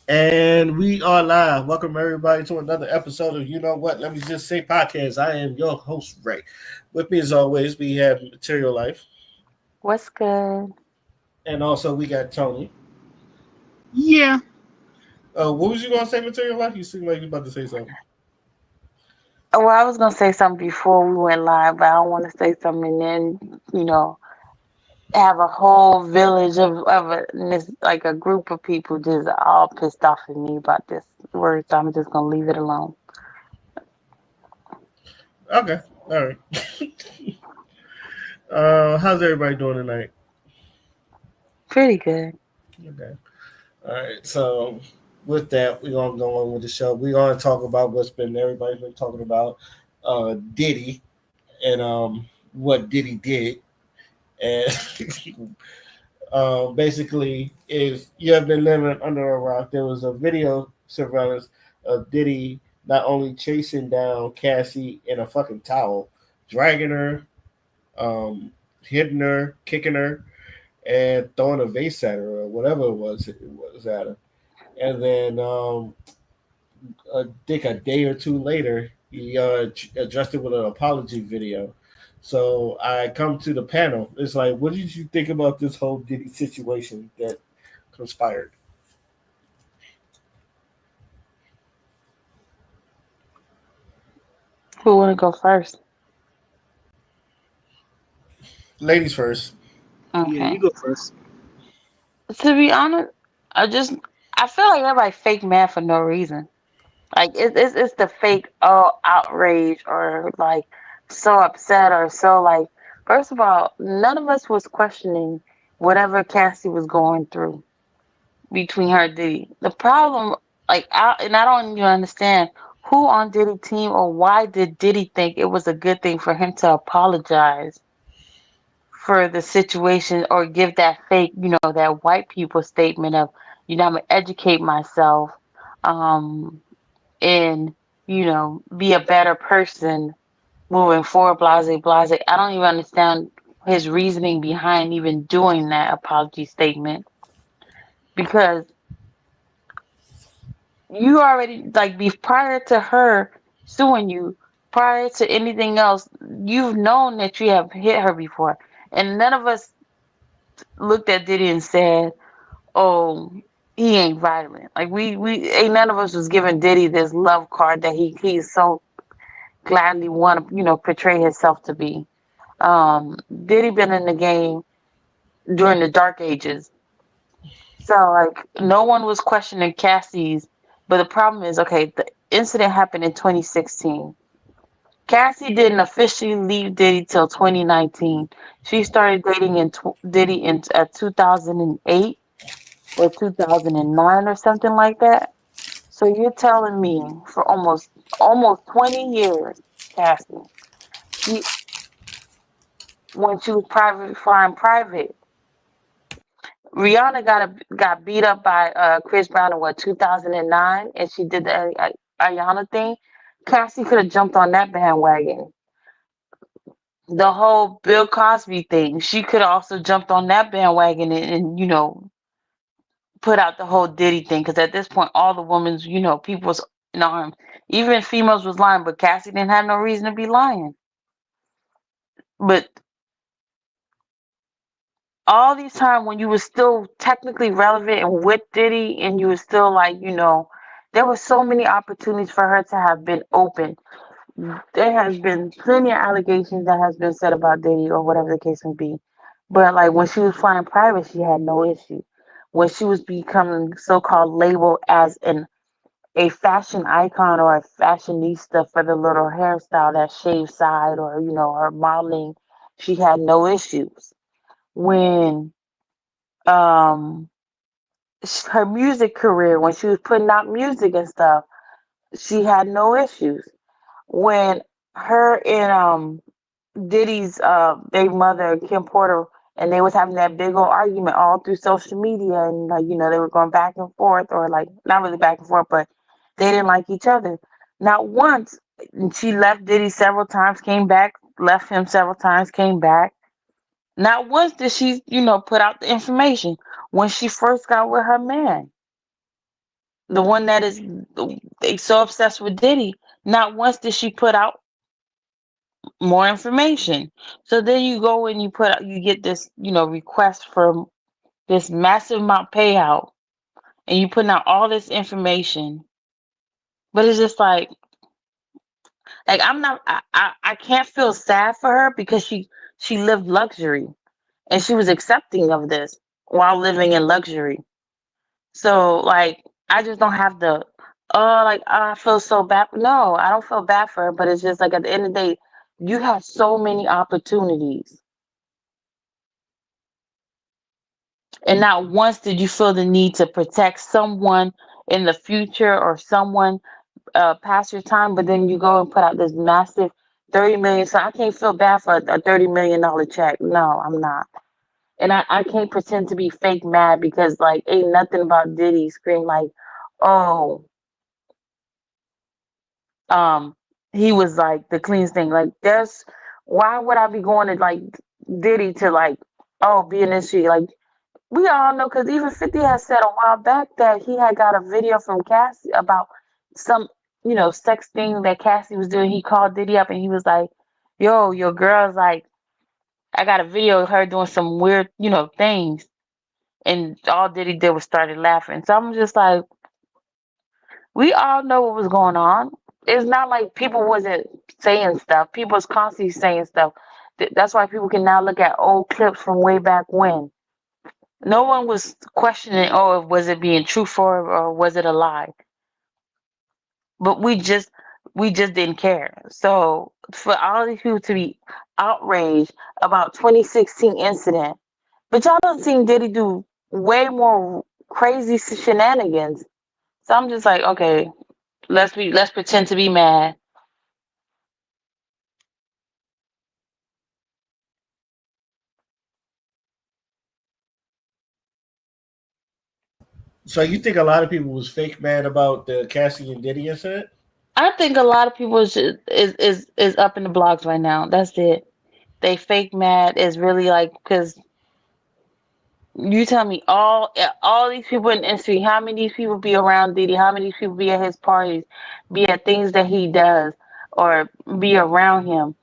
And we are live. Welcome everybody to another episode of You Know What? Let me just say podcast. I am your host, Ray. With me as always, we have Material Life. What's good? And also we got Tony. Yeah. What was you gonna say, Material Life? You seem like you about to say something. Well, I was gonna say something before we went live, but I don't want to say something and then have a whole village like a group of people just all pissed off at me about this word. So I'm just gonna leave it alone. Okay. All right. How's everybody doing tonight? Pretty good. Okay. All right. So with that, we're gonna go on with the show. We're gonna talk about what's been everybody's been talking about Diddy and what Diddy did. And basically, if you have been living under a rock, there was a video surveillance of Diddy not only chasing down Cassie in a fucking towel, dragging her, um, hitting her, kicking her, and throwing a vase at her or whatever it was at her. And then I think a day or two later, he addressed it with an apology video. So I come to the panel. It's like, what did you think about this whole Diddy situation that conspired? Who wanna go first? Ladies first. Yeah, Okay. you go first. To be honest, I just I feel like everybody fake mad for no reason. Like it's the fake outrage or like so upset or so like first of all, none of us was questioning whatever Cassie was going through between her and Diddy. The problem, I don't even understand who on Diddy team or why did Diddy think it was a good thing for him to apologize for the situation or give that fake, that white people statement of, I'm gonna educate myself, um, and be a better person moving forward, blase blase. I don't even understand his reasoning behind even doing that apology statement because you already prior to her suing you, prior to anything else, you've known that you have hit her before, and none of us looked at Diddy and said, "Oh, he ain't violent." Like we ain't none of us was giving Diddy this love card that he's so gladly want to portray himself to be. Diddy been in the game during the dark ages, so like no one was questioning Cassie's. But the problem is, okay, the incident happened in 2016. Cassie didn't officially leave Diddy till 2019. She started dating Diddy in 2008 or 2009 or something like that. So you're telling me for almost 20 years, Cassie, she when she was private flying private, Rihanna got beat up by Chris Brown in what 2009, and she did the Ariana thing. Cassie could have jumped on that bandwagon. The whole Bill Cosby thing, she could have also jumped on that bandwagon and put out the whole Diddy thing. Because at this point, all the women's people was in arms. Even females was lying, but Cassie didn't have no reason to be lying. But all these time when you were still technically relevant and with Diddy and you were still like, there were so many opportunities for her to have been open. There has been plenty of allegations that has been said about Diddy or whatever the case may be. But like when she was flying private, she had no issue. When she was becoming so-called labeled as a fashion icon or a fashionista for the little hairstyle, that shaved side or her modeling, she had no issues. When um her music career, when she was putting out music and stuff, she had no issues. When her and Diddy's baby mother Kim Porter and they was having that big old argument all through social media and like they were going back and forth or like not really back and forth, but they didn't like each other. Not once. She left Diddy several times, came back, left him several times, came back. Not once did she, put out the information when she first got with her man, the one that is they so obsessed with Diddy. Not once did she put out more information. So then you go and you get this, request for this massive amount payout, and you putting out all this information, but it's just like I'm not, I can't feel sad for her because she lived luxury and she was accepting of this while living in luxury. So like I just don't have the I feel so bad. No, I don't feel bad for her, but it's just like at the end of the day, you have so many opportunities, and not once did you feel the need to protect someone in the future or someone past your time. But then you go and put out this massive 30 million. So I can't feel bad for a $30 million check. No, I'm not. And I can't pretend to be fake mad because like ain't nothing about Diddy scream like, oh, um, he was like the cleanest thing. Like there's why would I be going to like Diddy to like, oh, be in this shit? Like we all know because even 50 has said a while back that he had got a video from Cassie about some, sex thing that Cassie was doing. He called Diddy up and he was like, yo, your girl's like, I got a video of her doing some weird, things. And all Diddy did was started laughing. So I'm just like, we all know what was going on. It's not like people wasn't saying stuff. People was constantly saying stuff. That's why people can now look at old clips from way back when. No one was questioning, oh, was it being truthful or was it a lie? But we just didn't care. So for all these people to be outraged about 2016 incident, but y'all don't seen Diddy do way more crazy shenanigans. So I'm just like, okay, let's pretend to be mad. So you think a lot of people was fake mad about the Cassie and Diddy incident? I think a lot of people is up in the blogs right now. That's it. They fake mad is really like because you tell me all these people in the industry, how many of these people be around Diddy, how many of these people be at his parties, be at things that he does, or be around him.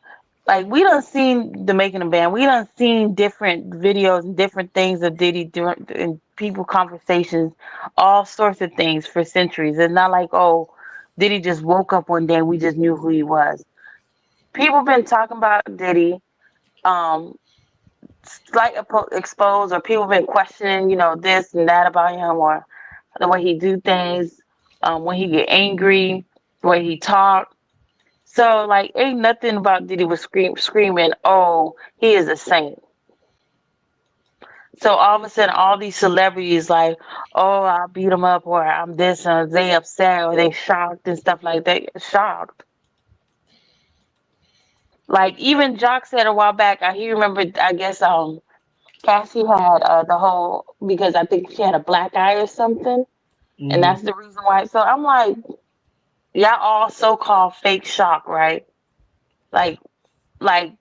Like we done seen the making of band. We done seen different videos and different things of Diddy during in people conversations, all sorts of things for centuries. It's not like oh, Diddy just woke up one day and we just knew who he was. People been talking about Diddy, um, slight expose, or people been questioning, this and that about him, or the way he do things, when he get angry, the way he talk. So like, ain't nothing about Diddy was screaming, "Oh, he is a saint." So all of a sudden, all these celebrities like, "Oh, I beat him up," or "I'm this," and they upset, or they shocked and stuff like that. Shocked. Like even Jock said a while back, he remembered. I guess Cassie had the whole because I think she had a black eye or something, and Mm-hmm. that's the reason why. So I'm like, y'all all so-called fake shock, right? Like like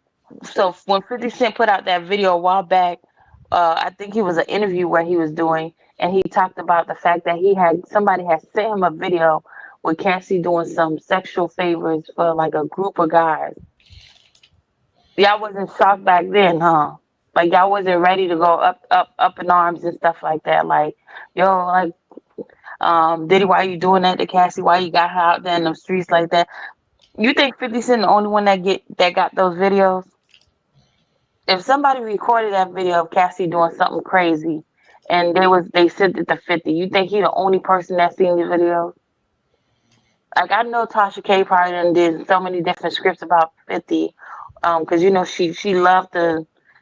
so when 50 Cent put out that video a while back, I think it was an interview where he was doing, and he talked about the fact that he had somebody had sent him a video with Cassie doing some sexual favors for like a group of guys. Y'all wasn't shocked back then, huh? Like y'all wasn't ready to go up in arms and stuff like that. Like, yo, like, Diddy, why you doing that to Cassie? Why you got her out there in the streets like that? You think 50 Cent the only one that got those videos? If somebody recorded that video of Cassie doing something crazy and they sent it to 50, you think he the only person that seen the videos? Like I know Tasha K probably done did so many different scripts about 50, because she loved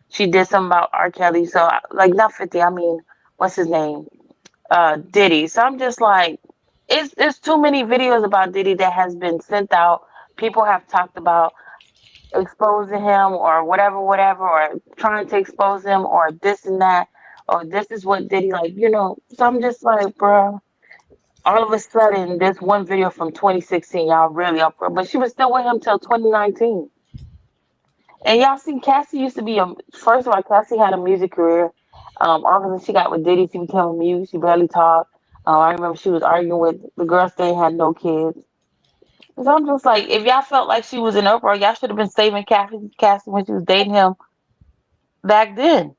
she did something about R. Kelly, so like not 50, I mean what's his name, Diddy. So I'm just like, it's too many videos about Diddy that has been sent out. People have talked about exposing him or whatever, or trying to expose him or this and that, or this is what Diddy like. So I'm just like, bro. All of a sudden, this one video from 2016, y'all really up for it. But she was still with him till 2019. And y'all see, Cassie used to be a. First of all, Cassie had a music career. Obviously, she got with Diddy. She became a mute. She barely talked. I remember she was arguing with the girl saying had no kids. So I'm just like, if y'all felt like she was in uproar, y'all should have been saving Cassie when she was dating him back then.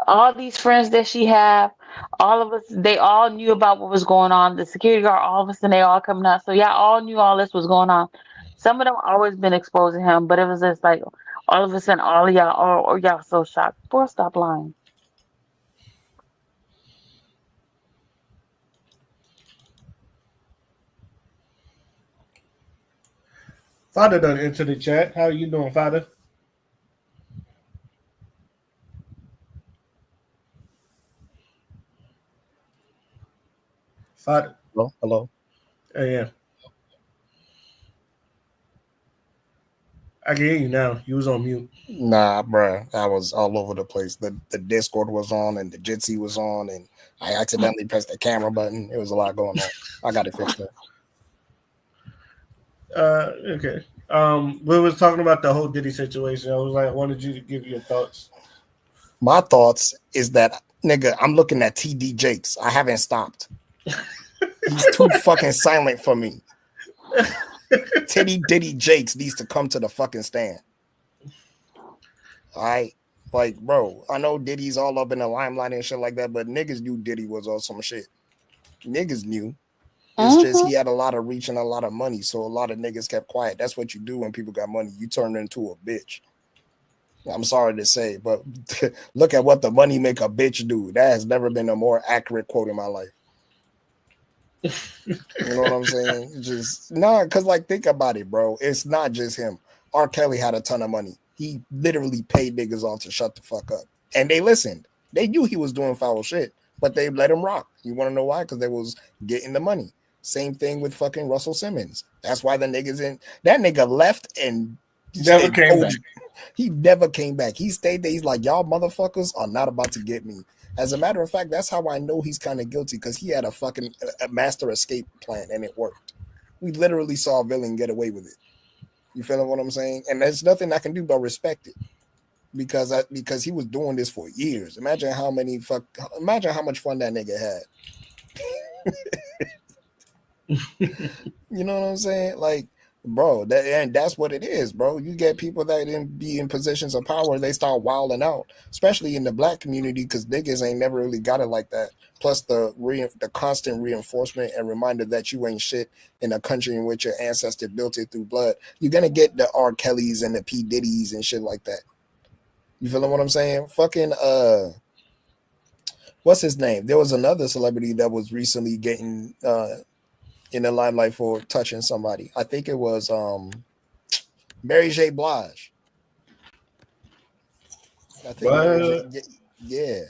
All these friends that she have, all of us, they all knew about what was going on. The security guard, all of us, and they all coming out. So y'all all knew all this was going on. Some of them always been exposing him, but it was just like all of a sudden, all of y'all, or y'all so shocked. Boy, stop lying. Father done into the chat. How you doing, Father? Father. Hello, hello. Yeah, I can hear you now. You was on mute. Nah, bruh, I was all over the place. The Discord was on and the Jitsi was on, and I accidentally pressed the camera button. It was a lot going on. I got it fixed though. Okay. We was talking about the whole Diddy situation. I was like, I wanted you to give your thoughts. My thoughts is that nigga, I'm looking at TD Jakes. I haven't stopped. He's too fucking silent for me. Titty Diddy Jakes needs to come to the fucking stand. All right. Like, bro, I know Diddy's all up in the limelight and shit like that, but niggas knew Diddy was on some shit. Niggas knew. It's just he had a lot of reach and a lot of money, so a lot of niggas kept quiet. That's what you do when people got money. You turn into a bitch. I'm sorry to say, but look at what the money make a bitch do. That has never been a more accurate quote in my life. You know what I'm saying? Just because like think about it, bro. It's not just him. R. Kelly had a ton of money. He literally paid niggas off to shut the fuck up, and they listened. They knew he was doing foul shit, but they let him rock. You want to know why? Because they was getting the money. Same thing with fucking Russell Simmons. That's why the niggas in that nigga left and Never came back. he never came back. He stayed there. He's like, y'all motherfuckers are not about to get me. As a matter of fact, that's how I know he's kind of guilty because he had a master escape plan and it worked. We literally saw a villain get away with it. You feel what I'm saying? And there's nothing I can do but respect it because he was doing this for years. Imagine how much fun that nigga had. You know what I'm saying? Like, bro, that's what it is, bro. You get people that didn't be in positions of power, they start wilding out, especially in the black community, because niggas ain't never really got it like that. Plus the constant reinforcement and reminder that you ain't shit in a country in which your ancestor built it through blood. You're gonna get the R. Kellys and the P. Diddy's and shit like that. You feeling what I'm saying? Fucking what's his name? There was another celebrity that was recently getting in the limelight for touching somebody. I think it was Mary J. Blige. I think yeah.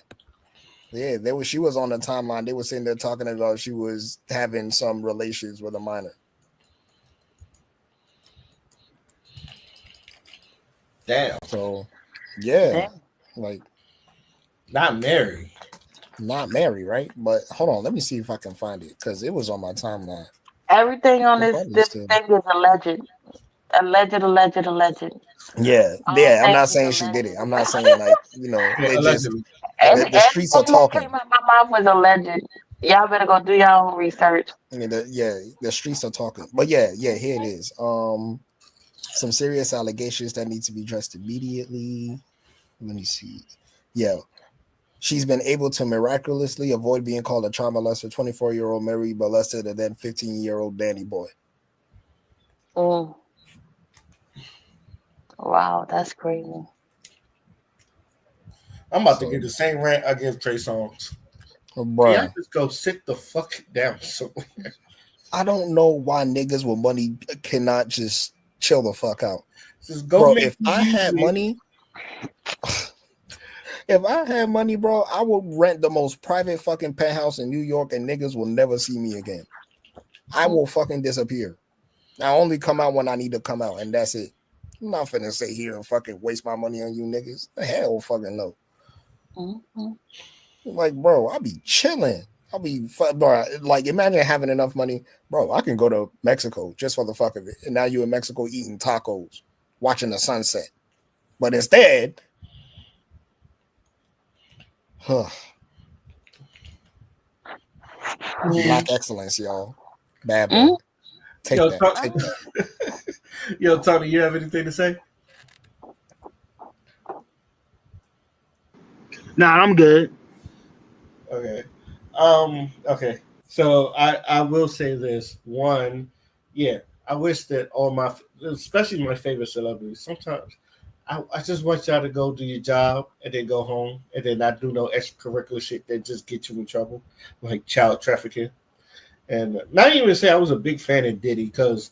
She was on the timeline. They were sitting there talking about she was having some relations with a minor. Damn. So yeah. Damn. Like Not Mary. not Mary, right? But hold on, let me see if I can find it because it was on my timeline. Everything on It this probably this still. thing is alleged, alleged. Yeah, All yeah. I'm not things saying she did it. I'm not saying like Yeah, it just allegedly. the streets are Everything that talking. came out my mouth was alleged. Y'all better go do your own research. I mean, the streets are talking. But yeah, here it is. Some serious allegations that need to be addressed immediately. Let me see. Yeah, she's been able to miraculously avoid being called a child molester. 24-year-old Mary molested a then 15-year-old Danny boy. Mm. Wow, that's crazy. I'm about to So, give the same rant I give Trey Songz. Can y'all bruh, just go sit the fuck down somewhere? I don't know why niggas with money cannot just chill the fuck out. Just go Bro, make if you I had music. money, if I had money, bro, I would rent the most private fucking penthouse in New York and niggas will never see me again. I will fucking disappear. I only come out when I need to come out, and that's it. I'm not finna sit here and fucking waste my money on you niggas. The hell fucking no. Mm-hmm. Like, bro, I'll be chilling. Bro, like, imagine having enough money. Bro, I can go to Mexico just for the fuck of it. And now you in Mexico eating tacos. watching the sunset. But instead, huh, Mm. black excellence, y'all. Bad boy. Mm. Take Yo, that. Take that. Yo, Tony, you have anything to say? Nah, I'm good. Okay. Okay. So I will say this. One, yeah, I wish that all my, especially my favorite celebrities, sometimes I just want y'all to go do your job and then go home and then not do no extracurricular shit that just get you in trouble, like child trafficking. And not even say I was a big fan of Diddy because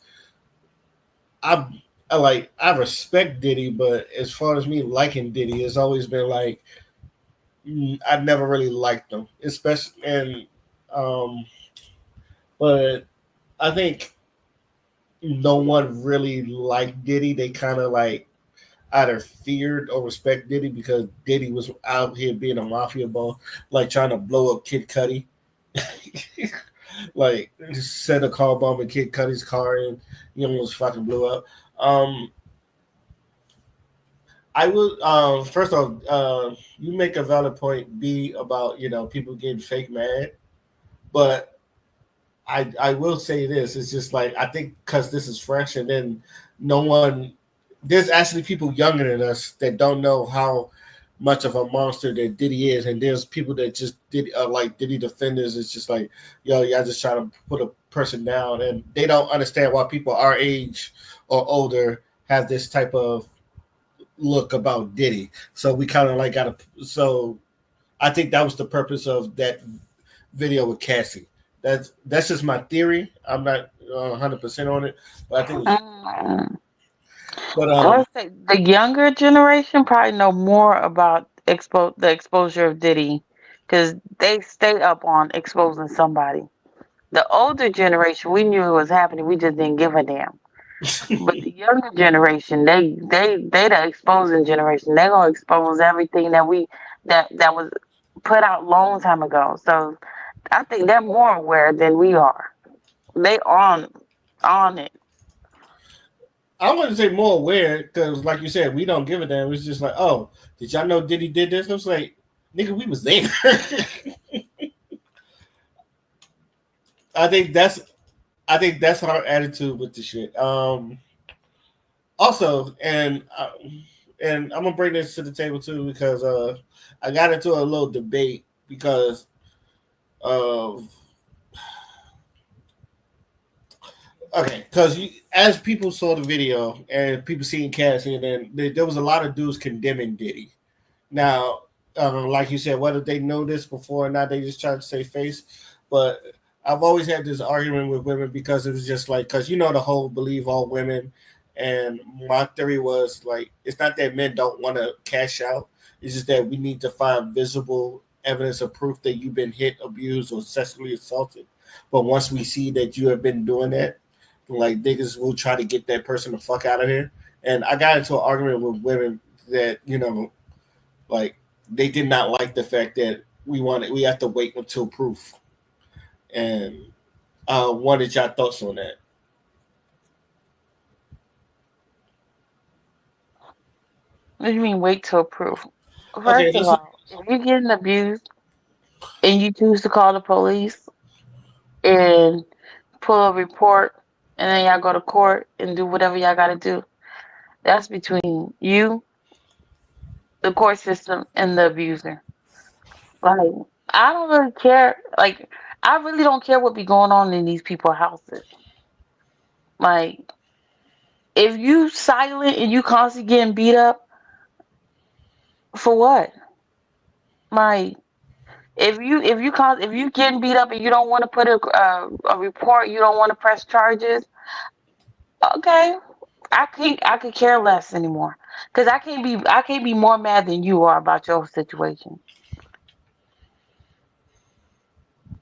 I I respect Diddy, but as far as me liking Diddy, it's always been like I never really liked him, especially and um, but I think no one really liked Diddy. They kind of like either feared or respect Diddy because Diddy was out here being a mafia boss, like trying to blow up Kid Cudi. Like set a car bomb in Kid Cudi's car and he almost fucking blew up. Um, I will. First off, you make a valid point. B about people getting fake mad, but I will say this. It's just like I think because this is fresh, and then no one. There's actually people younger than us that don't know how much of a monster that Diddy is, and there's people that just did like Diddy defenders. It's just like, yo, y'all just trying to put a person down, and they don't understand why people our age or older have this type of look about Diddy. So we kind of like got to. So I think that was the purpose of that video with Cassie. That's just my theory. I'm not 100% on it, but I think. Mm. But Let's say the younger generation probably know more about the exposure of Diddy because they stay up on exposing somebody. The older generation, we knew it was happening, we just didn't give a damn. But the younger generation, they the exposing generation. They gonna expose everything that was put out long time ago. So I think they're more aware than we are. They on it. I wouldn't say more aware because, like you said, we don't give a damn. It's just like, oh, did y'all know Diddy did this? I was like, nigga, we was there. I think that's I think that's our attitude with the shit. Also, and I'm gonna bring this to the table too because I got into a little debate because of okay, because as people saw the video and people seeing Cassie, and then there was a lot of dudes condemning Diddy. Now, like you said, whether they know this before or not, they just try to save face. But I've always had this argument with women because it was just like, because the whole believe all women. And my theory was like, it's not that men don't want to cash out, it's just that we need to find visible evidence of proof that you've been hit, abused, or sexually assaulted. But once we see that you have been doing that, like niggas will try to get that person the fuck out of here. And I got into an argument with women that, like they did not like the fact that we have to wait until proof. And what is your thoughts on that? What do you mean wait till proof? Okay, First of all, if you're getting abused and you choose to call the police and pull a report and then y'all go to court and do whatever y'all gotta do, that's between you, the court system, and the abuser. Like, I don't really care. Like, I really don't care what be going on in these people's houses. Like, if you silent and you constantly getting beat up, for what? Like, if you getting beat up and you don't want to put a report, you don't want to press charges. Okay, I could care less anymore because I can't be more mad than you are about your situation.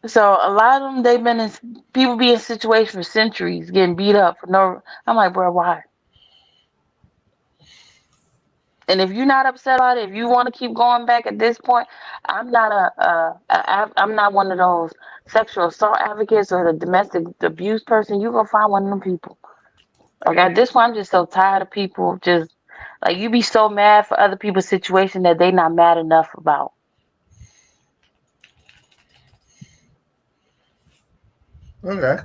So a lot of them they've been in people be in situations for centuries getting beat up for no. I'm like, bro, why? And if you're not upset about it, if you want to keep going back at this point, I'm not I'm not one of those sexual assault advocates or the domestic abuse person. You gonna find one of them people. Like at this point, I'm just so tired of people just like you be so mad for other people's situation that they not mad enough about. Okay.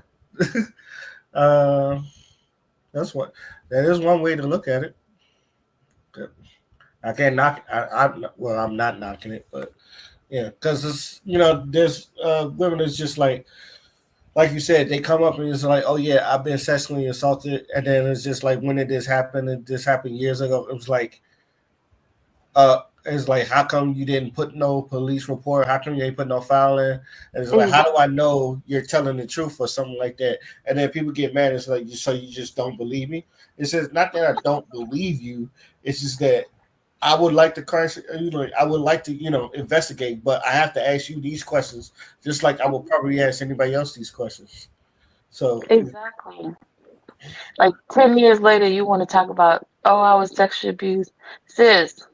uh, that's what that is one way to look at it. I can't knock. Well, I'm not knocking it, but yeah, because it's there's women that's just like you said, they come up and it's like, oh yeah, I've been sexually assaulted, and then it's just like, when did this happen? And this happened years ago. It was like, it's like, how come you didn't put no police report? How come you ain't put no filing? And it's like, how do I Exactly. know you're telling the truth or something like that? And then people get mad. It's like, so you just don't believe me? It says not that I don't believe you. It's just that I would like to, I would like to, investigate, but I have to ask you these questions, just like I would probably ask anybody else these questions. So, Exactly. Like 10 years later, you want to talk about, oh, I was sexually abused. Sis,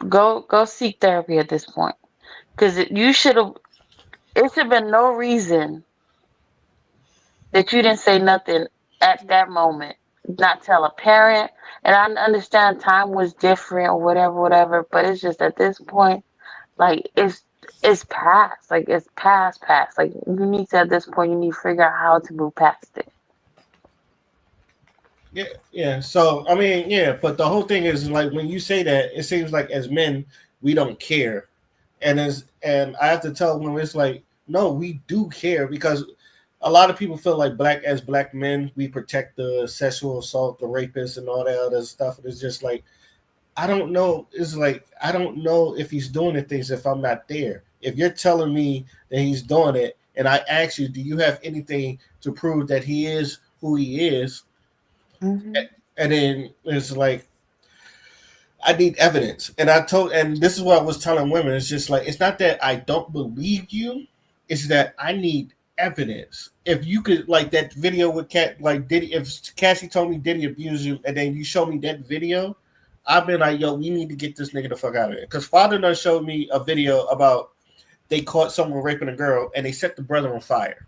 go seek therapy at this point, because you should have. It should have been no reason that you didn't say nothing at that moment. Not tell a parent. And I understand time was different or whatever, whatever. But it's just at this point, like it's past. Like it's past. Like you need to, at this point, you need to figure out how to move past it. yeah, yeah. So, I mean, yeah, but the whole thing is like, when you say that, it seems like as men, we don't care. And I have to tell them, it's like, no, we do care, because a lot of people feel like black men, we protect the sexual assault, the rapists, and all that other stuff. And it's just like, I don't know. It's like, I don't know if he's doing the things if I'm not there. If you're telling me that he's doing it, and I ask you, do you have anything to prove that he is who he is? Hmm. And then it's like, I need evidence. And this is what I was telling women. It's just like, it's not that I don't believe you, it's that I need evidence. If you could, like that video with Cat, like Diddy, if Cassie told me Diddy abused you, and then you show me that video, I've been like, yo, we need to get this nigga the fuck out of here. Because Father done showed me a video about they caught someone raping a girl and they set the brother on fire.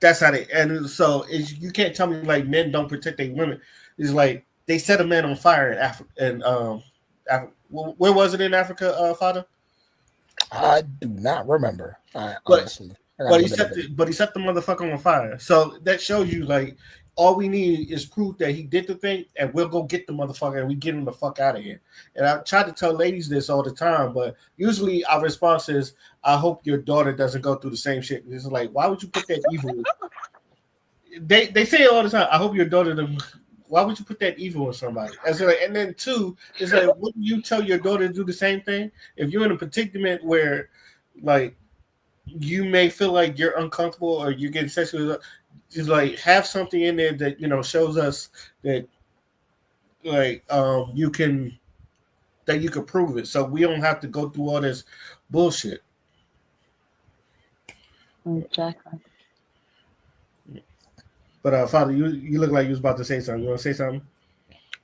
That's how they, and so you can't tell me like men don't protect their women. It's like they set a man on fire in Africa, and where was it in Africa, Father? I do not remember. I But honestly, I gotta look it up again. he set the motherfucker on fire. So that shows you, like, all we need is proof that he did the thing, and we'll go get the motherfucker and we get him the fuck out of here. And I try to tell ladies this all the time, but usually our response is, "I hope your daughter doesn't go through the same shit." It's like, why would you put that evil? They say it all the time. I hope your daughter doesn't. Why would you put that evil in somebody? And then two is like, wouldn't you tell your daughter to do the same thing if you're in a predicament where, like, you may feel like you're uncomfortable or you're getting sexually, just like have something in there that shows us that, like, you can, that you can prove it, so we don't have to go through all this bullshit. Exactly. But Father, you look like you was about to say something. You want to say something?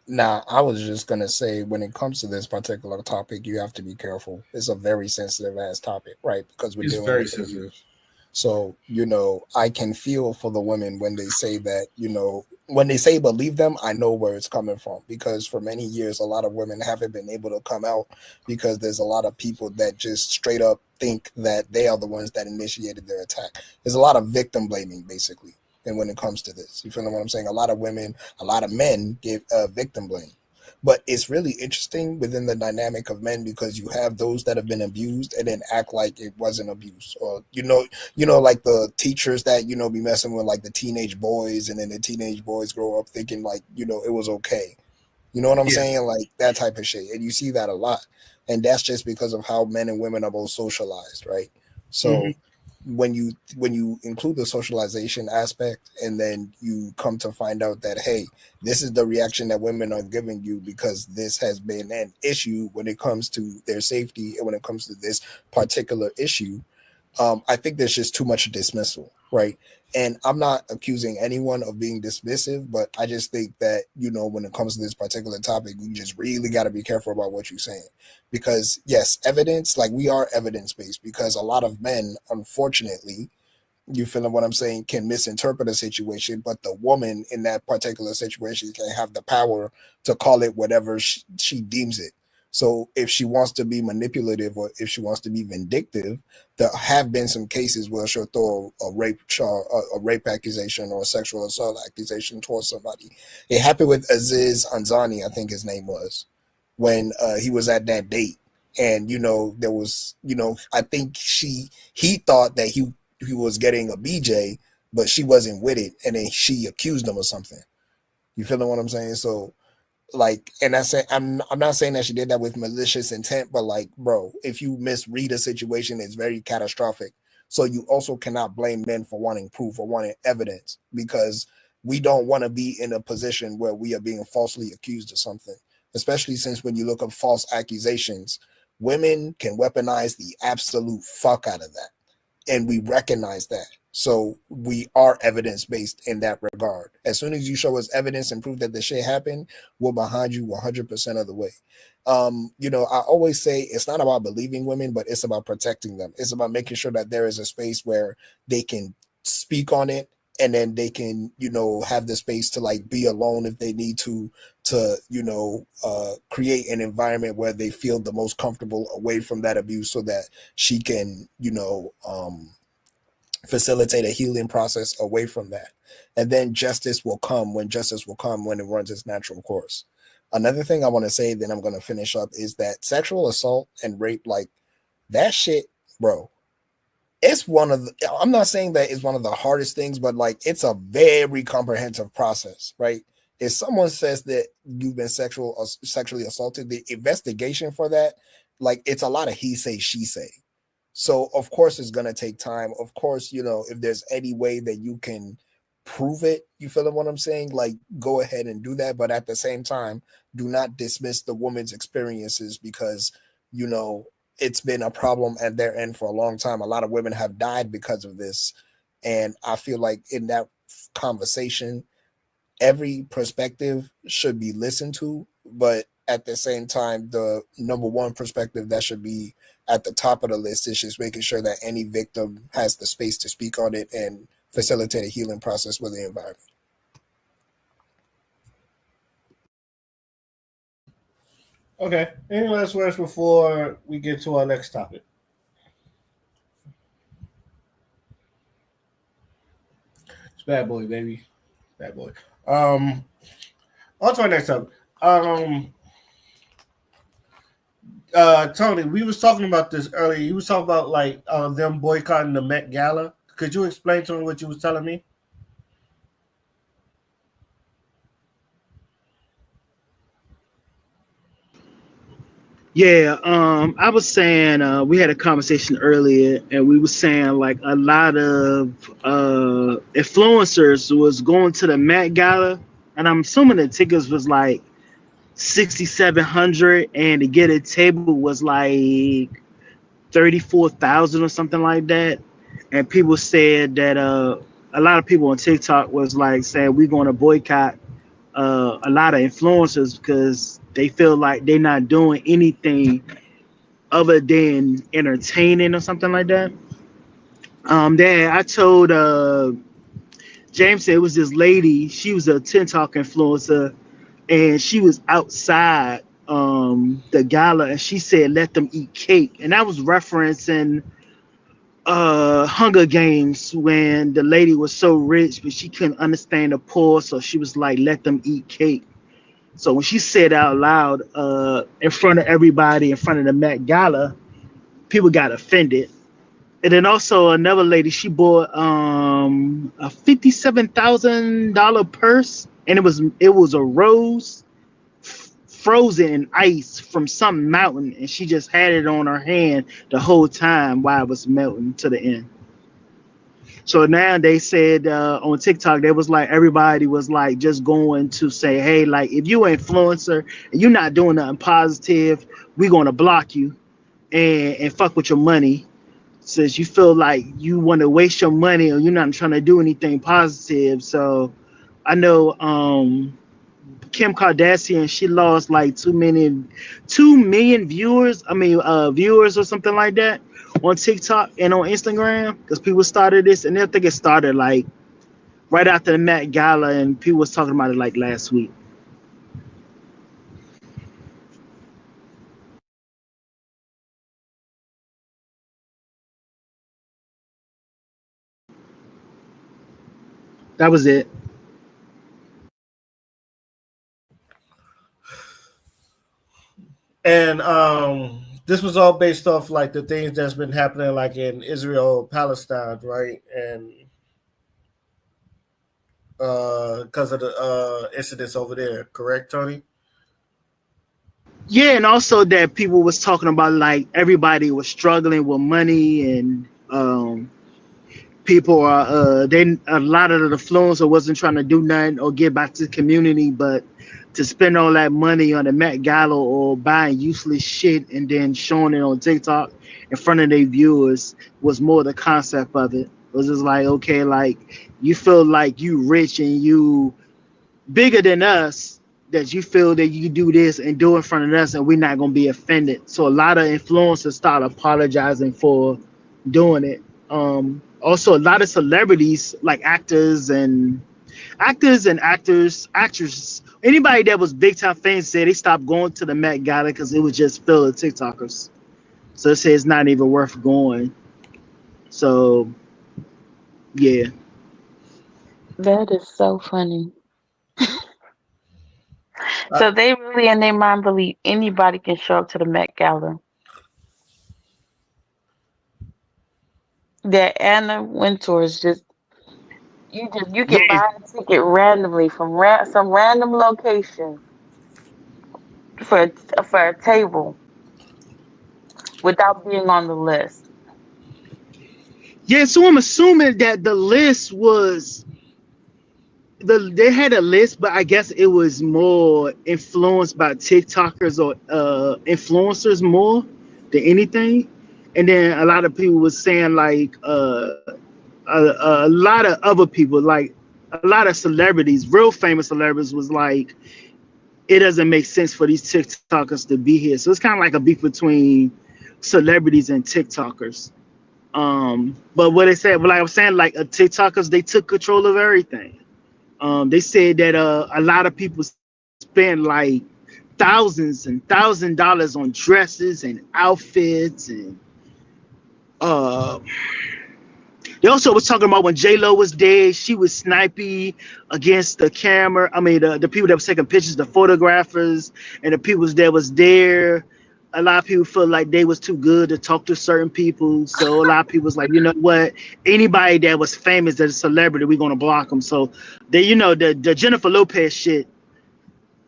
Now, I was just gonna say, when it comes to this particular topic, you have to be careful. It's a very sensitive ass topic, right? Because we're It's dealing very with sensitive. abuse. So, I can feel for the women when they say that, when they say believe them, I know where it's coming from. Because for many years, a lot of women haven't been able to come out because there's a lot of people that just straight up think that they are the ones that initiated their attack. There's a lot of victim blaming, basically. And when it comes to this, you feel what I'm saying? A lot of women, a lot of men give victim blame. But it's really interesting within the dynamic of men because you have those that have been abused and then act like it wasn't abuse, or like the teachers that be messing with like the teenage boys, and then the teenage boys grow up thinking like it was okay. You know what I'm Yeah. saying? Like that type of shit. And you see that a lot. And that's just because of how men and women are both socialized, right? Hmm. So when you include the socialization aspect and then you come to find out that, hey, this is the reaction that women are giving you because this has been an issue when it comes to their safety and when it comes to this particular issue, I think there's just too much dismissal, right? And I'm not accusing anyone of being dismissive, but I just think that, when it comes to this particular topic, you just really got to be careful about what you're saying. Because, yes, evidence, like we are evidence based, because a lot of men, unfortunately, you feeling what I'm saying, can misinterpret a situation, but the woman in that particular situation can have the power to call it whatever she deems it. So if she wants to be manipulative or if she wants to be vindictive, there have been some cases where she'll throw a rape accusation or a sexual assault accusation towards somebody. It happened with Aziz Ansari, I think his name was, when he was at that date. And there was, I think he thought that he was getting a BJ, but she wasn't with it, and then she accused him of something. You feeling what I'm saying? So like, and I say I'm not saying that she did that with malicious intent, but like, bro, if you misread a situation, it's very catastrophic. So you also cannot blame men for wanting proof or wanting evidence, because we don't want to be in a position where we are being falsely accused of something, especially since when you look up false accusations, women can weaponize the absolute fuck out of that, and we recognize that. So we are evidence based in that regard. As soon as you show us evidence and prove that the shit happened, we're behind you 100% of the way. I always say it's not about believing women, but it's about protecting them. It's about making sure that there is a space where they can speak on it, and then they can, have the space to like be alone if they need to create an environment where they feel the most comfortable away from that abuse, so that she can, facilitate a healing process away from that. And then justice will come when it runs its natural course. Another thing I want to say, then I'm going to finish up, is that sexual assault and rape, like that shit, bro, I'm not saying that it's one of the hardest things, but like it's a very comprehensive process, right? If someone says that you've been sexually assaulted, the investigation for that, like it's a lot of he say, she say. So of course it's gonna take time. Of course, if there's any way that you can prove it, you feel what I'm saying? Like go ahead and do that. But at the same time, do not dismiss the woman's experiences, because, you know, it's been a problem at their end for a long time. A lot of women have died because of this. And I feel like in that conversation, every perspective should be listened to, but at the same time, the number one perspective that should be at the top of the list is just making sure that any victim has the space to speak on it and facilitate a healing process with the environment. Okay. Any last words before we get to our next topic? It's bad boy, baby. Bad boy. Um, on to our next topic. Um, Tony, we was talking about this earlier. You was talking about like them boycotting the Met Gala. Could you explain to me what you was telling me? Yeah, I was saying we had a conversation earlier, and we were saying like a lot of influencers was going to the Met Gala, and I'm assuming the tickets was like 6,700, and to get a table was like 34,000 or something like that. And people said that a lot of people on TikTok was like saying we're going to boycott a lot of influencers because they feel like they're not doing anything other than entertaining or something like that. Then I told James it was this lady. She was a TikTok influencer, and she was outside the gala, and she said let them eat cake, and that was referencing Hunger Games when the lady was so rich but she couldn't understand the poor, so she was like let them eat cake. So when she said out loud in front of everybody in front of the Met Gala, people got offended. And then also another lady, she bought a $57,000 purse, and it was a rose frozen in ice from some mountain, and she just had it on her hand the whole time while it was melting to the end. So now they said on TikTok, they was like everybody was like just going to say, hey, like if you an influencer and you're not doing nothing positive, we're gonna block you and fuck with your money. Since you feel like you want to waste your money or you're not trying to do anything positive. So I know Kim Kardashian, she lost like 2 million viewers. I mean, viewers or something like that on TikTok and on Instagram because people started this, and I think it started like right after the Met Gala, and people was talking about it like last week. That was it. And this was all based off like the things that's been happening like in Israel, Palestine, right? And because of the incidents over there, correct, Tony? Yeah, and also that people was talking about like everybody was struggling with money, and people are they a lot of the influencer wasn't trying to do nothing or give back to the community, but to spend all that money on the Met Gala or buying useless shit and then showing it on TikTok in front of their viewers was more the concept of it. It was just like, okay, like you feel like you rich and you bigger than us, that you feel that you do this and do in front of us and we're not gonna be offended. So a lot of influencers start apologizing for doing it. Also a lot of celebrities like actors, anybody that was big time fans said they stopped going to the Met Gala because it was just filled with TikTokers. So they say it's not even worth going. So yeah. That is so funny. Uh, So they really in their mind believe anybody can show up to the Met Gala. That Anna Wintour is just you can Yeah. buy a ticket randomly from some random location for a table without being on the list. Yeah, so I'm assuming that the list was they had a list, but I guess it was more influenced by TikTokers or influencers more than anything. And then a lot of people was saying like a lot of other people, like a lot of celebrities, real famous celebrities, was like it doesn't make sense for these TikTokers to be here. So it's kind of like a beef between celebrities and TikTokers. But what they said, like I was saying, like TikTokers, they took control of everything. They said that a lot of people spend like thousands and $1,000 on dresses and outfits, and uh, they also was talking about when J Lo was dead, she was snipey against the camera. I mean, the people that was taking pictures, the photographers, and the people that was there. A lot of people felt like they was too good to talk to certain people. So a lot of people was like, you know what? Anybody that was famous, that's a celebrity, we're gonna block them. So they, the Jennifer Lopez shit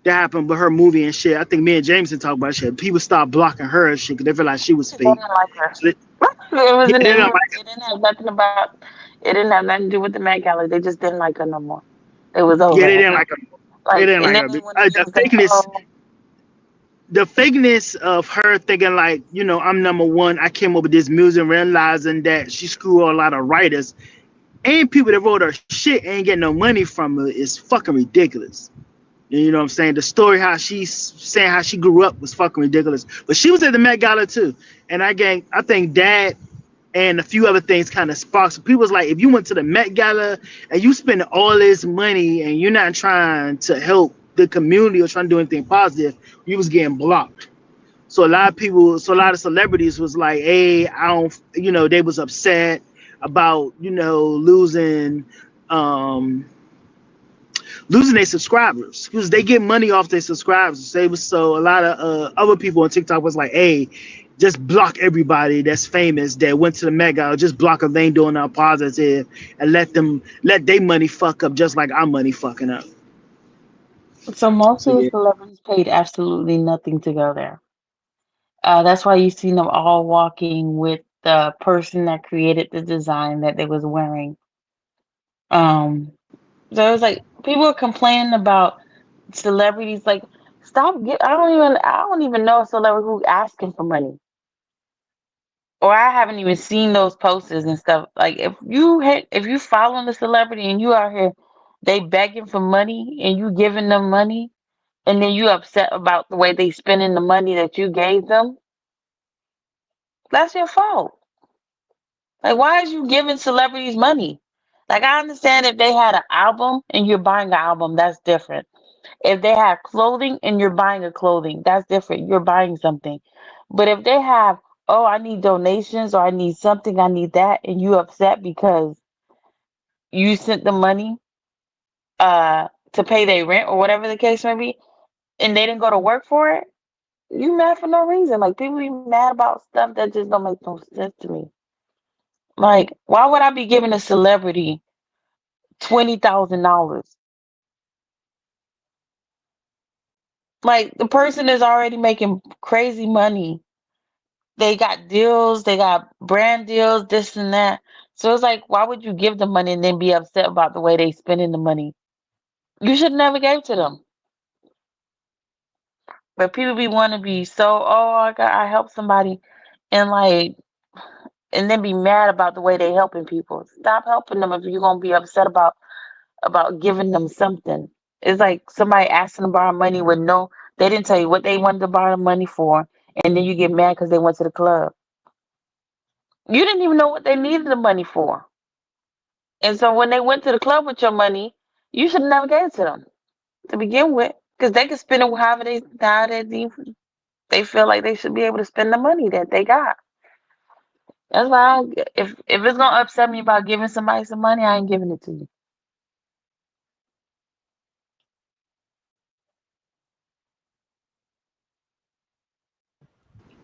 that happened with her movie and shit. I think me and Jameson talked about shit. People stopped blocking her and shit because they feel like she was They fake. didn't like her. So they, It was yeah, in they their don't movie. like It didn't have nothing about. It didn't have nothing to do with the Met Gala. They just didn't like her no more. It was yeah, they over. didn't like her. They Like, didn't and like then her. they want to The use that. fakeness, Oh, the fakeness of her thinking like, I'm number one. I came up with this music, realizing that she screwed a lot of writers and people that wrote her shit ain't getting no money from her is fucking ridiculous. You know what I'm saying? The story how she's saying how she grew up was fucking ridiculous. But she was at the Met Gala too, and I think that and a few other things kind of sparks. People was like, if you went to the Met Gala and you spend all this money and you're not trying to help the community or trying to do anything positive, you was getting blocked. So a lot of celebrities was like, hey, I don't, they was upset about, um, losing their subscribers because they get money off their subscribers. So a lot of other people on TikTok was like, hey, just block everybody that's famous that went to the Mega. Just block them. They ain't doing nothing positive, and let their money fuck up just like our money fucking up. so most So of the yeah, celebrities paid absolutely nothing to go there. That's why you see them all walking with the person that created the design that they was wearing. Um, so it's like people are complaining about celebrities. Like, stop! I don't even know a celebrity who asking for money, or I haven't even seen those posters and stuff. Like, if you following the celebrity and you out here, they begging for money and you giving them money. and then you upset about the way they spending the money that you gave them, that's your fault. Like, why is you giving celebrities money? Like, I understand if they had an album and you're buying an album, that's different. If they have clothing and you're buying a clothing, that's different. You're buying something. But if they have, oh, I need donations or I need something, I need that, and you upset because you sent the money to pay their rent or whatever the case may be, and they didn't go to work for it, you mad for no reason. Like people be mad about stuff that just don't make no sense to me. Like, why would I be giving a celebrity $20,000? Like the person is already making crazy money. They got deals, they got brand deals, this and that. So it's like, why would you give them money and then be upset about the way they spending the money? You should never gave to them. But people be want to be so, oh, I helped somebody, and like, and then be mad about the way they helping people. Stop helping them if you're gonna be upset about giving them something. It's like somebody asking to borrow money with no, they didn't tell you what they wanted to borrow money for, and then you get mad because they went to the club. You didn't even know what they needed the money for. And so when they went to the club with your money, you should have never gave it to them to begin with, because they could spend it however they feel like they should be able to spend the money that they got. That's why if it's gonna upset me about giving somebody some money, I ain't giving it to you.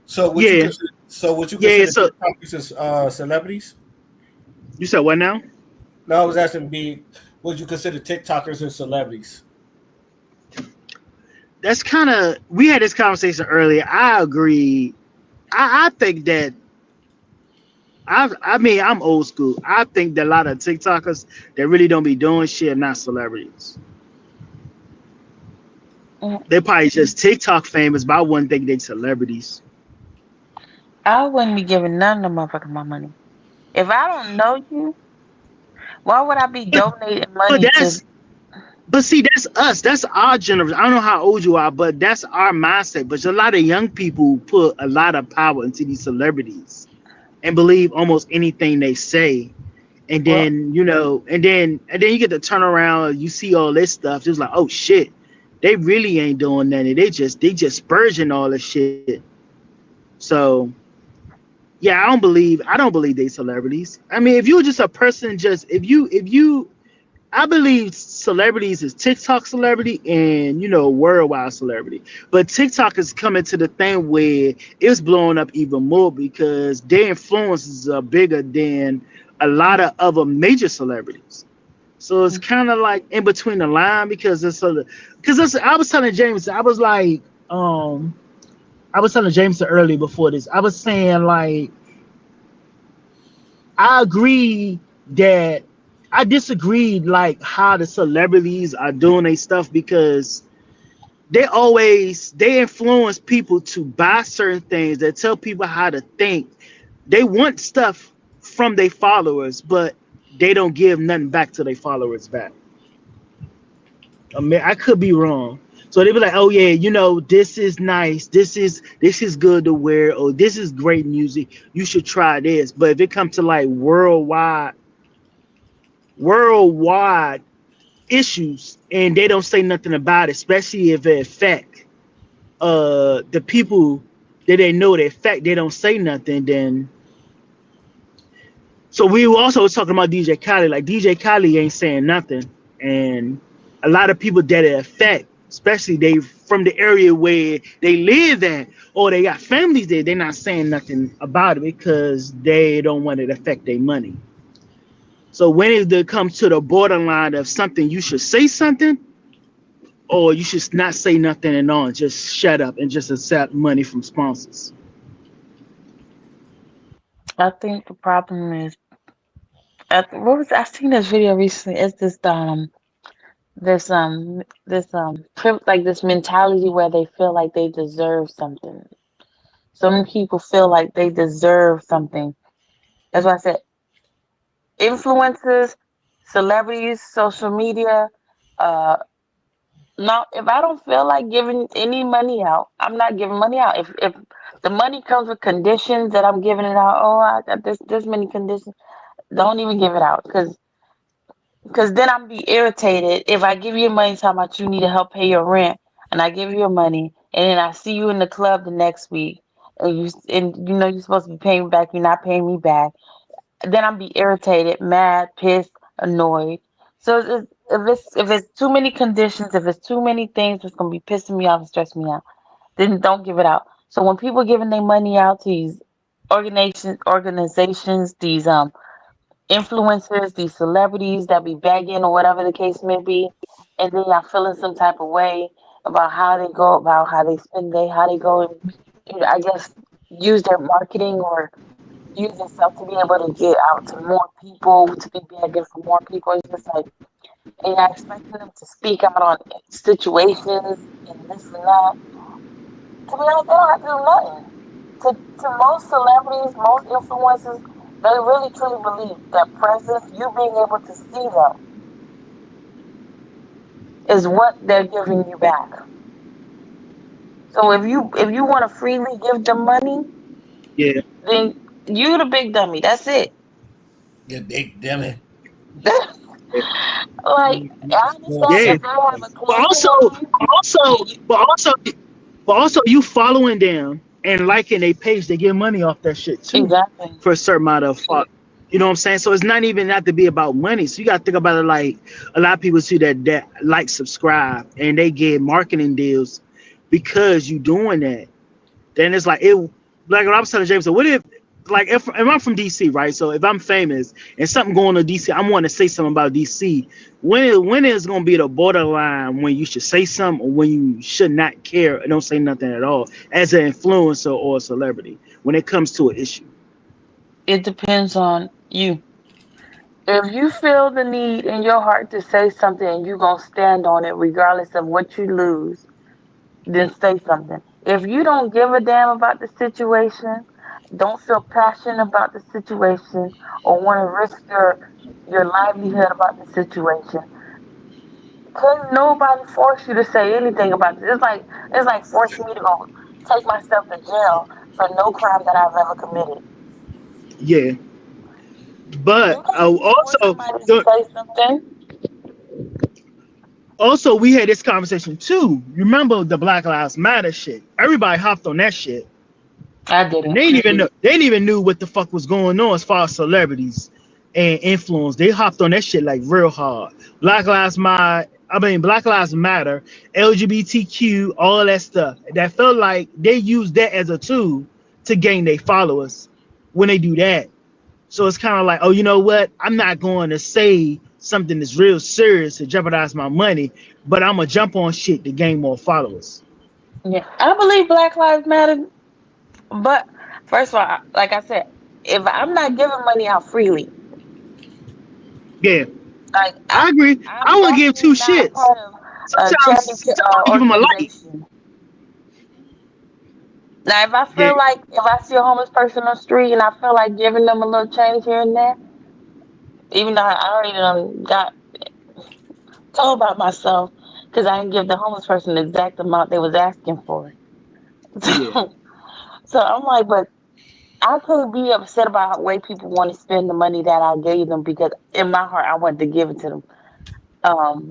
So would you Yeah, consider? So would you yeah. consider So TikTokers as celebrities? you said what now? No, I was asking B. Would you consider TikTokers as celebrities? That's kind of we had this conversation earlier. I agree. I think that I mean I'm old school. I think that a lot of TikTokers that really don't be doing shit are not celebrities. Mm, They probably just TikTok famous, but I wouldn't think they celebrities. I wouldn't be giving none of them motherfuckers my money. If I don't know you, why would I be But, donating but money to? that's but see that's us. That's our generation. I don't know how old you are, but that's our mindset. But a lot of young people put a lot of power into these celebrities and believe almost anything they say. And Well, then and then you get to turn around, you see all this stuff, just like, oh shit, they really ain't doing nothing. They just spurging all this shit. So yeah, I don't believe they celebrities. I mean, if you're just a person, just if you I believe celebrities is TikTok celebrity and worldwide celebrity. But TikTok is coming to the thing where it's blowing up even more because their influences are bigger than a lot of other major celebrities. So it's kind of like in between the line because I was telling James, um I was telling James earlier before this. I was saying like I agree that I disagreed like how the celebrities are doing their stuff because they influence people to buy certain things that tell people how to think. They want stuff from their followers, but they don't give nothing back to their followers back. I mean, I could be wrong. So they be like, "Oh yeah, this is nice. This is good to wear. Or this is great music. You should try this." But if it comes to like worldwide issues, and they don't say nothing about it, especially if it affect the people that they know that affect, they don't say nothing. Then so we were also talking about DJ Khaled. Like DJ Khaled ain't saying nothing, and a lot of people that it affect, especially they from the area where they live at, or they got families there, they're not saying nothing about it because they don't want it to affect their money. So when it comes to the borderline of something, you should say something, or you should not say nothing at all and just shut up and just accept money from sponsors. I think the problem is, what was I seen this video recently? It's like this mentality where they feel like they deserve something. Some people feel like they deserve something. That's why I said influencers, celebrities, social media, uh, Now, if I don't feel like giving any money out, I'm not giving money out. If the money comes with conditions that I'm giving it out, oh, I got this many conditions, don't even give it out because then I'm be irritated if I give you money talking about you need to help pay your rent and I give you your money and then I see you in the club the next week and you know you're supposed to be paying me back, you're not paying me back. Then I'm be irritated, mad, pissed, annoyed. So if it's too many conditions, if it's too many things that's gonna be pissing me off and stressing me out, then don't give it out. So when people giving their money out to these organizations, these influencers, these celebrities that be begging or whatever the case may be, and then y'all feeling some type of way about how they go about how they spend their how they go and I guess use their marketing or use themselves to be able to get out to more people, to be begging for more people. It's just like, and I expecting them to speak out on situations and this and that. To be honest, they don't have to do nothing. To most celebrities, most influencers, they really truly believe that presence, you being able to see them, is what they're giving you back. So if you want to freely give them money, Yeah, then you the big dummy. That's it. You big dummy. yeah, Like I understand yeah. if they have a But closet also, on you, also, and you, but also, but also, you following them and liking their page, they get money off that shit too, exactly. for a certain amount of fuck. You know what I'm saying? So it's not even not to be about money. So you got to think about it like a lot of people see that like subscribe and they get marketing deals because you doing that. Then it's like it like what I was telling James. So what if like if I'm from DC, right? So if I'm famous and something going on DC, I'm wanting to say something about DC. When is gonna be the borderline when you should say something or when you should not care and don't say nothing at all as an influencer or a celebrity when it comes to an issue? It depends on you. If you feel the need in your heart to say something and you're gonna stand on it regardless of what you lose, then say something. If you don't give a damn about the situation, don't feel passionate about the situation, or want to risk your livelihood about the situation, couldn't nobody force you to say anything about this. It's like forcing me to go take myself to jail for no crime that I've ever committed. Yeah, You but can't just force also somebody to say something. we had this conversation too. You remember the Black Lives Matter shit? Everybody hopped on that shit. I And didn't. they didn't even knew what the fuck was going on as far as celebrities and influence. They hopped on that shit like real hard. Black Lives Matter, LGBTQ, all that stuff. That felt like they used that as a tool to gain their followers when they do that. So it's kind of like, oh, you know what? I'm not going to say something that's real serious to jeopardize my money, but I'm gonna jump on shit to gain more followers. Yeah, I believe Black Lives Matter, but first of all, like I said, if I'm not giving money out freely, Yeah, like I agree. I'm I want to give definitely two not a shits. part of a charity Sometimes I want to give them a light. organization. Now, if I Yeah, feel like if I see a homeless person on the street and I feel like giving them a little change here and there, even though I already got told about myself because I didn't give the homeless person the exact amount they was asking for. yeah, So I'm like, but I can't be upset about the way people want to spend the money that I gave them because in my heart I wanted to give it to them. Um,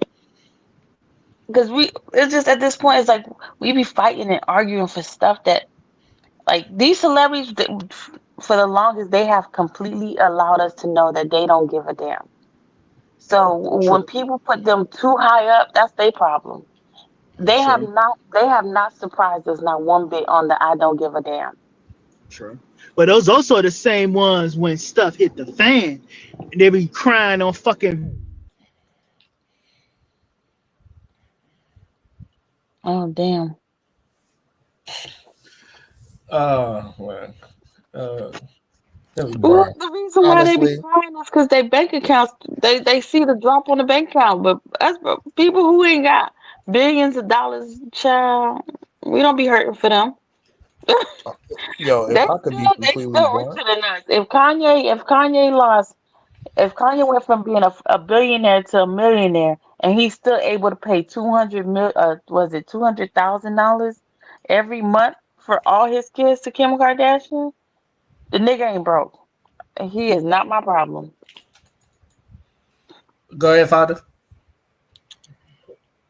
because it's just at this point it's like we be fighting and arguing for stuff that like these celebrities for the longest they have completely allowed us to know that they don't give a damn. So when true, people put them too high up, that's their problem. true, They have not surprised us not one bit on the I don't give a damn. true. But those also are the same ones when stuff hit the fan, and they be crying on fucking videos and shit like that. Oh damn. Well, uh, Well, Bro, the reason why they be honestly, crying is because their bank accounts they see the drop on the bank account, but that's for people who ain't got billions of dollars, child. We don't be hurting for them. yo, if I could be They completely still blunt, richer than us. If Kanye went from being a billionaire to a millionaire and he's still able to pay was it $200,000 every month for all his kids to Kim Kardashian. The nigga ain't broke. He is not my problem. Go ahead, Father.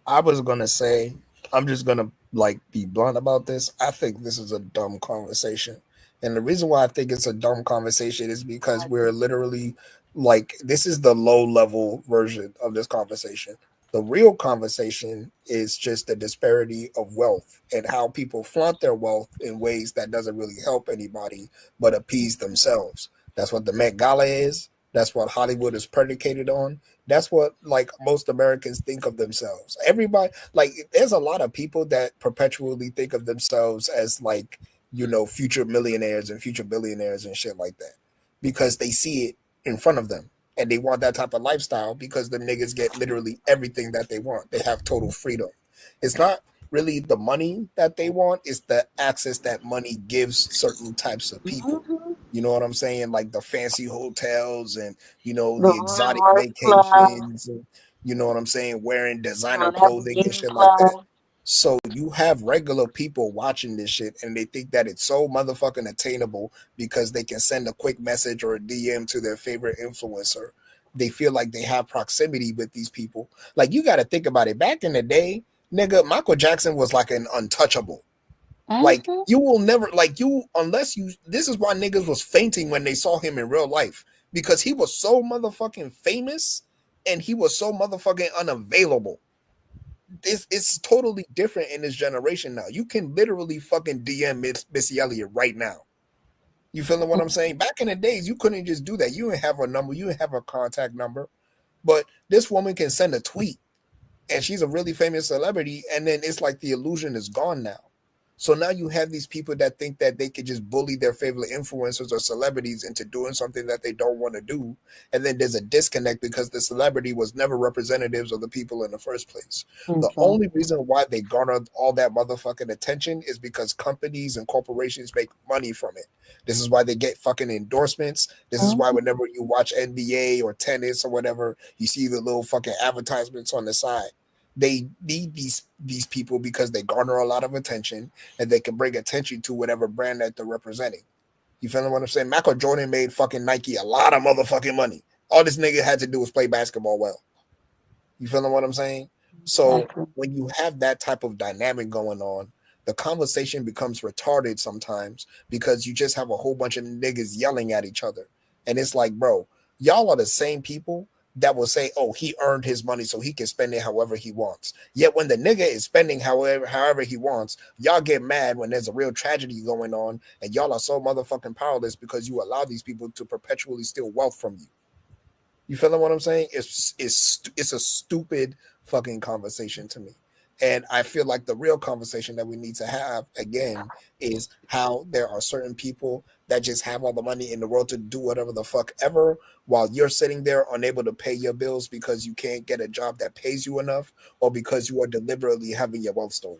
I was gonna say, I'm just gonna like be blunt about this. I think this is a dumb conversation. And the reason why I think it's a dumb conversation is because we're literally like this is the low level version of this conversation. The real conversation is just the disparity of wealth and how people flaunt their wealth in ways that doesn't really help anybody but appease themselves. That's what the Met Gala is. That's what Hollywood is predicated on. That's what like most Americans think of themselves. Everybody like there's a lot of people that perpetually think of themselves as like, future millionaires and future billionaires and shit like that. Because they see it in front of them and they want that type of lifestyle because the niggas get literally everything that they want. They have total freedom. It's not really the money that they want, it's the access that money gives certain types of people. Hmm. You know what I'm saying? Like the fancy hotels and The the Rolls exotic Royce Club, vacations, and, you know what I'm saying, wearing the designer clothing and Lamborghini shit like that. Club. So you have regular people watching this shit and they think that it's so motherfucking attainable because they can send a quick message or a DM to their favorite influencer. They feel like they have proximity with these people. Like you got to think about it. Back in the day, nigga, Michael Jackson was like an untouchable. Like Hmm. you will never like you unless you. This is why niggas was fainting when they saw him in real life because he was so motherfucking famous and he was so motherfucking unavailable. This it's totally different in this generation now. You can literally fucking DM Missy Elliott right now. You feeling what I'm saying? Back in the days, you couldn't just do that. You didn't have a number, you didn't have a contact number. But this woman can send a tweet and she's a really famous celebrity, and then it's like the illusion is gone now. So now you have these people that think that they could just bully their favorite influencers or celebrities into doing something that they don't want to do. And then there's a disconnect because the celebrity was never representatives of the people in the first place. The only Exactly. reason why they garnered all that motherfucking attention is because companies and corporations make money from it. This is why they get fucking endorsements. This is why Hmm. whenever you watch NBA or tennis or whatever, you see the little fucking advertisements on the side. They need these people because they garner a lot of attention and they can bring attention to whatever brand that they're representing. You feeling what I'm saying? Michael Jordan made fucking Nike a lot of motherfucking money. All this nigga had to do was play basketball well. You feeling what I'm saying? So Exactly. when you have that type of dynamic going on, the conversation becomes retarded sometimes because you just have a whole bunch of niggas yelling at each other. And it's like, bro, y'all are the same people that will say, oh, he earned his money so he can spend it however he wants. Yet when the nigga is spending however he wants, y'all get mad when there's a real tragedy going on and y'all are so motherfucking powerless because you allow these people to perpetually steal wealth from you. You feeling what I'm saying? It's a stupid fucking conversation to me. And I feel like the real conversation that we need to have again is how there are certain people that just have all the money in the world to do whatever the fuck ever while you're sitting there unable to pay your bills because you can't get a job that pays you enough or because you are deliberately having your wealth stolen.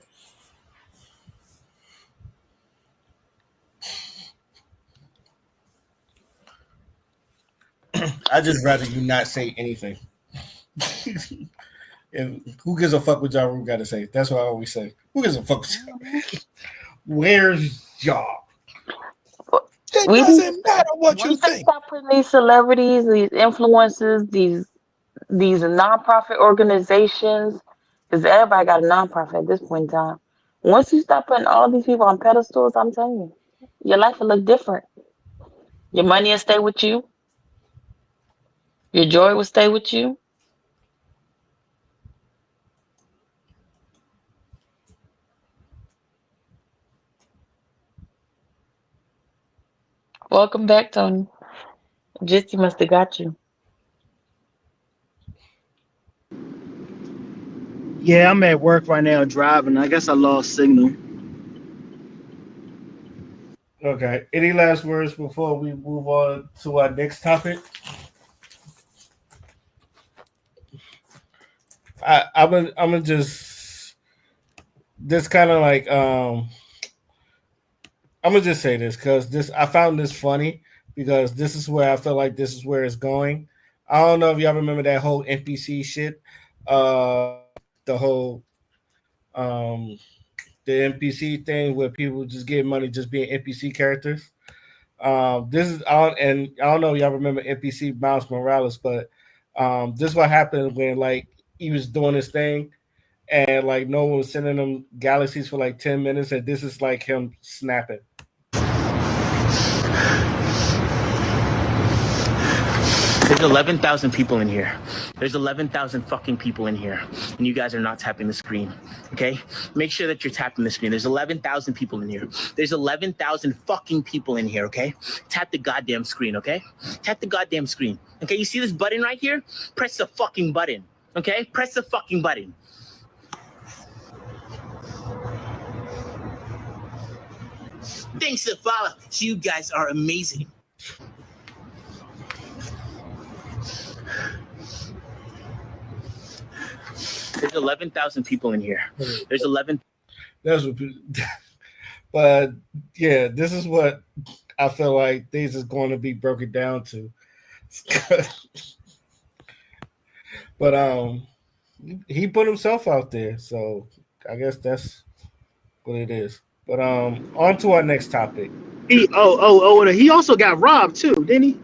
I just rather you not say anything. And who gives a fuck what Ja Rule got to say? That's what I always say. Who gives a fuck? Hmm. Where's Ja? It We need to doesn't matter what you once they think. stop putting these celebrities, these influencers, these nonprofit organizations, because everybody got a nonprofit at this point in time. Once you stop putting all these people on pedestals, I'm telling you, your life will look different. Your money will stay with you. Your joy will stay with you. Welcome back, Tony. Jitsi must have got you. Yeah, I'm at work right now driving. I guess I lost signal. Okay. Any last words before we move on to our next topic? I'm gonna just kind of like I'm gonna just say this because this I found this funny because this is where I feel like this is where it's going. I don't know if y'all remember that whole NPC shit. the whole um the NPC thing where people just get money just being NPC characters. This is on, and I don't know if y'all remember NPC Miles Morales, but this is what happened when like he was doing his thing, and like no one was sending him galaxies for like 10 minutes, and this is like him snapping. There's 11,000 people in here. There's 11,000 fucking people in here. And you guys are not tapping the screen. Okay? Make sure that you're tapping the screen. There's 11,000 people in here. There's 11,000 fucking people in here. Okay? Tap the goddamn screen. Okay? Tap the goddamn screen. Okay? You see this button right here? Press the fucking button. Okay? Press the fucking button. Thanks to follow. You guys are amazing. There's 11,000 people in here. There's 11. That's what, but yeah, this is what I feel like things is going to be broken down to. But he put himself out there, so I guess that's what it is. But on to our next topic. He also got robbed too, didn't he?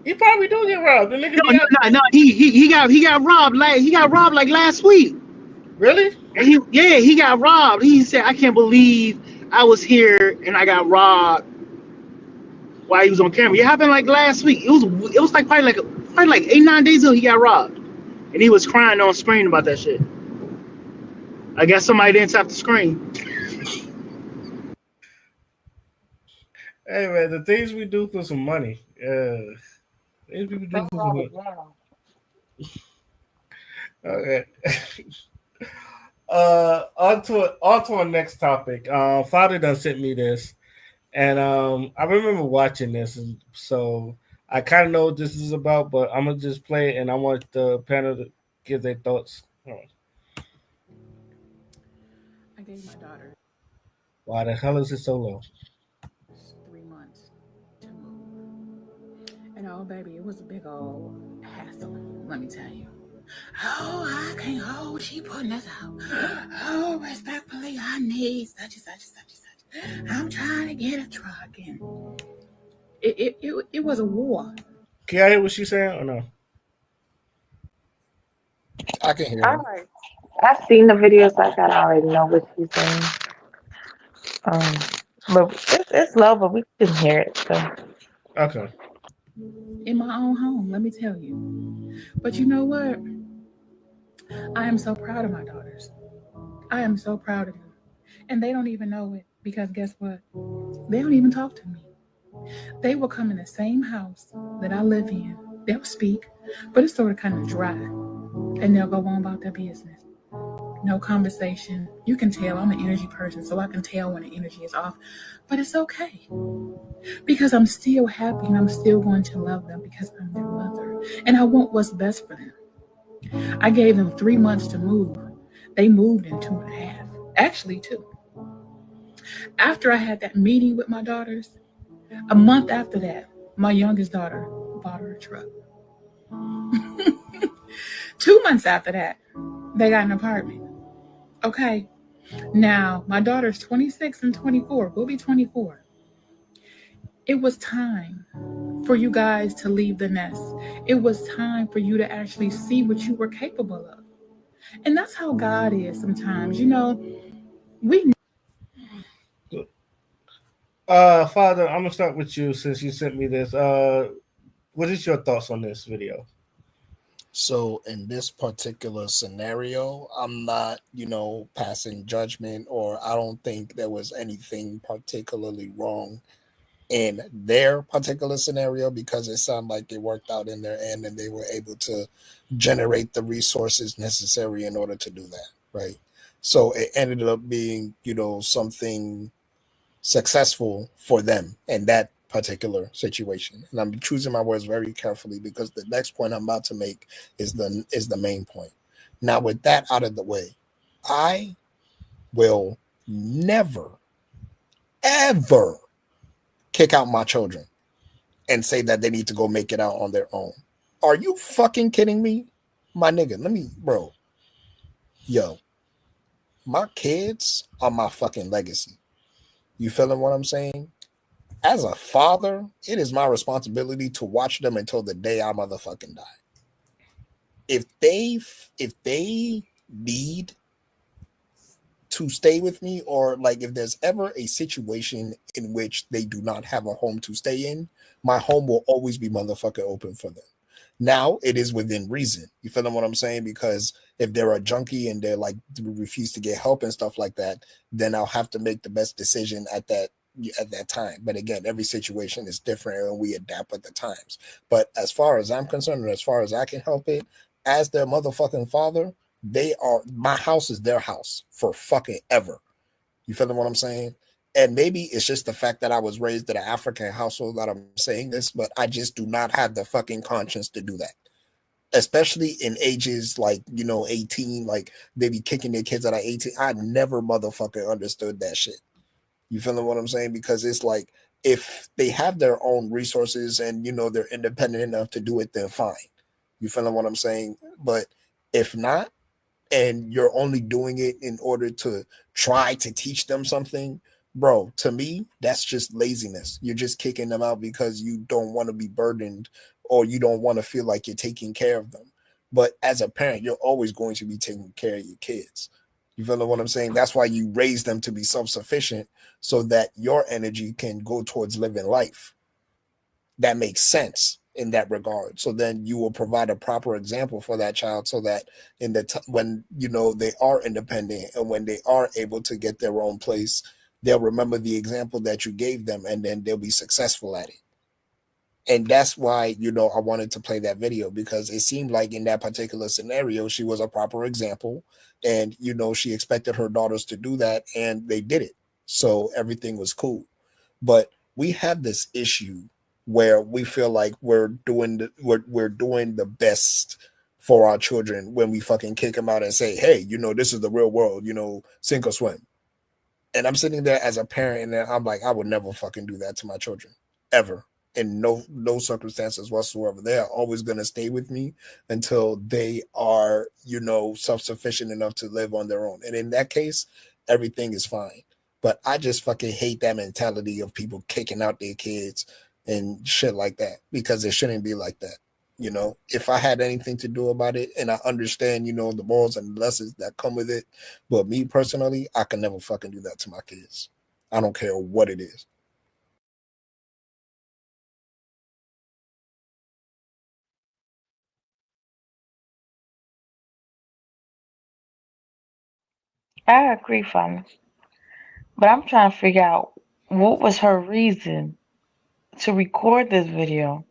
He probably do get robbed. The nigga be out there. No. He got robbed. Like he got robbed like last week. Really? And he got robbed. He said, "I can't believe I was here and I got robbed while he was on camera." It happened like last week. It was like probably like 8-9 days ago he got robbed, and he was crying on screen about that shit. I guess somebody didn't tap the screen. Hey man, the things we do for some money. Things people do for some money. Okay. On to our next topic. Father done sent me this, and I remember watching this, and so I kind of know what this is about, but I'm gonna just play it, and I want the panel to give their thoughts. I gave my daughter Why the hell is it so low? 3 months to move. And oh, baby, it was a big old hassle, let me tell you. Oh, I can't hold, she putting us out. Oh, respectfully, I need such and such and such and such. I'm trying to get a truck. And it was a war. Can I hear what she's saying or no? I can hear All him. right. I've seen the videos, like I already know what she's saying. Um, but it's low, but we can hear it. So Okay. In my own home, let me tell you. But you know what? I am so proud of my daughters. I am so proud of them. And they don't even know it because guess what? They don't even talk to me. They will come in the same house that I live in. They'll speak, but it's sort of kind of dry. And they'll go on about their business. No conversation. You can tell I'm an energy person, so I can tell when the energy is off. But it's okay. Because I'm still happy and I'm still going to love them because I'm their mother. And I want what's best for them. I gave them 3 months to move. They moved in 2.5. Actually, 2. After I had that meeting with my daughters, a month after that, my youngest daughter bought her a truck. 2 months after that, they got an apartment. Okay. Now, my daughter's 26 and 24. Will be 24. It was time for you guys to leave the nest. It was time for you to actually see what you were capable of. And that's how God is sometimes. You know, we Father, I'm gonna start with you since you sent me this. What is your thoughts on this video? So in this particular scenario, I'm not, passing judgment, or I don't think there was anything particularly wrong in their particular scenario because it sounded like it worked out in their end and they were able to generate the resources necessary in order to do that, right? So it ended up being, something successful for them in that particular situation. And I'm choosing my words very carefully because the next point I'm about to make is the main point. Now, with that out of the way, I will never, ever kick out my children and say that they need to go make it out on their own. Are you fucking kidding me? My nigga, let me, bro, yo, my kids are my fucking legacy. You feeling what I'm saying? As a father, it is my responsibility to watch them until the day I motherfucking die. If they need to stay with me, or like if there's ever a situation in which they do not have a home to stay in, my home will always be motherfucking open for them. Now it is within reason. You feel what I'm saying? Because if they're a junkie and they're like refuse to get help and stuff like that, then I'll have to make the best decision at that time. But again, every situation is different and we adapt with the times. But as far as I'm concerned, and as far as I can help it, as their motherfucking father, they are my house is their house for fucking ever. You feel what I'm saying? And maybe it's just the fact that I was raised in an African household that I'm saying this, but I just do not have the fucking conscience to do that. Especially in ages like, 18, like they be kicking their kids out at 18. I never motherfucking understood that shit. You feeling what I'm saying? Because it's like if they have their own resources and they're independent enough to do it, then fine. You feeling what I'm saying? But if not, and you're only doing it in order to try to teach them something, bro, to me, that's just laziness. You're just kicking them out because you don't want to be burdened or you don't want to feel like you're taking care of them. But as a parent, you're always going to be taking care of your kids. You feel what I'm saying? That's why you raise them to be self sufficient so that your energy can go towards living life. That makes sense in that regard. So then you will provide a proper example for that child so that when they are independent and when they are able to get their own place, they'll remember the example that you gave them and then they'll be successful at it. And that's why I wanted to play that video, because it seemed like in that particular scenario she was a proper example, and she expected her daughters to do that and they did it, so everything was cool. But we have this issue where we feel like we're doing the best for our children when we fucking kick them out and say, hey, this is the real world, sink or swim. And I'm sitting there as a parent and I'm like, I would never fucking do that to my children ever, in no circumstances whatsoever. They are always going to stay with me until they are self-sufficient enough to live on their own, and in that case everything is fine. But I just fucking hate that mentality of people kicking out their kids and shit like that, because it shouldn't be like that. If I had anything to do about it, and I understand the morals and lessons that come with it, but me personally, I can never fucking do that to my kids. I don't care what it is. I agree, Fun. But I'm trying to figure out what was her reason to record this video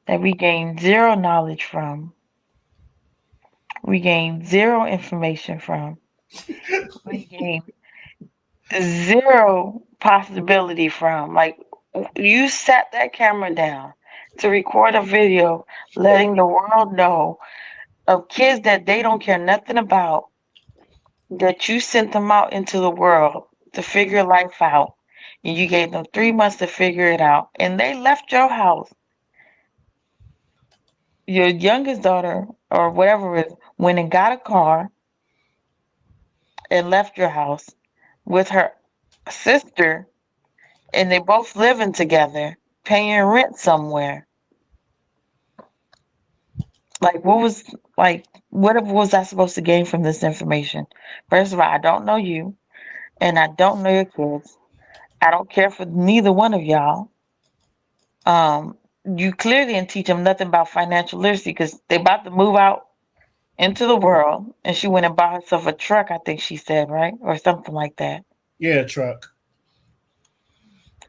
that we gained zero knowledge from, we gained zero information from, we gained zero possibility from. Like, you sat that camera down to record a video letting the world know of kids that they don't care nothing about, that you sent them out into the world to figure life out. And you gave them 3 months to figure it out. And they left your house. Your youngest daughter, or whatever it is, went and got a car and left your house with her sister, and they both living together, paying rent somewhere. Like, what was I supposed to gain from this information? First of all, I don't know you, and I don't know your kids. I don't care for neither one of y'all. Um, you clearly didn't teach them nothing about financial literacy, because they about to move out into the world, and she went and bought herself a truck, I think she said, right? Or something like that. Yeah, truck.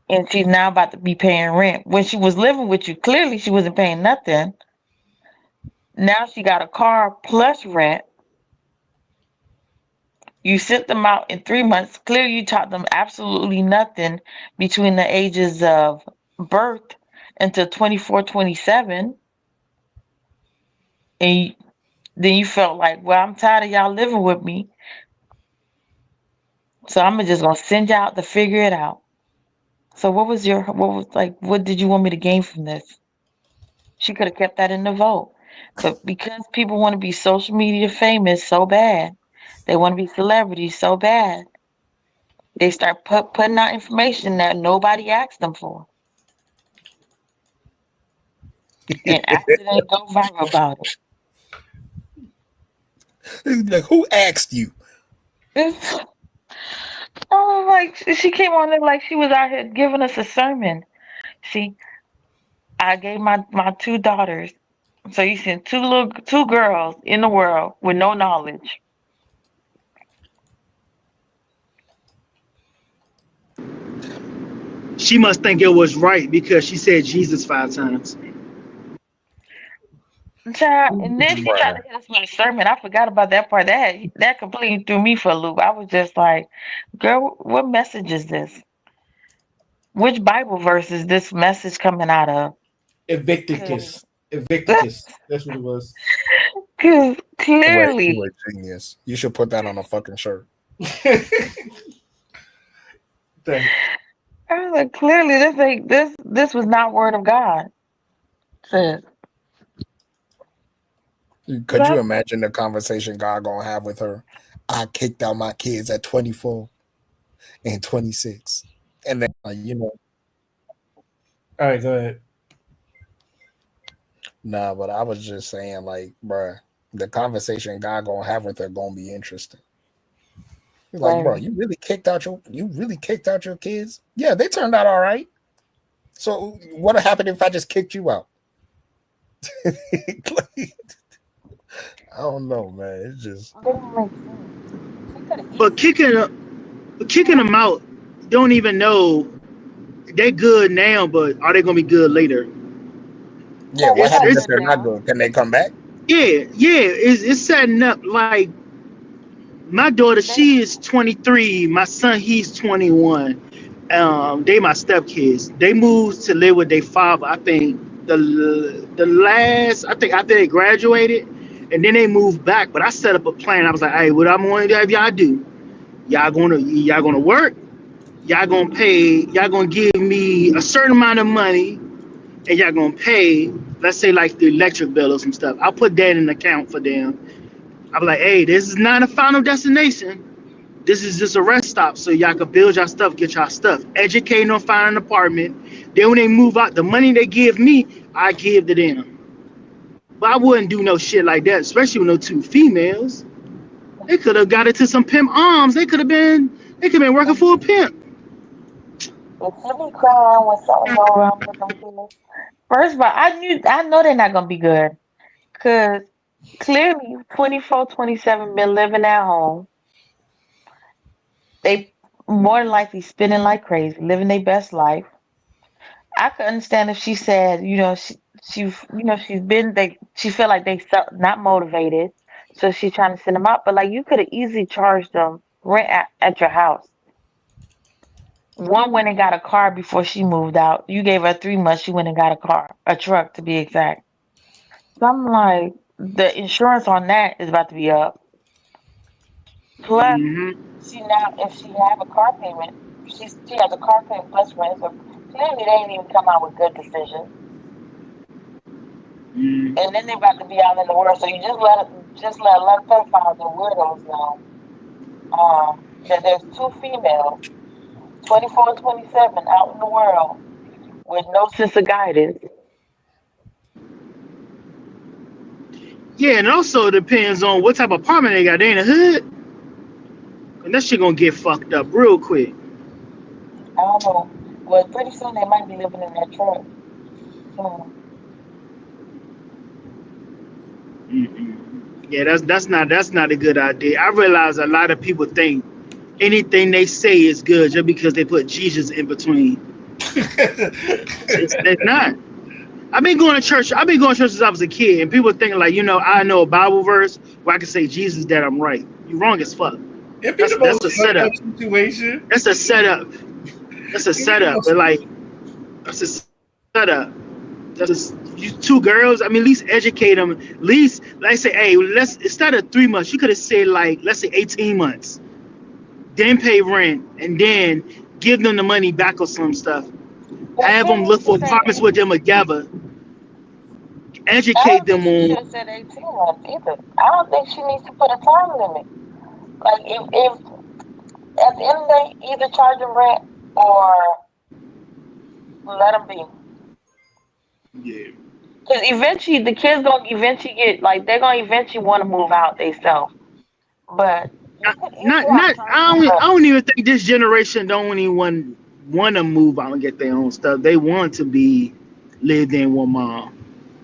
And she's now about to be paying rent. When she was living with you, clearly she wasn't paying nothing. Now she got a car plus rent. You sent them out in 3 months. Clearly you taught them absolutely nothing between the ages of birth until 24, 27. And then you felt like, well, I'm tired of y'all living with me, so I'm just gonna send you out to figure it out. So what did you want me to gain from this? She could have kept that in the vote. But because people want to be social media famous so bad, they want to be celebrities so bad, they start putting out information that nobody asked them for, and accidentally go viral about Like, who asked you? it. Oh, like she came on there like she was out here giving us a sermon. See, I gave my two daughters. So you sent two girls in the world with no knowledge. She must think it was right because she said Jesus 5 times. Child, and then she tried to Bruh. hit us with a sermon. I forgot about that part. That completely threw me for a loop. I was just like, "Girl, what message is this? Which Bible verse is this message coming out of?" Because Evicticus. Evicticus. That's what it was. You clearly, a genius. You should put that on a fucking shirt. Thank- I was like, clearly, this was not word of God. Sis. Could you imagine the conversation God gonna have with her? I kicked out my kids at 24 and 26. And then, All right, go ahead. nah, but I was just saying, like, bruh, the conversation God gonna have with her gonna be interesting. He's like, bro, Baby. you really kicked out your kids? Yeah, they turned out all right. So what would happen if I just kicked you out? I don't know, man. It's just It didn't make sense. She could have But easily. kicking them out, don't even know they're good now, but are they gonna be good later? yeah. Oh, they're What It's not happens if it's good they're not now. good? Can they come back? yeah, it's setting up like my daughter. They She is 23. My son, he's 21. They my stepkids. They moved to live with their father. I think the last I think after they graduated, and then they moved back. But I set up a plan. I was like, hey, what I'm going to have y'all do? Y'all gonna work. Y'all gonna give me a certain amount of money, and y'all gonna pay. Let's say like the electric bill or some stuff. I'll put that in an account for them. I'm like, hey, this is not a final destination. This is just a rest stop so y'all can build y'all stuff, get y'all stuff. Educating on finding an apartment. Then when they move out, the money they give me, I give to them. But I wouldn't do no shit like that, especially with no two females. They could have got it to some pimp arms. They could have been working for a pimp. if you be crying when something go wrong with them kids. First of all, I know they're not gonna be good. Cause clearly 24, 27 been living at home. They more than likely spending like crazy, living their best life. I could understand if she said, she's been she felt like they felt not motivated, so she's trying to send them out. But like you could have easily charged them rent at your house. One went and got a car before she moved out. You gave her 3 months. She went and got a car, a truck to be exact. So I'm like, the insurance on that is about to be up. Plus, Mm-hmm. if she have a car payment, she has a car payment plus rent. So clearly, they ain't even come out with good decisions. Mm-hmm. And then they about to be out in the world. So you just let a lot of pedophiles and weirdos know that there's two females, 24 and 27, out in the world with no sense of guidance. Yeah, and also it depends on what type of apartment they got. They in the hood, and that shit gonna get fucked up real quick. I don't know. Well, pretty soon they might be living in that truck. So, Mm-mm. Yeah, that's not a good idea. I realize a lot of people think anything they say is good just because they put Jesus in between. It's not. I've been going to church since I was a kid, and people thinking like, I know a Bible verse where I can say Jesus that I'm right. You wrong as fuck. It'd be That's the that's most a fucked setup. up situation. That's a setup. That's a It'd be the setup. most. But like, that's a setup. That's you two girls. I mean, at least educate them. At least, like say, hey, let's instead of 3 months, you could have said like, let's say 18 months, then pay rent, and then give them the money back or some stuff. well, Have she them needs look to for say apartments with them together. I Educate don't think them she on. should have said 18 months either. I don't think she needs to put a time limit. Like if at the end of the day, either charge them rent or let them be. Yeah, Because eventually the kids gonna eventually get like they're gonna eventually want to move out themselves. But you could easily have not. time limit. I don't even think this generation don't even want to move out and get their own stuff. They want to be lived in with mom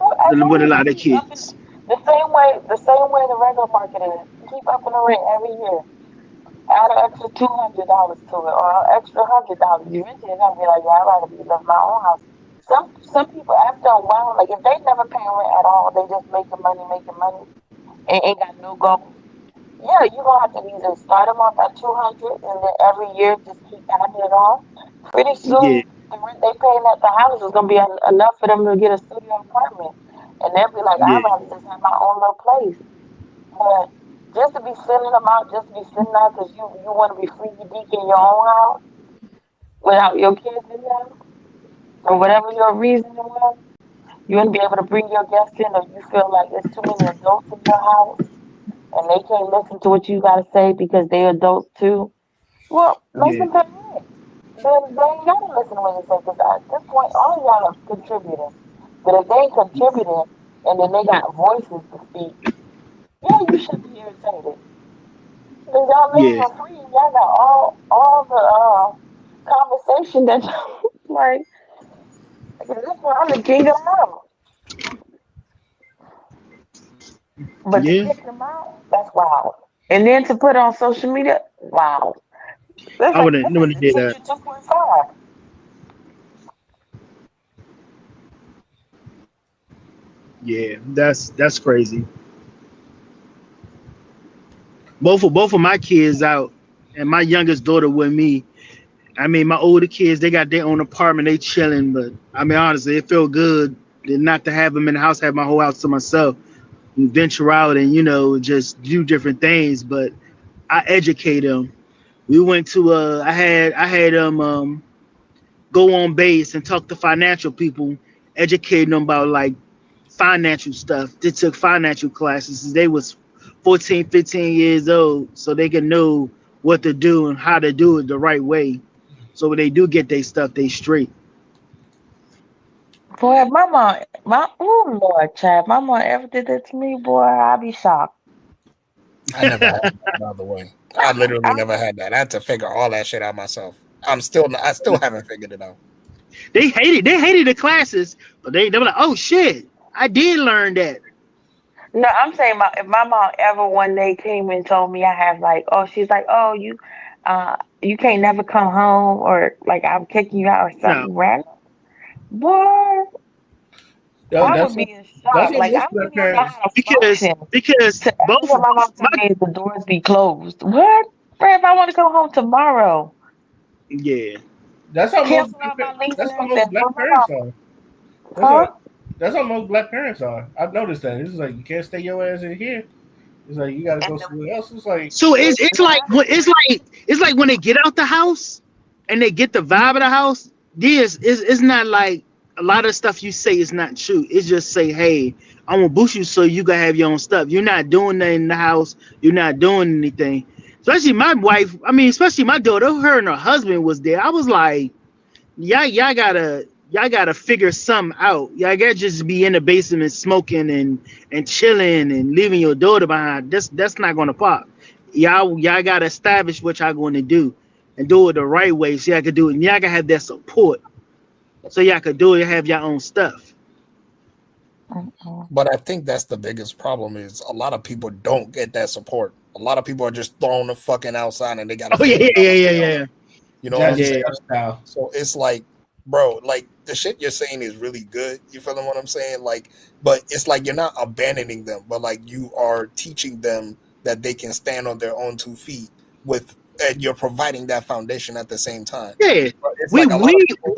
I with a know lot you of keep upping kids. the same way the regular market is. You keep upping the rent every year. Add an extra $200 to it, or an extra $100. Eventually, they're gonna be like, "Yeah, I'd rather be live in my own house." Some people after a while, like if they never pay rent at all, they just making money, and ain't got no goals. Yeah, you're gonna have to either start them off at 200, and then every year just keep adding it on. Pretty Yeah, soon, the rent they paying at the house is gonna be enough for them to get a studio apartment, and they'll be like, "I'd yeah, rather just have my own little place." But just to be sending them out, just to be sitting out because you want to be free deek in your own house without your kids in there, or whatever your reason was, you want to be able to bring your guests in, or you feel like there's too many adults in your house and they can't listen to what you got to say because they're adults too. Well, make yeah, them pay rent. Then they ain't got to listen to what you say because at this point, all of y'all are contributing. But if they ain't contributing and then they got voices to speak, yeah, you should be irritated. Cause y'all living yeah. for free and y'all got all the conversation that y'all like. Like at this point, I'm the king of the house. But to Yeah, kick them out, that's wild. And then to put it on social media, wow. That's I like wouldn't this is wouldn't the do that. teacher 2.5. Yeah, that's crazy. Both of my kids out, and my youngest daughter with me. I mean, my older kids they got their own apartment, they chilling. But I mean, honestly, it felt good not to have them in the house, have my whole house to myself, and venture out and just do different things. But I educate them. We went to I had them go on base and talk to financial people, educating them about like financial stuff. They took financial classes since they was 14, 15 years old, so they can know what to do and how to do it the right way. So when they do get their stuff, they straight. Boy, if oh Lord, child, my mom ever did that to me, boy, I'd be shocked. I never had that, by the way. I literally I, never had that. I had to figure all that shit out myself. I still haven't figured it out. They hated the classes, but they were like, oh shit, I did learn that. no, I'm saying if my mom ever one day came and told me I have like, oh, she's like, oh, you can't never come home, or like I'm kicking you out or No, something random. Boy, Yo, I would be in that's shock. what Like I most wouldn't black even know parents. how to because function. because To ever both hear my both mom tell my me the doors be closed. What? Bruh, if I want to come home tomorrow, yeah. That's how most. cancel out my lease That's and how everything. most Put black my parents mom. are. That's Huh? what. That's how most black parents are. I've noticed that. It's like you can't stay your ass in here. It's like you got to And go somewhere else. It's like So yeah, it's like what it's like when they get out the house and they get the vibe of the house. This is it's not like a lot of stuff you say is not true. It's just say, hey, I'm gonna boost you so you can have your own stuff. You're not doing that in the house. You're not doing anything. Especially my wife. I mean, especially my daughter. Her and her husband was there. I was like, y'all gotta figure something out. Y'all gotta just be in the basement smoking and chilling and leaving your daughter behind. That's not gonna pop. Y'all gotta establish what y'all going to do and do it the right way so y'all can do it. And y'all gotta have that support so y'all can do it and have your own stuff. mm-mm. But I think that's the biggest problem is a lot of people don't get that support. A lot of people are just thrown the fucking outside and they got to Oh yeah, figure it yeah, out yeah, yeah, themselves. yeah. You know what I'm Jazzy Yeah. saying? Jeff style. So it's like, bro, like the shit you're saying is really good. You feeling what I'm saying? Like, but it's like you're not abandoning them, but like you are teaching them that they can stand on their own 2 feet with, and you're providing that foundation at the same time. Yeah, But it's we like a lot we of people.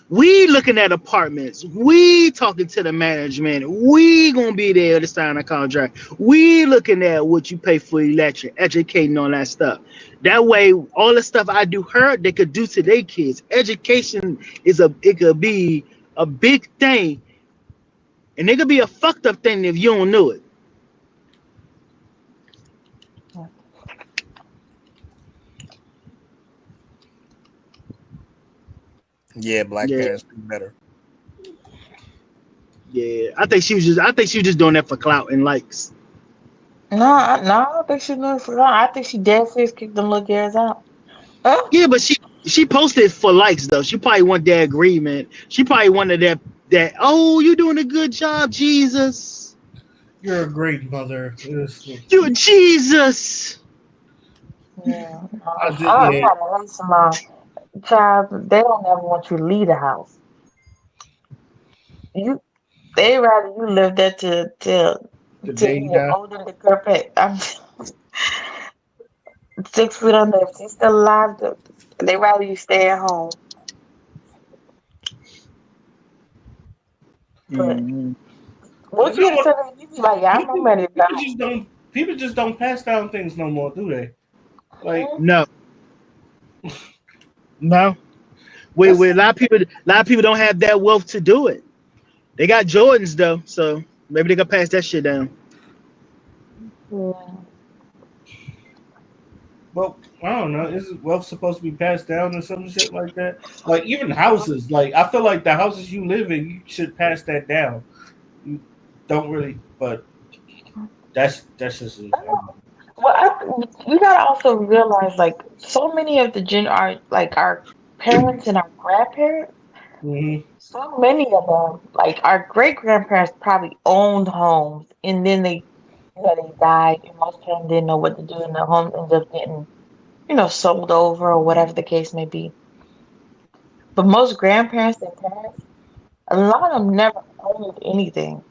we looking at apartments. We talking to the management. We gonna be there to sign a contract. We looking at what you pay for electric, educating on that stuff. That way, all the stuff I do her, they could do to their kids. Education it could be a big thing And it could be a fucked up thing if you don't know it. Yeah, black Yeah, parents do better. yeah. I think she was just doing that for clout and likes. No, no, I don't think she's doing it for long. I think she dead serious kicked them little girls out. Oh, Yeah, but she posted for likes though. She probably want that agreement. She probably wanted that. Oh, you doing a good job, Jesus. You're a great mother. You Jesus. yeah. I did, I yeah. gotta raise some child. They don't ever want you to leave the house. You, they rather you live there The till day you you get die. old and decrepit. I'm 6 feet under. If she's still alive, they rather you stay at home. But Mm-hmm. You once you know get a what? certain age, you be like, yeah, I'm People, ready to people die. just don't. People just don't pass down things no more, do they? Like Mhm. No, no. Wait, that's wait. A lot of people don't have that wealth to do it. They got Jordans though, so maybe they can pass that shit down. Yeah. well, I don't know. Is wealth supposed to be passed down or some shit like that? Like even houses. Like I feel like the houses you live in, you should pass that down. You don't really, but that's just. Well, you gotta also realize, like, so many of the are like our parents and our grandparents. Mm-hmm. So many of them, like our great grandparents, probably owned homes, and then they died, and most of them didn't know what to do, and the home ended up getting, sold over or whatever the case may be. But most grandparents and parents, a lot of them never owned anything,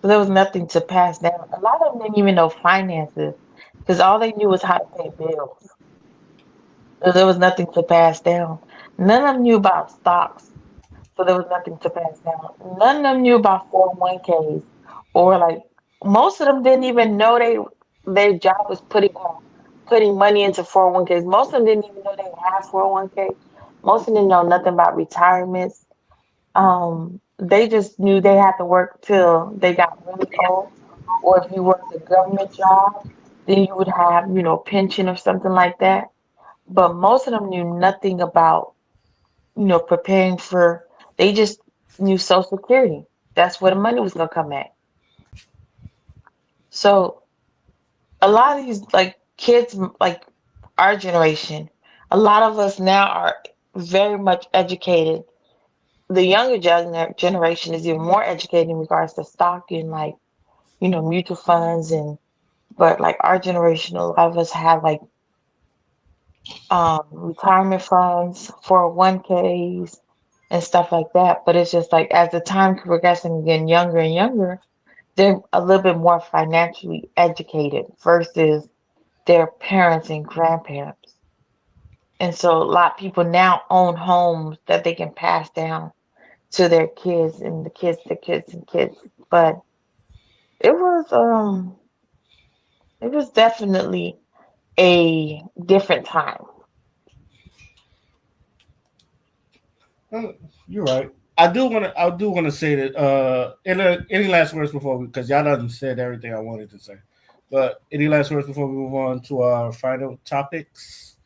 so there was nothing to pass down. A lot of them didn't even know finances, because all they knew was how to pay bills. So there was nothing to pass down. None of them knew about stocks, so there was nothing to pass down. None of them knew about 401ks, or like most of them didn't even know their job was putting money into 401ks. Most of them didn't even know they had 401k. Most of them didn't know nothing about retirements. They just knew they had to work till they got really old, or if you worked a government job, then you would have, pension or something like that. But most of them knew nothing about, preparing for, they just knew Social Security. That's where the money was gonna come at. So a lot of these like kids, like our generation, a lot of us now are very much educated. The younger generation is even more educated in regards to stock and like, mutual funds and but like our generation, a lot of us have like retirement funds, 401ks, and stuff like that. But it's just like as the time progressing and getting younger and younger, they're a little bit more financially educated versus their parents and grandparents. And so a lot of people now own homes that they can pass down to their kids and the kids, the kids and kids. But it was um it was definitely a different time. You're right. I do want to say that. Any last words before we, because y'all done said everything I wanted to say. But any last words before we move on to our final topics?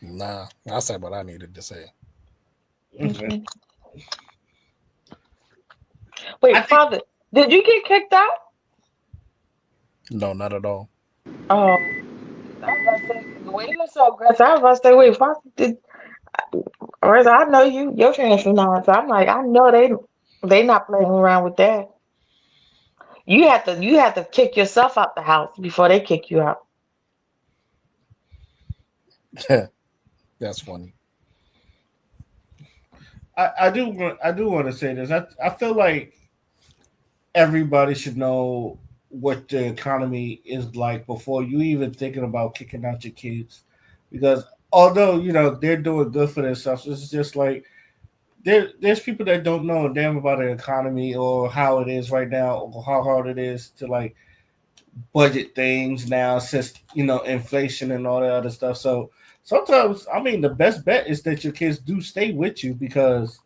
Nah, I said what I needed to say. Okay. Mhm. I Wait, think father, did you get kicked out? No, not at all. Oh, I was about to say, the way you look so aggressive, I was about to say, wait, father, whereas I know your parents from now, so I'm like, I know they not playing around with that. You have to kick yourself out the house before they kick you out. That's funny. I do want to say this. I feel like everybody should know what the economy is like before you even thinking about kicking out your kids, because although they're doing good for themselves, it's just like there's people that don't know a damn about the economy or how it is right now or how hard it is to like budget things now since inflation and all that other stuff. So sometimes, I mean, the best bet is that your kids do stay with you because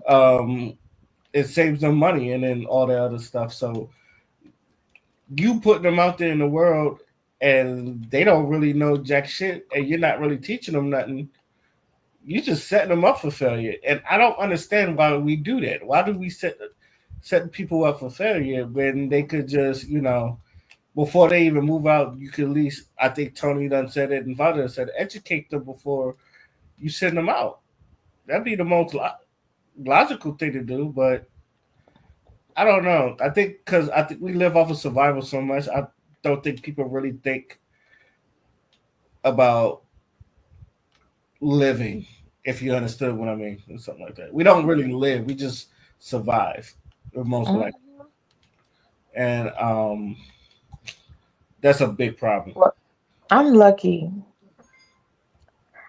um it saves them money and then all the other stuff. So you putting them out there in the world and they don't really know jack shit and you're not really teaching them nothing, you just setting them up for failure. And I don't understand why we do that. Why do we set people up for failure when they could just, before they even move out, you could at least, I think Tony done said it and Vada said, educate them before you send them out. That'd be the most logical thing to do, but I don't know. I think because I think we live off of survival so much, I don't think people really think about living. If you understood what I mean, or something like that. We don't really live; we just survive, most Mhm. likely, and that's a big problem. Well, I'm lucky.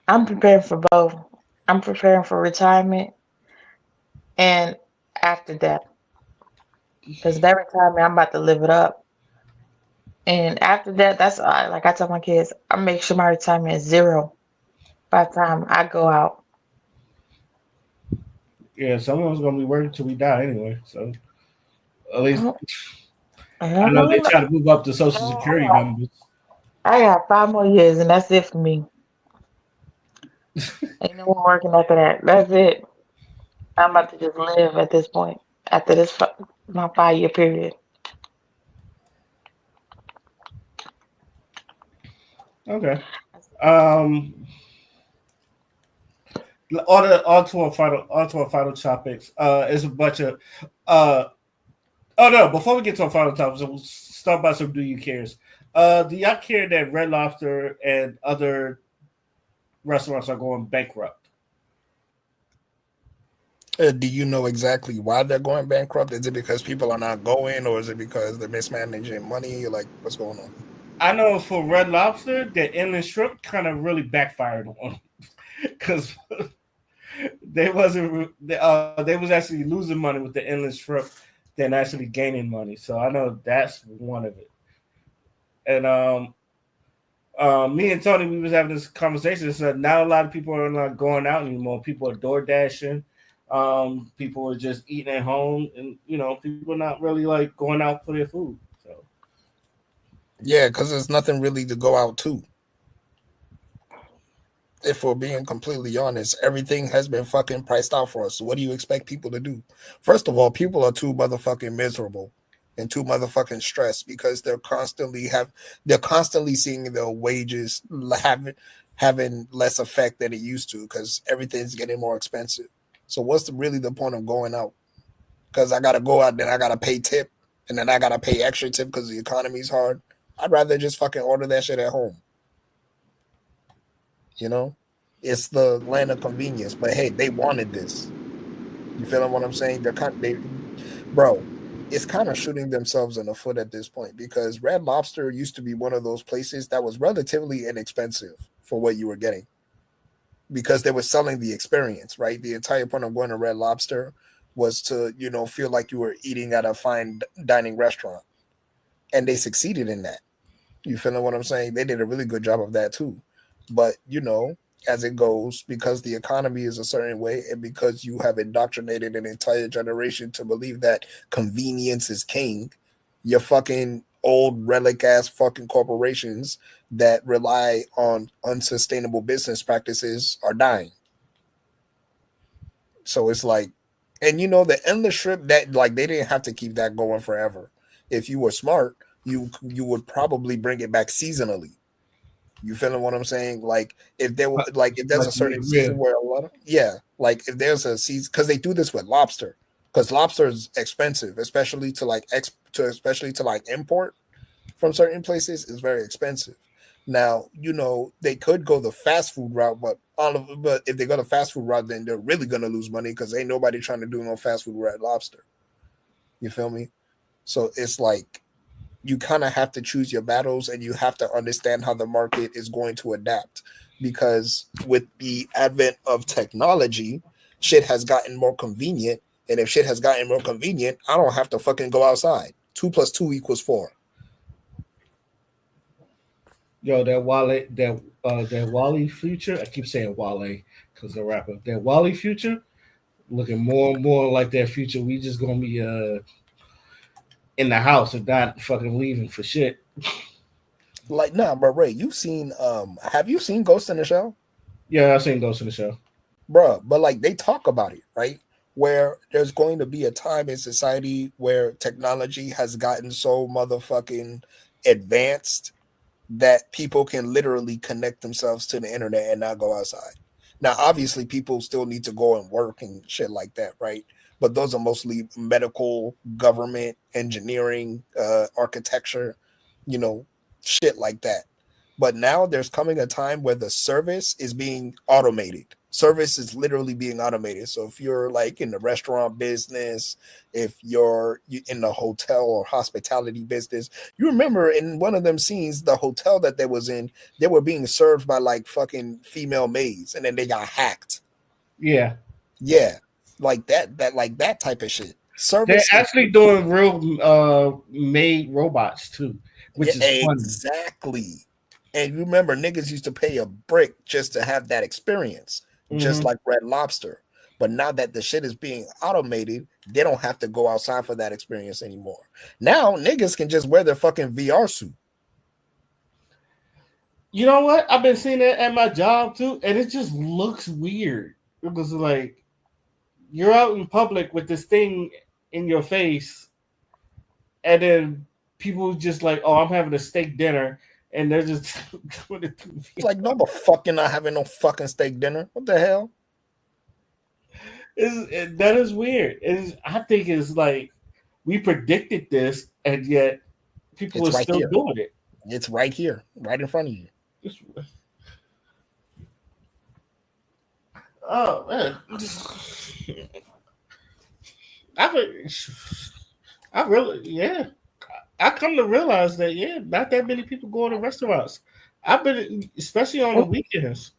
I'm preparing for both. I'm preparing for retirement and after that. Because that retirement, I'm about to live it up. And after that, that's like I tell my kids, I make sure my retirement is zero by the time I go out. Yeah, someone's gonna be working till we die anyway. So at least Oh, I hell know no, they no. try to move up the social security I numbers. got 5 more years, and that's it for me. Ain't no more working after that. That's it. I'm about to just live at this point. After this, my 5 year period. Okay. Um. On to our final topics. Is a bunch of uh. Oh no! Before we get to our final topics, we'll start by some do you cares. Do y'all care that Red Lobster and other restaurants are going bankrupt? Do you know exactly why they're going bankrupt? Is it because people are not going, or is it because they're mismanaging money? Like, what's going on? I know for Red Lobster, the endless shrimp kind of really backfired on because they was actually losing money with the endless shrimp than actually gaining money. So I know that's one of it. And me and Tony, we was having this conversation. So now a lot of people are not going out anymore. People are door dashing. People are just eating at home, and people are not really like going out for their food. So Yeah, because there's nothing really to go out to. If we're being completely honest, everything has been fucking priced out for us. So what do you expect people to do? First of all, people are too motherfucking miserable and too motherfucking stressed because they're constantly seeing their wages having less effect than it used to because everything's getting more expensive. So what's really the point of going out? Because I gotta go out, then I gotta pay tip, and then I gotta pay extra tip because the economy's hard. I'd rather just fucking order that shit at home. You know, it's the land of convenience. But hey, they wanted this. You feeling what I'm saying? Bro, it's kind of shooting themselves in the foot at this point because Red Lobster used to be one of those places that was relatively inexpensive for what you were getting because they were selling the experience, right? The entire point of going to Red Lobster was to, feel like you were eating at a fine dining restaurant, and they succeeded in that. You feeling what I'm saying? They did a really good job of that too. But as it goes, because the economy is a certain way, and because you have indoctrinated an entire generation to believe that convenience is king, your fucking old relic ass fucking corporations that rely on unsustainable business practices are dying. So it's like, and the endless strip that like they didn't have to keep that going forever. If you were smart, you would probably bring it back seasonally. You feeling what I'm saying? Like if there's like a certain yeah, season where a lot of like if there's a season because they do this with lobster because lobster is expensive, especially to like import from certain places is very expensive. Now, they could go the fast food route, but if they go the fast food route, then they're really gonna lose money because ain't nobody trying to do no fast food red lobster. You feel me? So it's like you kind of have to choose your battles and you have to understand how the market is going to adapt because with the advent of technology, shit has gotten more convenient. And if shit has gotten more convenient, I don't have to fucking go outside. 2 plus 2 equals 4. yo, that Wally future. I keep saying Wale because the rapper. That Wally future. looking more and more like that future. We just gonna be in the house and not fucking leaving for shit. Like, nah, but Ray, you seen have you seen Ghost in the Shell? Yeah, I've seen Ghost in the Shell. Bruh, but like they talk about it, right? Where there's going to be a time in society where technology has gotten so motherfucking advanced that people can literally connect themselves to the internet and not go outside. Now, obviously, people still need to go and work and shit like that, right? But those are mostly medical, government, engineering, architecture, shit like that. But now there's coming a time where the service is being automated. Service is literally being automated. So if you're like in the restaurant business, if you're in the hotel or hospitality business, you remember in one of them scenes, the hotel that they was in, they were being served by like fucking female maids, and then they got hacked. Yeah, Yeah, like that type of shit. they're Service is actually doing real made robots too, yeah, which is funny. exactly. And you remember niggas used to pay a brick just to have that experience, just Hmm. like Red Lobster. But now that the shit is being automated, they don't have to go outside for that experience anymore. Now niggas can just wear their fucking VR suit. You know what? I've been seeing that at my job too, and it just looks weird. It was like you're out in public with this thing in your face, and then people just like, "Oh, I'm having a steak dinner," and they're just doing it through It's like, no, VR. the fucking not having no fucking steak dinner. What the hell? That is weird. I think it's like we predicted this, and yet people It's are right still here. doing it. It's right here, right in front of you. It's- oh man, I think I really yeah. I come to realize that not that many people go to restaurants. I've been especially on the weekends.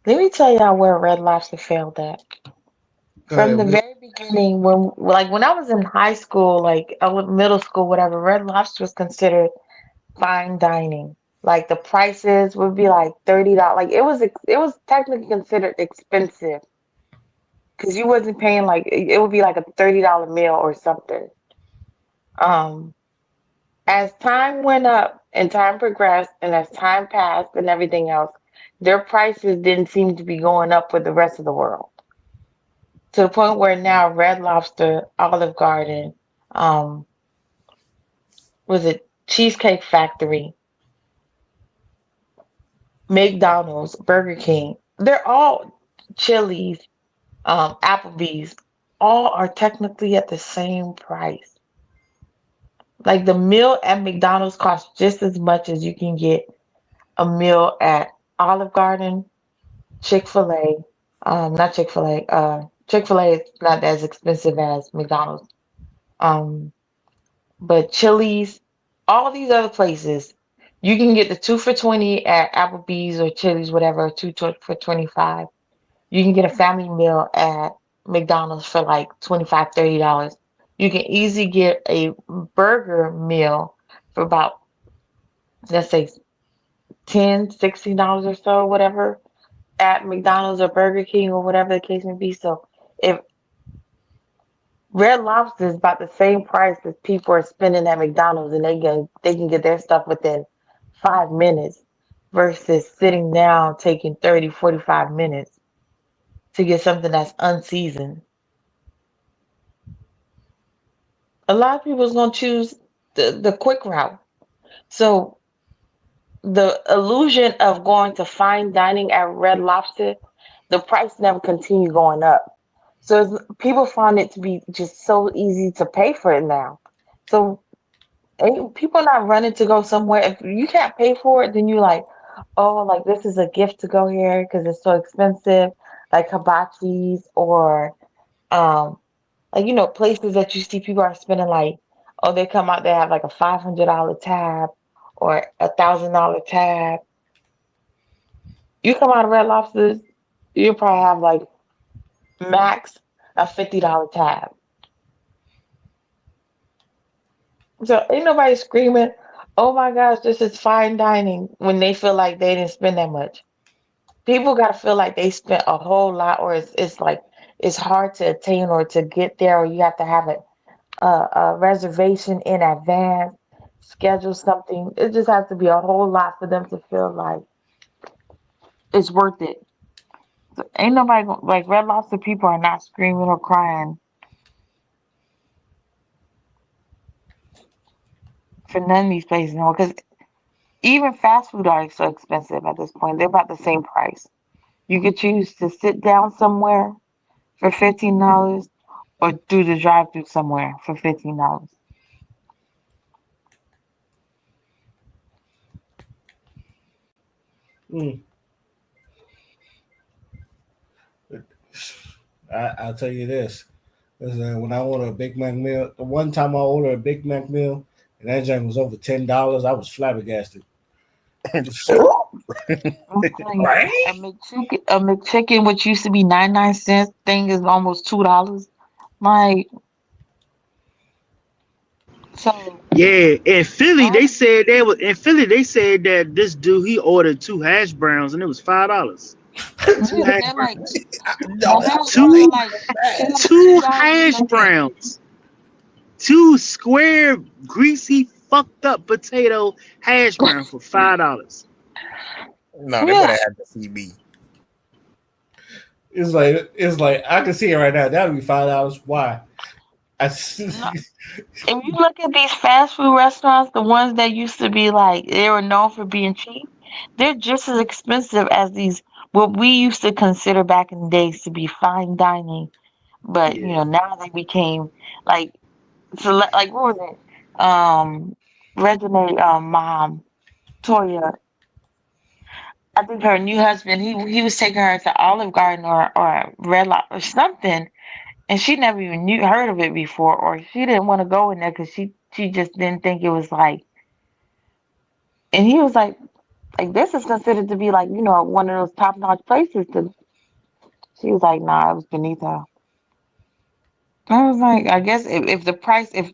Let me tell y'all where Red Lobster failed at. Go From the ahead. very beginning, when I was in high school, like middle school, whatever, Red Lobster was considered fine dining. Like the prices would be like $30. Like it was technically considered expensive because you wasn't paying like it would be like a $30 meal or something. Um, as time went up and time progressed, and as time passed and everything else, their prices didn't seem to be going up with the rest of the world. To the point where now Red Lobster, Olive Garden, um, was it Cheesecake Factory, McDonald's, Burger King, they're all Chili's, Applebee's, all are technically at the same price. Like the meal at McDonald's costs just as much as you can get a meal at Olive Garden, Chick-fil-A, not Chick-fil-A, Chick-fil-A is not as expensive as McDonald's. Um, but Chili's, all these other places, you can get the two for 20 at Applebee's or Chili's, whatever, for 25. You can get a family meal at McDonald's for like $25, $30. You can easily get a burger meal for about, let's say, $10, $16 or so, whatever, at McDonald's or Burger King or whatever the case may be. So if Red Lobster is about the same price as people are spending at McDonald's, and they can get their stuff within 5 minutes versus sitting down taking 30, 45 minutes to get something that's unseasoned. A lot of people is gonna choose the quick route. So the illusion of going to fine dining at Red Lobster, the price never continued going up. So people find it to be just so easy to pay for it now. So people not running to go somewhere. If you can't pay for it, then you like, oh, like this is a gift to go here because it's so expensive, like hibachis or um, like places that you see people are spending like, oh, they come out, they have like a $500 tab or $1,000 tab. You come out of Red Lobsters, you probably have like max a $50 tab. So ain't nobody screaming, oh my gosh, this is fine dining when they feel like they didn't spend that much. People gotta feel like they spent a whole lot, or it's like it's hard to attain or to get there, or you have to have a reservation in advance, schedule something. It just has to be a whole lot for them to feel like it's worth it. So ain't nobody like Red Lobster people are not screaming or crying for none of these places anymore. Because even fast food are so expensive at this point. They're about the same price. You could choose to sit down somewhere for $15 or do the drive through somewhere for $15. Mm. I'll tell you this. Is when I order a Big Mac meal, the one time I ordered a Big Mac meal and that joint was over $10, I was flabbergasted. I'm telling you, Right? A McChicken, which used to be 99 cents, thing is almost $2. Like, so Yeah, in Philly all they the said they was in Philly they said that this dude he ordered two hash browns and it was $5. Two yeah, but hash they're like browns. now No, they're Two like two two dollars and hash something. browns. Two square, greasy, fucked up potato hash brown for $5. No, they would Yeah, have had to see me. it's like I can see it right now. That would be $5. Why? I no. If you look at these fast food restaurants, the ones that used to be like they were known for being cheap, they're just as expensive as these what we used to consider back in the days to be fine dining. But Yeah. now they became like like what was it? Regine, mom, Toya. I think her new husband. He was taking her to Olive Garden or Red Lobster or something, and she never even knew heard of it before, or she didn't want to go in there because she just didn't think it was like. And he was like this is considered to be like one of those top notch places. To she was like, nah, it was beneath her. I was like, I guess if the price if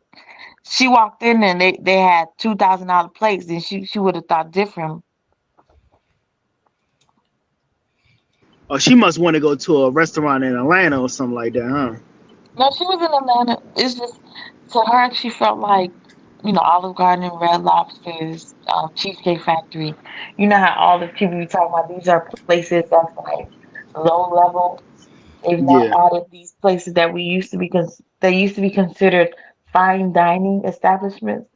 she walked in and they had $2,000 plates, then she would have thought different. Oh, she must want to go to a restaurant in Atlanta or something like that, huh? No, she was in Atlanta. It's just to her, she felt like, Olive Garden, Red Lobsters, Cheesecake Factory. You know how all the people you talk about, these are places that's like low level. They've now Yeah. added these places that we used to be they used to be considered fine dining establishments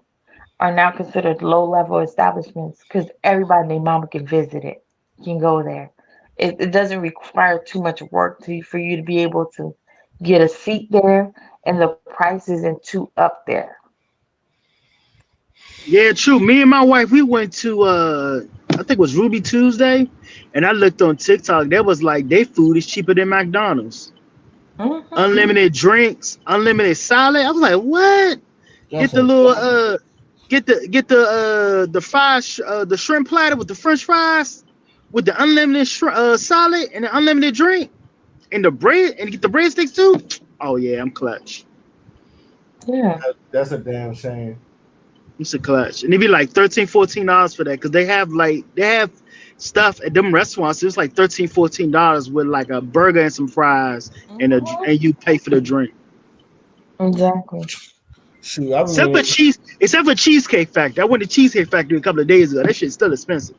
are now considered low level establishments because everybody and their mama can visit it, can go there. It doesn't require too much work for you to be able to get a seat there, and the price isn't too up there. Yeah, true. Me and my wife, we went to I think it was Ruby Tuesday, and I looked on TikTok. That was like their food is cheaper than McDonald's. Hmm. Unlimited drinks, unlimited salad. I was like, what? Get that's the a little get the fries the shrimp platter with the French fries, with the unlimited salad and the unlimited drink and the bread and get the breadsticks too. Oh yeah, I'm clutch. Yeah. that's a damn shame. It's a clutch. And it'd be like 13, $14 for that because they have stuff at them restaurants. It's like 13, $14 with like a burger and some fries Hmm. and you pay for the drink. Exactly. Shoot, I Except for remember. Cheesecake Factory. I went to Cheesecake Factory a couple of days ago. That shit's still expensive.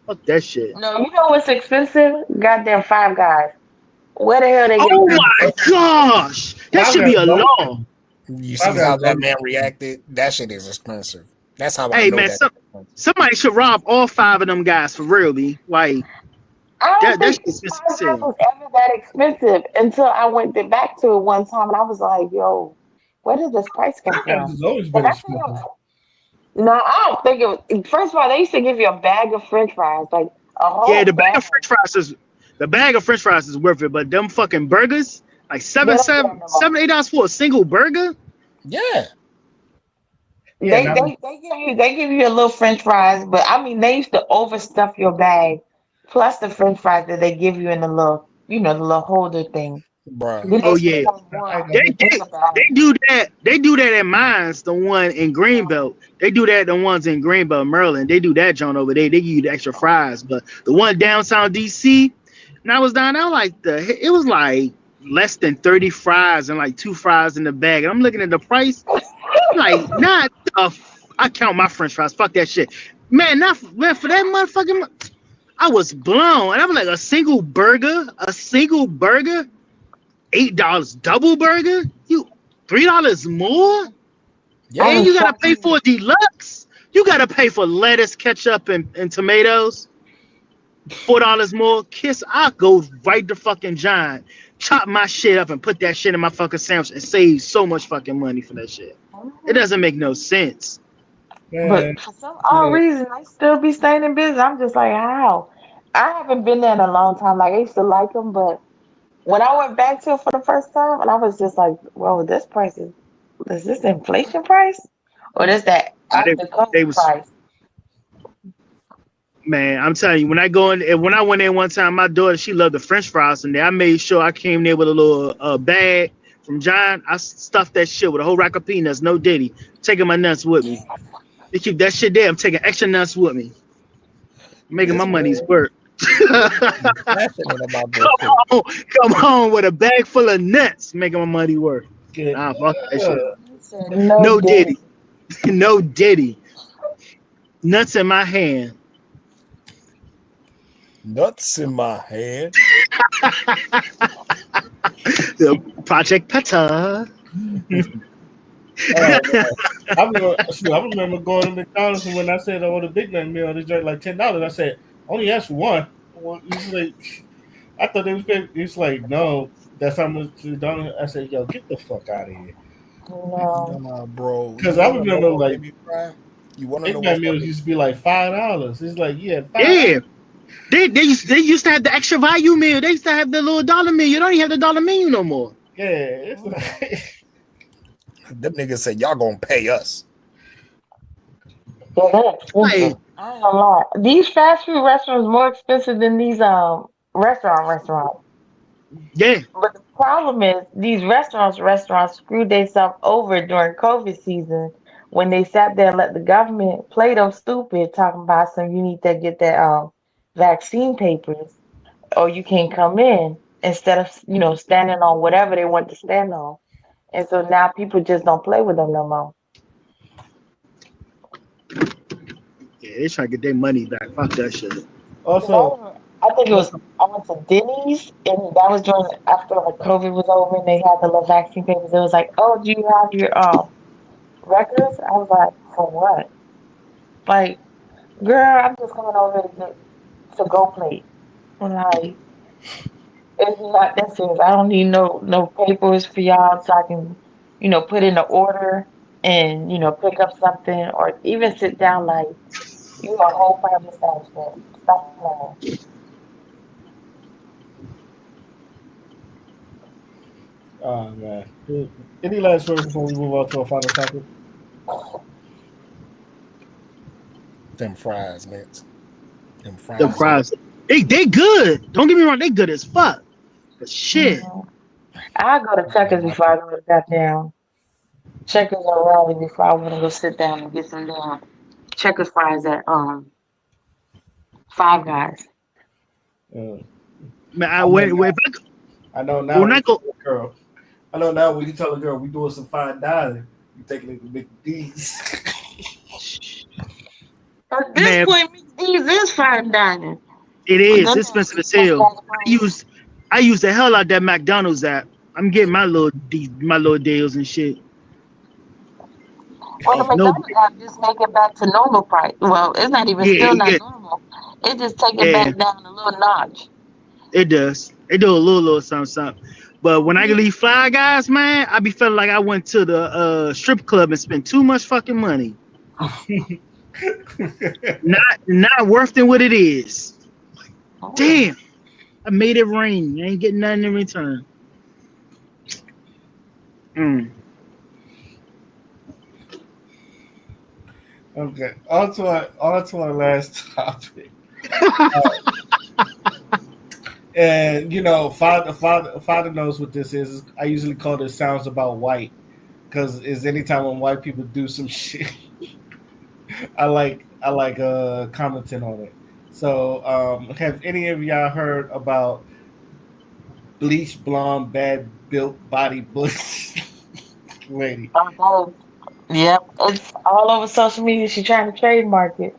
Fuck that shit. No, you know what's expensive? Goddamn Five Guys. Where the hell they get Oh their my gosh. That Five should guys be a low. law. You Five see guys how low. that man reacted? That shit is expensive. That's how I Hey know man, that is expensive. somebody should rob all five of them guys for real, be like I don't that think shit's expensive Five as Guys hell. was ever that expensive until I went back to it one time and I was like, yo, where did this price come Five guys from? has always Because been I think expensive. no, I don't think it was. First of all, they used to give you a bag of French fries, like a Yeah, whole bag. the bag of French fries is worth it, but them fucking burgers, like They don't get them no more. $8 for a single burger. Yeah. Yeah, They now they they give you a little French fries, but I mean they used to overstuff your bag, plus the French fries that they give you in the little the little holder thing. Bruh. Then they Oh still yeah, have I one ain't they gonna hold in did. the bag. They do that. They do that at mines. The one in Greenbelt. They do that. The ones in Greenbelt, Maryland. They do that joint over there. They give you the extra fries. But the one downtown DC, and I was down there like it was like less than 30 fries and like 2 fries in the bag. And I'm looking at the price, like, not I count my French fries. Fuck that shit. Man, man, for that motherfucking I was blown. And I'm like, a single burger, $8 double burger, you $3 more, Yeah. and you gotta pay for a deluxe. You gotta pay for lettuce, ketchup, and tomatoes. $4 more. Kiss, I'll go right to fucking John, chop my shit up and put that shit in my fucking sandwich and save so much fucking money for that shit. It doesn't make no sense. Man, But for some odd reason, they still be staying in business. I'm just like, how? I haven't been there in a long time. Like, I used to like them, but when I went back to it for the first time, and I was just like, well, this price is this inflation price? Or is that They, after they COVID was price? Man, I'm telling you, when I went in one time, my daughter, she loved the French fries, and I made sure I came there with a little bag from John. I stuffed that shit with a whole rack of peanuts, no diddy, taking my nuts with me. They keep that shit there. I'm taking extra nuts with me, making my This money's man work. passionate about this shit. Come on with a bag full of nuts, making my money work. get Nah, fuck that shit. He said, no No diddy. diddy, no diddy. Nuts in my hand. Nuts in my hand. The Project Peta. man. I remember going to McDonald's, and when I said I ordered a Big Mac meal, they drank like $10. I said, only ask for one. He's like, I thought it was good. He's like, no, that's how much McDonald's. I said, yo, get the fuck out of here. No. Nah, bro. Because You I wanna know remember what like made me cry? You wanna know Big Mac what meals fucking used to be like $5. It's like, yeah, $5. Yeah. They used to have the extra value meal. They used to have the little dollar meal. You don't even have the dollar menu no more. Yeah, it's like, them niggas said y'all gonna pay us. Yeah, they're expensive. Like, I ain't gonna lie. These fast food restaurants more expensive than these restaurants. yeah, But the problem is these restaurants screwed themselves over during COVID season when they sat there and let the government play them stupid talking about some you need to get that vaccine papers or you can't come in instead of standing on whatever they want to stand on. And so now people just don't play with them no more. yeah, they trying to get their money back. Fuck that shit. Because I also, remember, I think it was I went to Denny's and that was during after like COVID was over and they had the little vaccine papers. It was like, oh, do you have your records? I was like, for what? Like, girl, I'm just coming over to get to go plate. I'm like, it's not that serious. I don't need no papers for y'all so I can, put in an order and pick up something or even sit down like you a whole private establishment. Stop playing. oh man. Any last words before we move on to our final topic? Them fries, man. Them The fries. fries, they good. Don't get me wrong, they good as fuck. But shit, Mhm. I go to Checkers before I go to goddamn Checkers or Raleigh before I want to go sit down and get some damn Checkers fries at Five Guys. Uh, man, I know I know now when when I you tell go, a girl. I know now when you tell a girl we doing some fine dining, you taking it to Big D's. At this man, point, these is fine dining. it Them is damn it's expensive as French hell. fries I use I use the hell out that McDonald's app. I'm getting my little deals and shit. Well, the No, McDonald's app just make it back to normal price. Well, it's not even yeah, still not yeah, normal. It just take it yeah. back down a little notch. It does. It do a little something, something. But when I leave Fly Guys, man, I be feeling like I went to the strip club and spent too much fucking money. Not worth than what it is. Oh. Damn, I made it rain. I ain't getting nothing in return. Mm. Okay. On to our last topic. And father knows what this is. I usually call this sounds about white because is anytime when white people do some shit, I like commenting on it. So have any of y'all heard about bleach blonde, bad built body bush lady. Oh, yep. It's all over social media. She's trying to trademark it.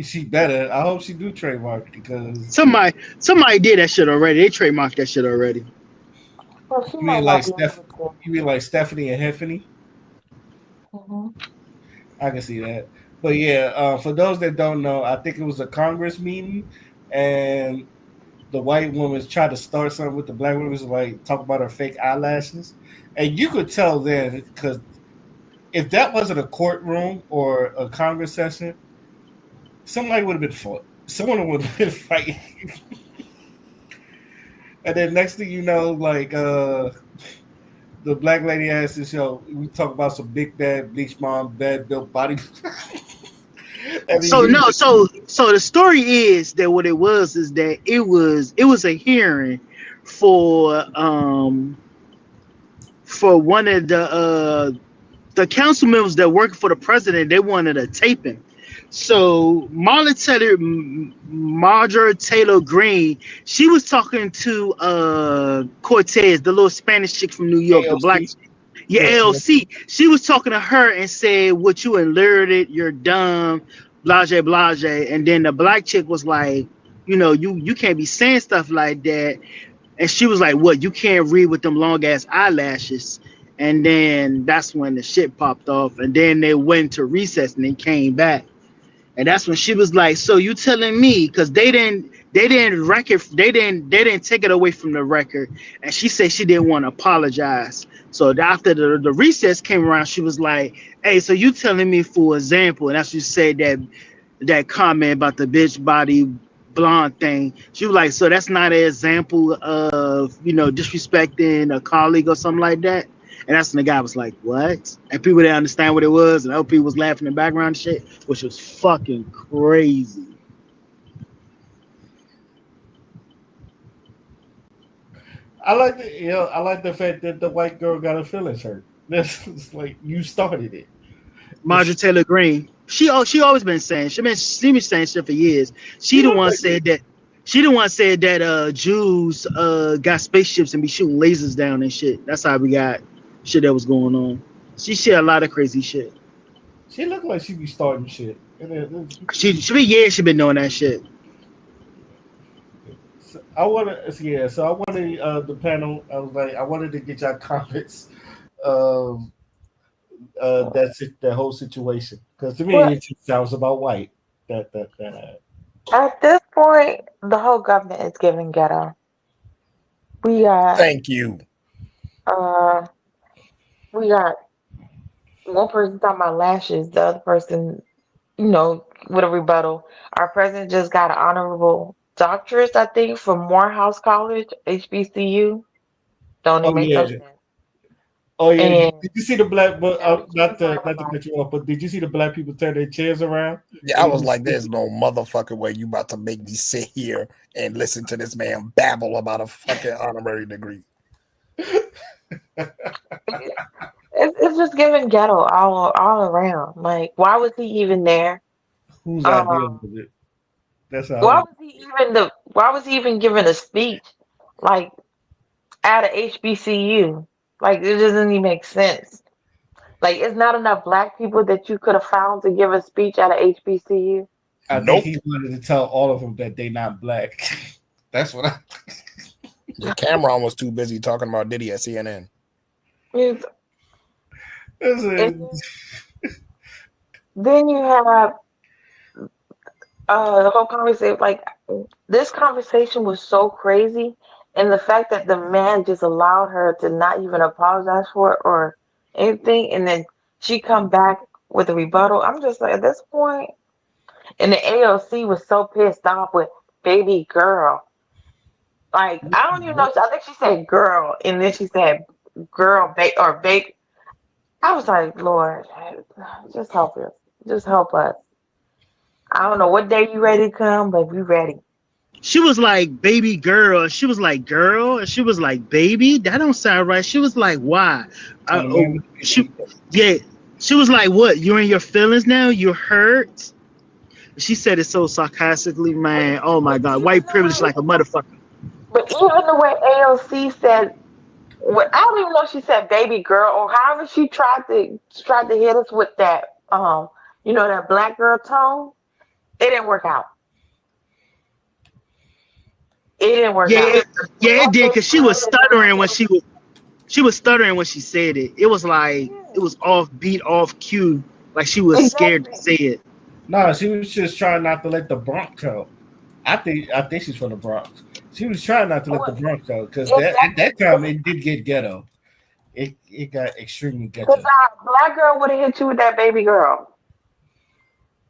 She better. I hope she do trademark because Somebody did that shit already. They trademarked that shit already. Well, she you mean might like not be Steph? able to. You mean like Stephanie and Heffany? Hmm. I can see that. But yeah, for those that don't know, I think it was a Congress meeting, and the white woman tried to start something with the black woman, like talk about her fake eyelashes, and you could tell then because if that wasn't a courtroom or a Congress session, somebody would have been fought. Someone would have been fighting. And then next thing you know, like the black lady asked this show, we talk about some big bad bleach mom, bad built body. I mean, So no, so the story is that what it was is that it was a hearing for one of the council members that working for the president. They wanted a taping. So Marjorie Taylor Greene, she was talking to Cortez, the little Spanish chick from New York, the black. AOC. Yeah, Yeah, LC. She was talking to her and said, "What you alerted? You're dumb, blase blase." And then the black chick was like, you can't be saying stuff like that." And she was like, "What? You can't read with them long ass eyelashes." And then that's when the shit popped off. And then they went to recess and then came back. And that's when she was like, "So you telling me?" Because they didn't take it away from the record. And she said she didn't want to apologize. So after the recess came around, she was like, "Hey, so you telling me, for example," and that's what she said, that comment about the bitch body blonde thing. She was like, "So that's not an example of disrespecting a colleague or something like that." And that's when the guy was like, "What?" And people didn't understand what it was, and other people was laughing in the background and shit, which was fucking crazy. I like the fact that the white girl got her feelings hurt. That's like you started it. Marjorie Taylor Greene, she always been saying, she been saying shit for years. She She the looked one like said that. She the one said that Jews got spaceships and be shooting lasers down and shit. That's how we got shit that was going on. She said a lot of crazy shit. she be starting shit. She been years she been doing that shit. So I want to yeah. So I wanted the panel. I was like, I wanted to get y'all comments of that whole situation because to me Well, it just sounds about white. That. at this point, the whole government is giving ghetto. We got Thank you. uh we got one person talking about lashes, the other person, with a rebuttal. Our president just got an honorable doctorate, I think, from Morehouse College, HBCU. Don't Oh even make no yeah. sense. Oh yeah. And Did you see the black? But now we not can't to talk not to about cut you off. But did you see the black people turn their chairs around? Yeah, I And was like, there's no motherfucking way you about to make me sit here and listen to this man babble about a fucking honorary degree. it's just giving ghetto all around. Like, why was he even there? whose idea Um, was it? That's how. why was he even giving a speech like at a HBCU? Like, it doesn't even make sense. Like, it's not enough black people that you could have found to give a speech at a HBCU. I think Nope. he wanted to tell all of them that they not black. That's what I. Yeah, Cameron was too busy talking about Diddy at CNN. It's- That's And it. then you have the whole conversation. Like, this conversation was so crazy, and the fact that the man just allowed her to not even apologize for it or anything, and then she come back with a rebuttal. I'm just like, at this point, and the AOC was so pissed off with baby girl. Like, I don't even know. I think she said girl, and then she said girl or bake. I was like, Lord, just help us. Just help us. I don't know what day you ready to come, but we ready. She was like, "Baby girl." She was like, "Girl." And she was like, "Baby." That don't sound right. She was like, "Why?" On the man. Yeah. She was like, "What? You're in your feelings now? You hurt?" She said it so sarcastically, man. Oh my But god, even white though privilege like a motherfucker. But even the way AOC said, I don't even know if she said baby girl or however she tried to hit us with that that black girl tone. It didn't work out. It didn't work Yeah, out. yeah, it That did thing because sounded like she was stuttering when she said it. It was like it was off beat, off cue, like she was scared to exactly. say it. No, she was just trying not to let the Bronx out. I think she's from the Bronx. She was trying not to let the Well, Bronx out because that at exactly. that time it did get ghetto. It got extremely Because ghetto. our black girl would have hit you with that baby girl.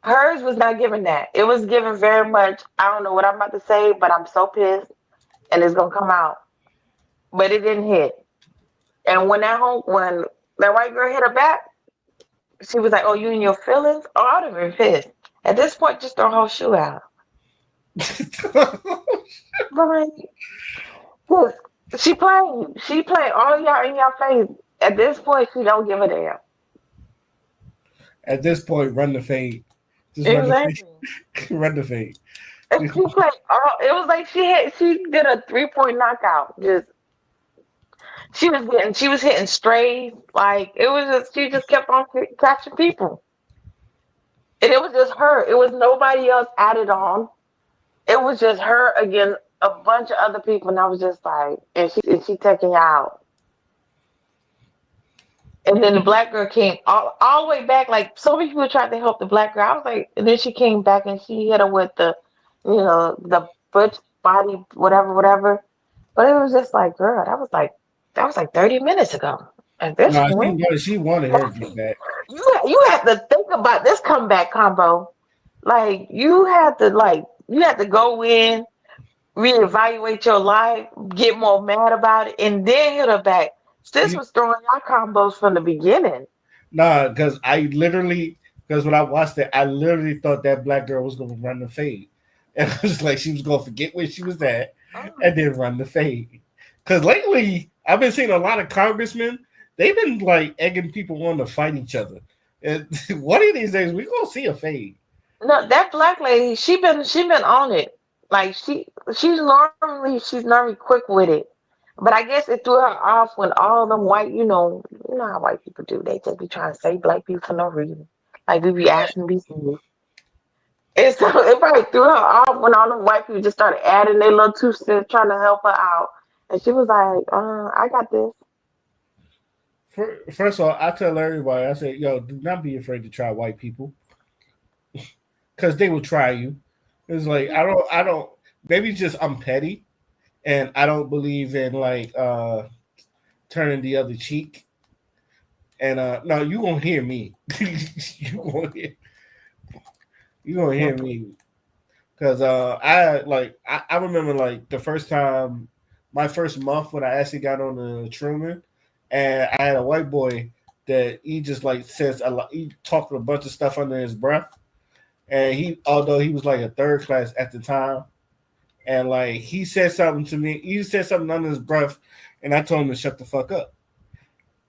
Hers was not giving that. It was giving very much. I don't know what I'm about to say, but I'm so pissed, and it's gonna come out. But it didn't hit. And when that white girl hit her back, she was like, "Oh, you in your feelings?" Oh, I'd have been pissed. At this point, just throw her shoe out. Right? 'Cause she playing you. She playing all y'all in your face. At this point, she don't give a damn. At this point, run the fade. Just run the fade. Exactly. Run the fade. And she played all. It was like she did a 3-point knockout. Just she was hitting strays. Like it was just she just kept on catching people. And it was just her. It was nobody else added on. It was just her against a bunch of other people, and I was just like, and she taking you out. And then the black girl came all the way back. Like so many people tried to help the black girl. I was like, and then she came back and she hit her with the foot body, whatever, whatever. But it was just like, girl, that was like 30 minutes ago. At this No, point, she wanted her to get back. you have to think about this comeback combo. Like you had to go in, reevaluate your life, get more mad about it, and then hit her back. Sis You, was throwing out combos from the beginning. nah, because when I watched it, I literally thought that black girl was going to run the fade, and it was like she was going to forget where she was at, Oh. and then run the fade. Because lately, I've been seeing a lot of congressmen. They've been like egging people on to fight each other. And one of these days, we're gonna see a fade. No, that black lady, she been on it. Like she's normally quick with it. But I guess it threw her off when all them white, you know how white people do. They just be trying to say black people for no reason. Like we be asking these things. And so it probably threw her off when all them white people just started adding their little 2 cents trying to help her out. And she was like, I got this. First of all, I tell everybody, I say, yo, do not be afraid to try white people because they will try you. It's like I don't. Maybe it's just I'm petty and I don't believe in like turning the other cheek. And no, you gonna hear me. you gonna hear you gonna hear me because I remember like the first time, my first month when I actually got on the Truman, and I had a white boy that he just like says a lot. He talked a bunch of stuff under his breath, and although he was like a third class at the time, and like he said something to me. He said something under his breath, and I told him to shut the fuck up.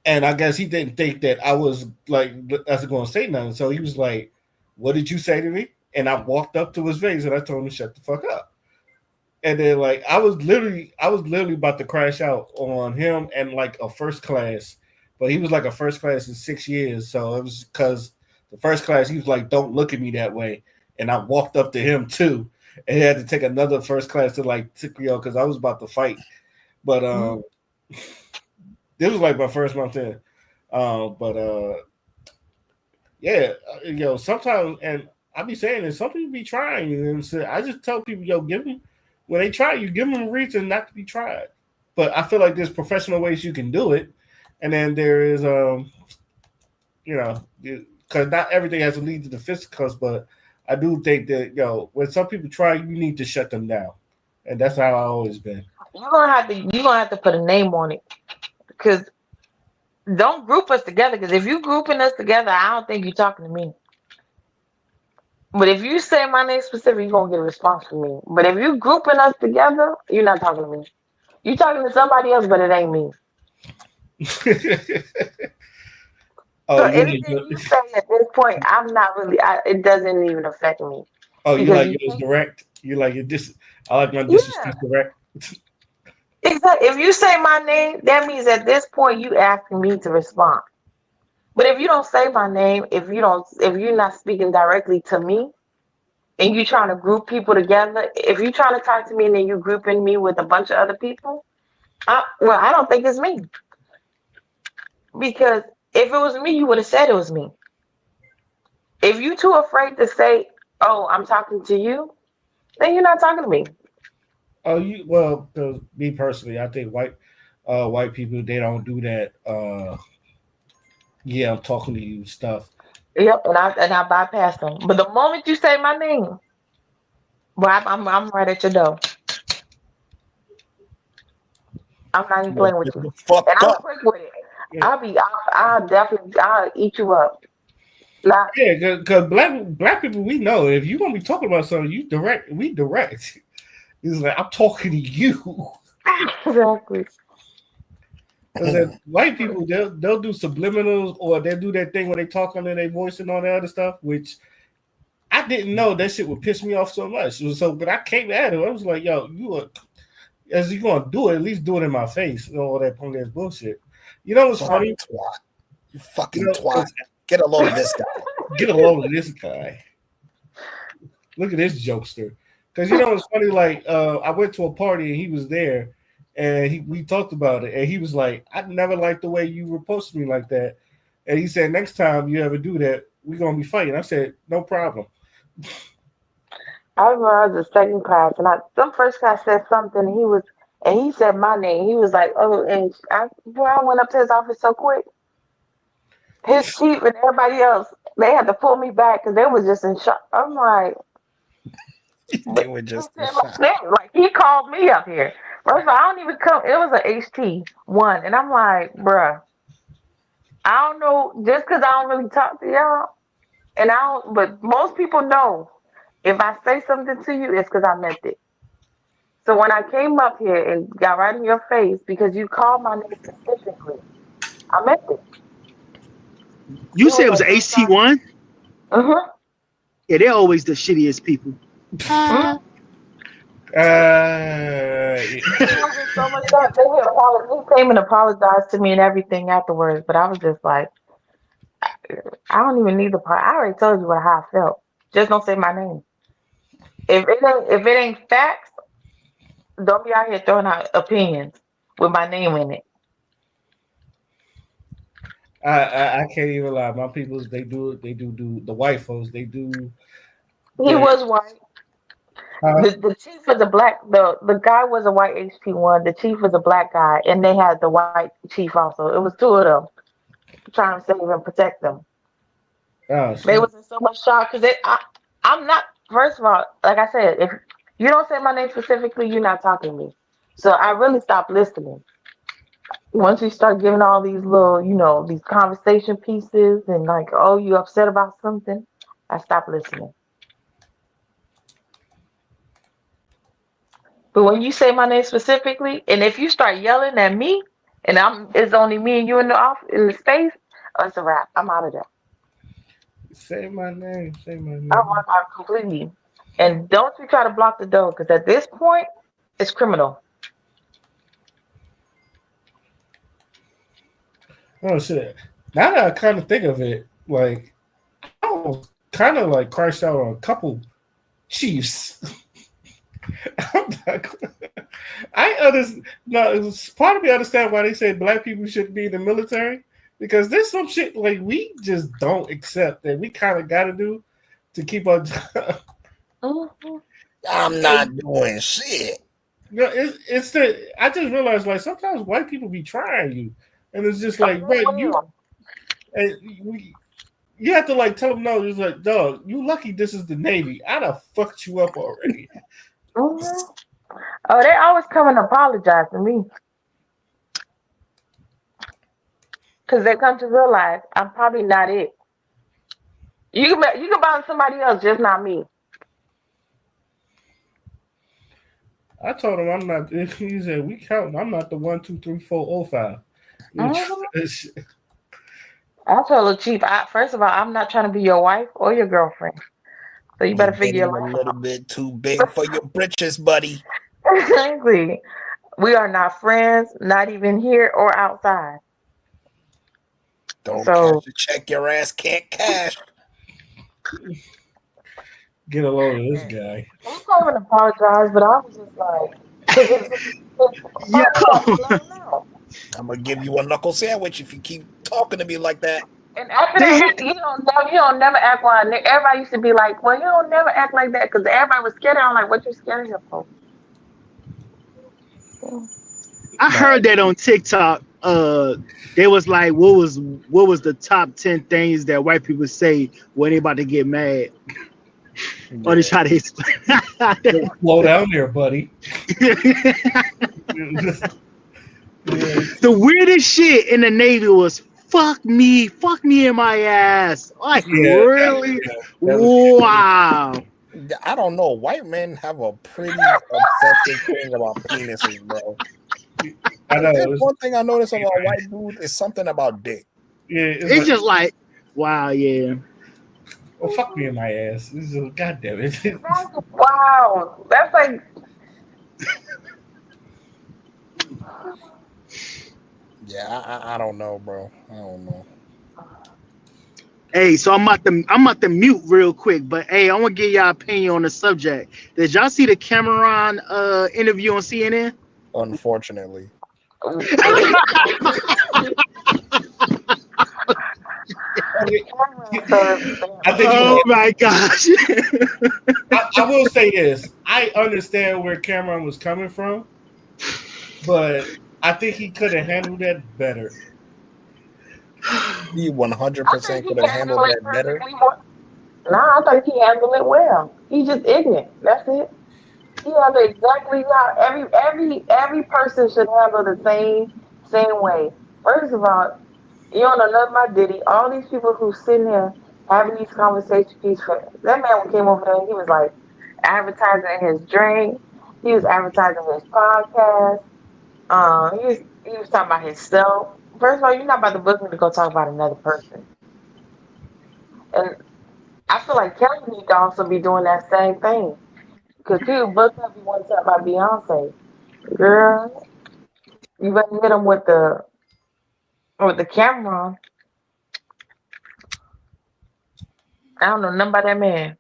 And I guess he didn't think that I was like I was going to say nothing. So he was like, "What did you say to me?" And I walked up to his face and I told him to shut the fuck up. And then like I was literally about to crash out on him and like a first class, but he was like a first class in 6 years. So it was because the first class he was like, "Don't look at me that way," and I walked up to him too, and he had to take another first class to like tick me out because I was about to fight. But this was like my first month in. But yeah, sometimes, and I be saying this, some people be trying, and so I just tell people, yo, give them when they try you, give them a reason not to be tried. But I feel like there's professional ways you can do it, and then there is, because not everything has to lead to the fisticuffs, but I do think that when some people try, you need to shut them down, and that's how I always been. You're gonna have to put a name on it. Because don't group us together. Because if you grouping us together, I don't think you're talking to me. But if you say my name specific, you're gonna get a response from me. But if you grouping us together, you're not talking to me. You talking to somebody else, but it ain't me. oh, So you anything you say at this point, I'm not really. It doesn't even affect me you because like you yours can't. direct. You like it. I like my Yeah, disrespect direct. Exactly. If you say my name, that means at this point you asking me to respond. But if you don't say my name, if you're not speaking directly to me, and you trying to group people together, if you trying to talk to me and then you grouping me with a bunch of other people, I don't think it's me. Because if it was me, you would have said it was me. If you too afraid to say, "Oh, I'm talking to you," then you're not talking to me. Oh, you well, 'cause me personally, I think white people they don't do that. Yeah, I'm talking to you stuff. Yep, and I bypass them. But the moment you say my name, well, I'm right at your door. I'm not even Well, playing with get you, the and fuck I'm up. quick with it. Yeah, I'll definitely, I'll eat you up. Not yeah, because black people we know if you gonna be talking about something, you direct. We direct. He's like, I'm talking to you. exactly. Because white people they'll do subliminals or they'll do that thing where they talk under their voice and all that other stuff, which I didn't know that shit would piss me off so much. So, but I came at him. I was like, "Yo, as you gonna do it, at least do it in my face." All that punk ass bullshit. You know what's Fucking funny? twat. You You fucking know, twat. 'cause Get a load of this guy. get a load of this guy. Look at this jokester. Because you know what's funny? Like, I went to a party and he was there, and we talked about it, and he was like, "I never liked the way you were posting me like that." And he said, "Next time you ever do that, we're gonna be fighting." I said, "No problem." I remember I was in second class, and some first class said something. And he said my name. He was like, "Oh," and boy, I went up to his office so quick. His chief and everybody else, they had to pull me back because they was just in shock. I'm like, They but were he just in said shock. my name, like he called me up here. First of all, I don't even come. It was an HT1, and I'm like, bruh, I don't know, just because I don't really talk to y'all, and I don't. But most people know if I say something to you, it's because I meant it. So when I came up here and got right in your face because you called my name specifically, I meant it. You He said was it was like, an "I'm sorry." HT1? Uh-huh. Yeah, they're always the shittiest people. Mm-hmm. Yeah. He was in so much shock. He came and apologized to me and everything afterwards, but I was just like, I don't even need the part. I already told you how I felt. Just don't say my name. If it ain't facts, don't be out here throwing out opinions with my name in it. I can't even lie. My peoples they do the white folks they do He the was white. huh? The chief was a black. The guy was a white HT1. The chief was a black guy, and they had the white chief also. It was two of them trying to save and protect them. Oh They shit. was in so much shock because I'm not. First of all, like I said, if you don't say my name specifically, you're not talking to me. So I really stopped listening. Once you start giving all these little, these conversation pieces and like, oh, you upset about something, I stopped listening. But when you say my name specifically, and if you start yelling at me, and it's only me and you in the in the space, oh, it's a wrap. I'm out of there. Say my name. Say my I name. walk out completely. And don't you try to block the door, because at this point, it's criminal. Oh shit. Now that I kind of think of it, like I almost kind of like crashed out on a couple chiefs. I'm not, I understand. No, part of me understand why they say black people shouldn't be in the military because there's some shit like we just don't accept that we kind of got to do to keep our job. Hmm. I'm not doing shit. No, it's the I just realized like sometimes white people be trying you, and it's just Oh, like, bro, they will. and you have to like tell them no. It's like, dog, you lucky this is the Navy. I'd have fucked you up already. Hmm. Oh, they always come and apologize to me because they come to realize I'm probably not it. You can find somebody else, just not me. I told him I'm not. He said we count. I'm not the 1, 2, 3, 4, 0, 5. You try Hmm. that shit. I told the chief, first of all, I'm not trying to be your wife or your girlfriend. So you You're better figure your getting a life little out. bit too big for your britches, buddy. Exactly. We are not friends, not even here or outside. Don't So cash a check your ass can't cash. Get a load of this guy. I'm not even apologize, but I was just like, because it's Yo, first off, let him know. I'm gonna give you a knuckle sandwich if you keep talking to me like that. And after they that, had, you don't never act like everybody used to be like, well, you don't never act like that because everybody was scared. I'm like, what you scared of him for? I Nah, heard that on TikTok. They was like, what was the top 10 things that white people say when they about to get mad? Or they Yeah. try to explain. slow down there, buddy. Yeah, The weirdest shit in the Navy was fuck me in my ass. Like yeah, really? that was Wow. I don't know. White men have a pretty obsessive thing about penises, bro. I If there's know. one thing I notice about white dudes, it's something about dick. Yeah, it's It's like, just like, wow, yeah. oh, fuck me in my ass. This is, God damn it. Wow, that's like Yeah, I don't know, bro. I don't know. Hey, so I'm about to mute real quick, but hey, I want to get y'all opinion on the subject. Did y'all see the Cameron interview on CNN? Unfortunately, Okay, so I think you Oh can. my gosh. I will say this. I understand where Cameron was coming from, but I think he could have handled that better. he I think 100% he could have handled handled it that better. perfectly. Nah, I think he handled it well. He just ignorant. That's it. He handled exactly how every person should handle the same way. First of all, you don't know nothing about Diddy. All these people who sitting here having these conversations, that man came over there and he was like advertising his drink. He was advertising his podcast. He was talking about himself. First of all, you're not about to book me to go talk about another person. And I feel like Kelly need to also be doing that same thing. Because people book up, you want to talk about Beyonce. Girl, you better hit him with the camera on. I don't know nothing about that man.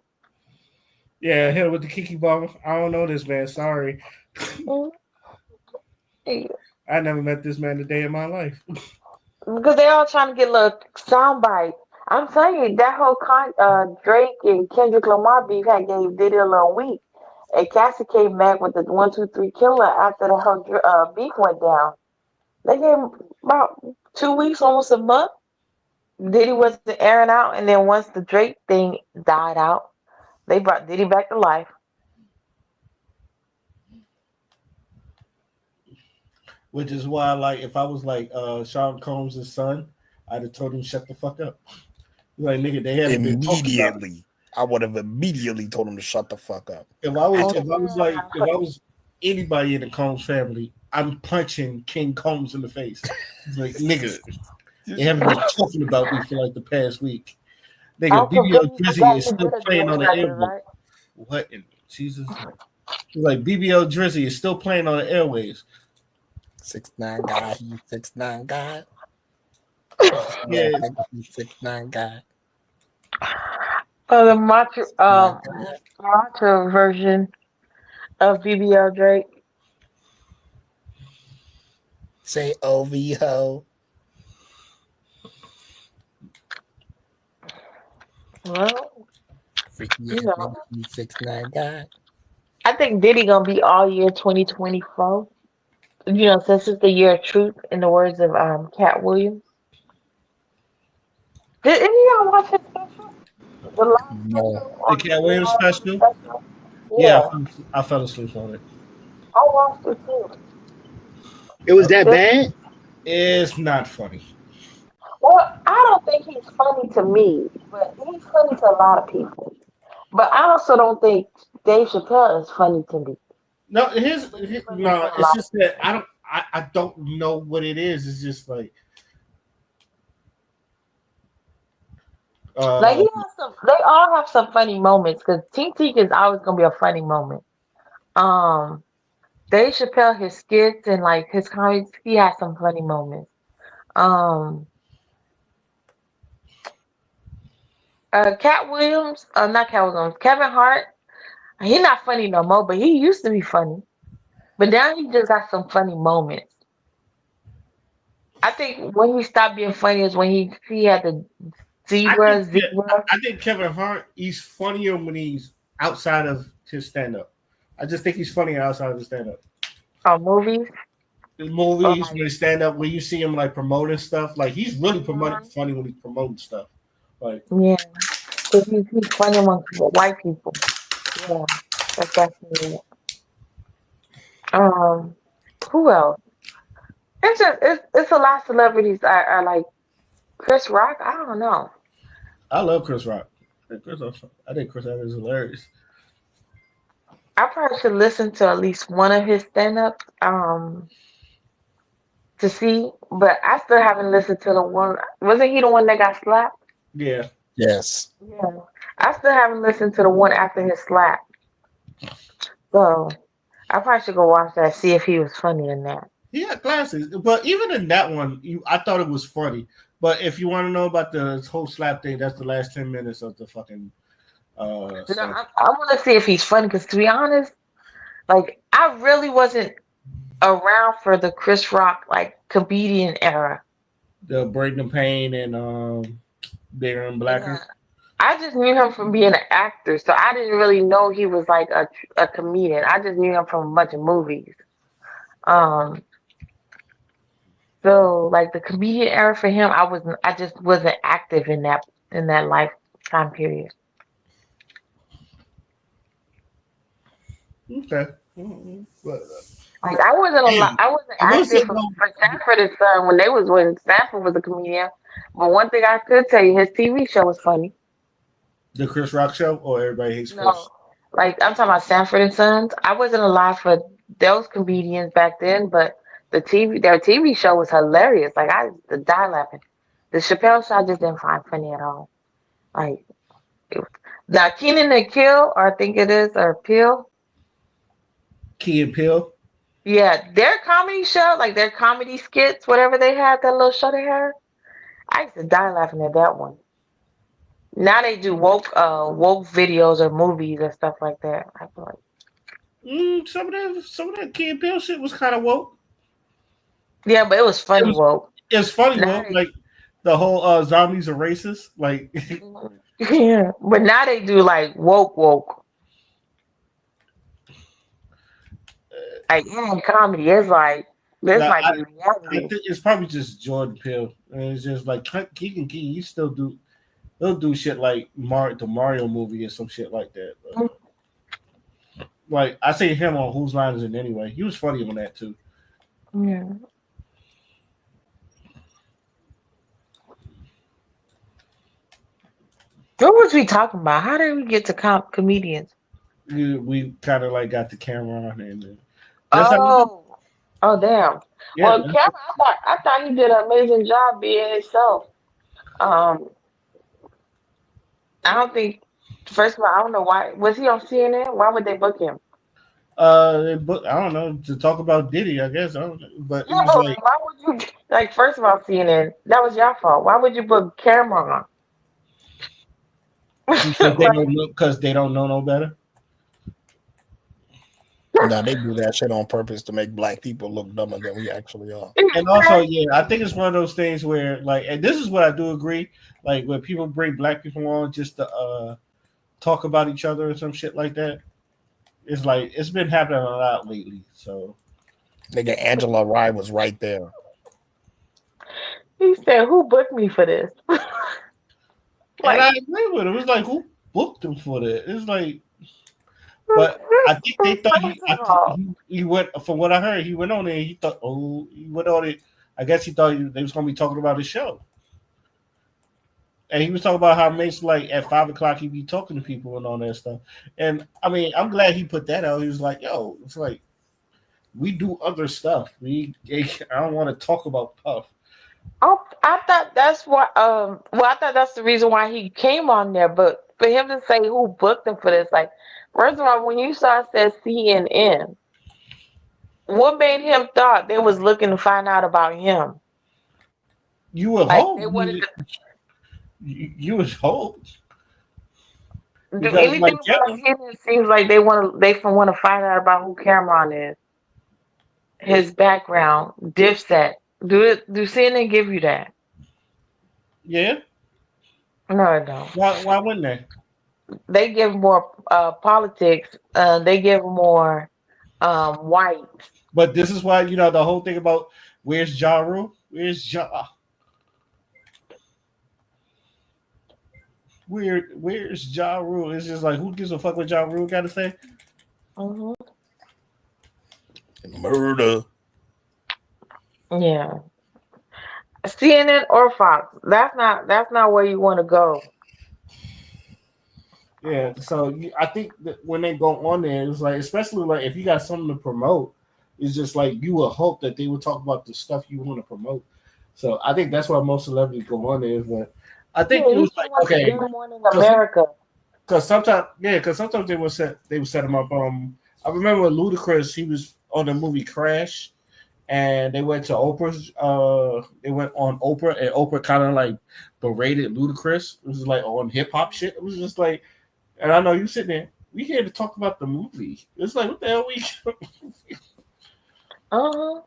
Yeah, hit him with the Kiki ball. I don't know this man. Sorry. Mm, yeah. I never met this man a day in my life. Because they all trying to get a little soundbite. I'm telling you, that whole Drake and Kendrick Lamar beef had gave Diddy a little weak. And Cassie came back with the 1, 2, 3 killer after the whole beef went down. They gave him about 2 weeks, almost a month. Diddy wasn't airing out, and then once the Drake thing died out, they brought Diddy back to life. Which is why, like, if I was like Sean Combs' son, I'd have told him shut the fuck up. Like, nigga, they haven't been talking about it. Immediately, I would have immediately told him to shut the fuck up. Oh, If I was anybody in the Combs family, I'm punching King Combs in the face. It's like, nigga, they haven't been talking about me for like the past week. I Nigga, BBL completely Drizzy forgot is he still did a playing on Drake the record, airwaves. right? What in Jesus' name? He's like BBL Drizzy is still playing on the airwaves. 6ix9ine guy, he 6ix9ine guy. Yeah, 6ix9ine guy. The macho, 6ix9ine guy. macho version of BBL Drake. Say OVO. Well, Freaky you ass nigga, know, he 6ix9ine guy. I think Diddy gonna be all year 2024. Since it's the year of truth, in the words of Cat Williams. Did any of y'all watch his special? The last No. special the on Cat the Williams special. special? Yeah, Yeah, I fell asleep on it. I watched it too. It was that It, bad? It's not funny. well, I don't think he's funny to me, but he's funny to a lot of people. But I also don't think Dave Chappelle is funny to me. No, But he's funny to no. a It's lot of just that people. I don't know what it is. It's just like Like he uh has some, they all have some funny moments because Tink Tink is always gonna be a funny moment. Um, Dave Chappelle, his skits and like his comedy, he has some funny moments. Um, Cat Williams, not Cat Williams, Kevin Hart. He not funny no more, but he used to be funny. But now he just got some funny moments. I think when he stopped being funny is when he had the I think zebra. I think Kevin Hart he's funnier when he's outside of his stand up. I just think he's funnier outside of his stand up. Movies. The Or movies like, when they stand up, when you see him like promoting stuff, like he's really promoting mhm, funny when he's promoting stuff. Like yeah, because he's funny amongst white people. Yeah, that's definitely it. Um, who else? It's a lot of celebrities are like Chris Rock. I don't know. I love Chris Rock. I think Chris Rock is hilarious. I probably should listen to at least one of his stand-ups to see, but I still haven't listened to the one. Wasn't he the one that got slapped? Yeah, Yes. Yeah, I still haven't listened to the one after his slap. So I probably should go watch that, see if he was funny in that. he had classics, but even in that one, I thought it was funny. But if you want to know about the whole slap thing, that's the last 10 minutes of the fucking No, stand. I want to see if he's funny because to be honest, like I really wasn't around for the Chris Rock like comedian era. The Braden Payne and Darren Yeah, Blacker. I just knew him from being an actor, so I didn't really know he was like a comedian. I just knew him from a bunch of movies. Um, so like the comedian era for him, I just wasn't active in that lifetime period. Okay. Mm-hmm. But, Like I wasn't a lot, hey, I wasn't I will say active though, for Sanford and Son when Sanford was a comedian. But one thing I could tell you, his TV show was funny. the Chris Rock show or Everybody Hates No, Chris. like I'm talking about Sanford and Sons. I wasn't alive for those comedians back then, but their TV show was hilarious. Like I used to die laughing. The Chappelle show I just didn't find funny at all. Like it, now Keenan and Kill, or I think it is, or Peel. Key and Peele. Yeah, their comedy show, like their comedy skits, whatever they had, that little show they had. I used to die laughing at that one. Now they do woke videos or movies and stuff like that. I feel like Some of that Key and Peele shit was kind of woke. yeah, but it was It funny was woke. it's funny Now woke. they Like the whole zombies are racist. Like yeah, but now they do like woke. Like comedy. This now might be I reality. think it's probably just Jordan Peele. And it's just like Keegan Key. He still do he'll do shit like the Mario movie or some shit like that. But, like I see him on Whose Line Is It Anyway. He was funny on that too. Yeah. What was we talking about? How did we get to comedians? We kind of like got the camera on and that's how we Oh, oh damn. yeah. Well, Cameron, I thought he did an amazing job being himself. Um, I don't think. First of all, I don't know why was he on CNN. Why would they book him? But I don't know to talk about Diddy. I guess I don't know, but it Yeah, was but like like, why would you like? First of all, CNN, that was your fault. Why would you book Cameron? Like, because they don't know no better. Now they do that shit on purpose to make black people look dumber than we actually are. And also, exactly. yeah, I think it's one of those things where, like, and this is what I do agree, like, when people bring black people on just to talk about each other or some shit like that, it's like it's been happening a lot lately. So, Nigga, Angela Rye was right there. He said, "Who booked me for this?" and I Like, agree with him. It's like who booked him for that? It's like, but I think they thought first of all, he went from what I heard, he went on there. He thought, he went on it. I guess he thought they was gonna be talking about his show. And he was talking about how Mace like at 5 o'clock he'd be talking to people and all that stuff. And I mean, I'm glad he put that out. He was like, "Yo, it's like we do other stuff. I don't want to talk about Puff." I thought that's what. Well, I thought that's the reason why he came on there. But for him to say who booked him for this, like, first of all, when you saw it said CNN, What made him thought they was looking to find out about him? You would Like hope they wanted to you would hope do because like anything yeah, about him. It seems like they want to find out about who Cameron is, his background, Dipset. Do CNN give you that? yeah. No, I don't. Why wouldn't they? They give more politics. They give more white. But this is why the whole thing about where's Ja Rule? Where's Ja? Where's Ja Rule? It's just like who gives a fuck what Ja Rule got to say? Hmm. Murder. Yeah, CNN or Fox. That's not where you want to go. Yeah, so I think that when they go on there, it's like, especially like if you got something to promote, it's just like you would hope that they would talk about the stuff you want to promote. So I think that's why most celebrities go on there. But I think Yeah, it you was should like watch okay, Good Morning because America. sometimes they would set them up. I remember Ludacris, he was on the movie Crash, and they went to Oprah's. They went on Oprah, and Oprah kind of like berated Ludacris. It was like on hip hop shit. It was just like. And I know you sitting there. We here to talk about the movie. It's like what the hell we? Uh-huh.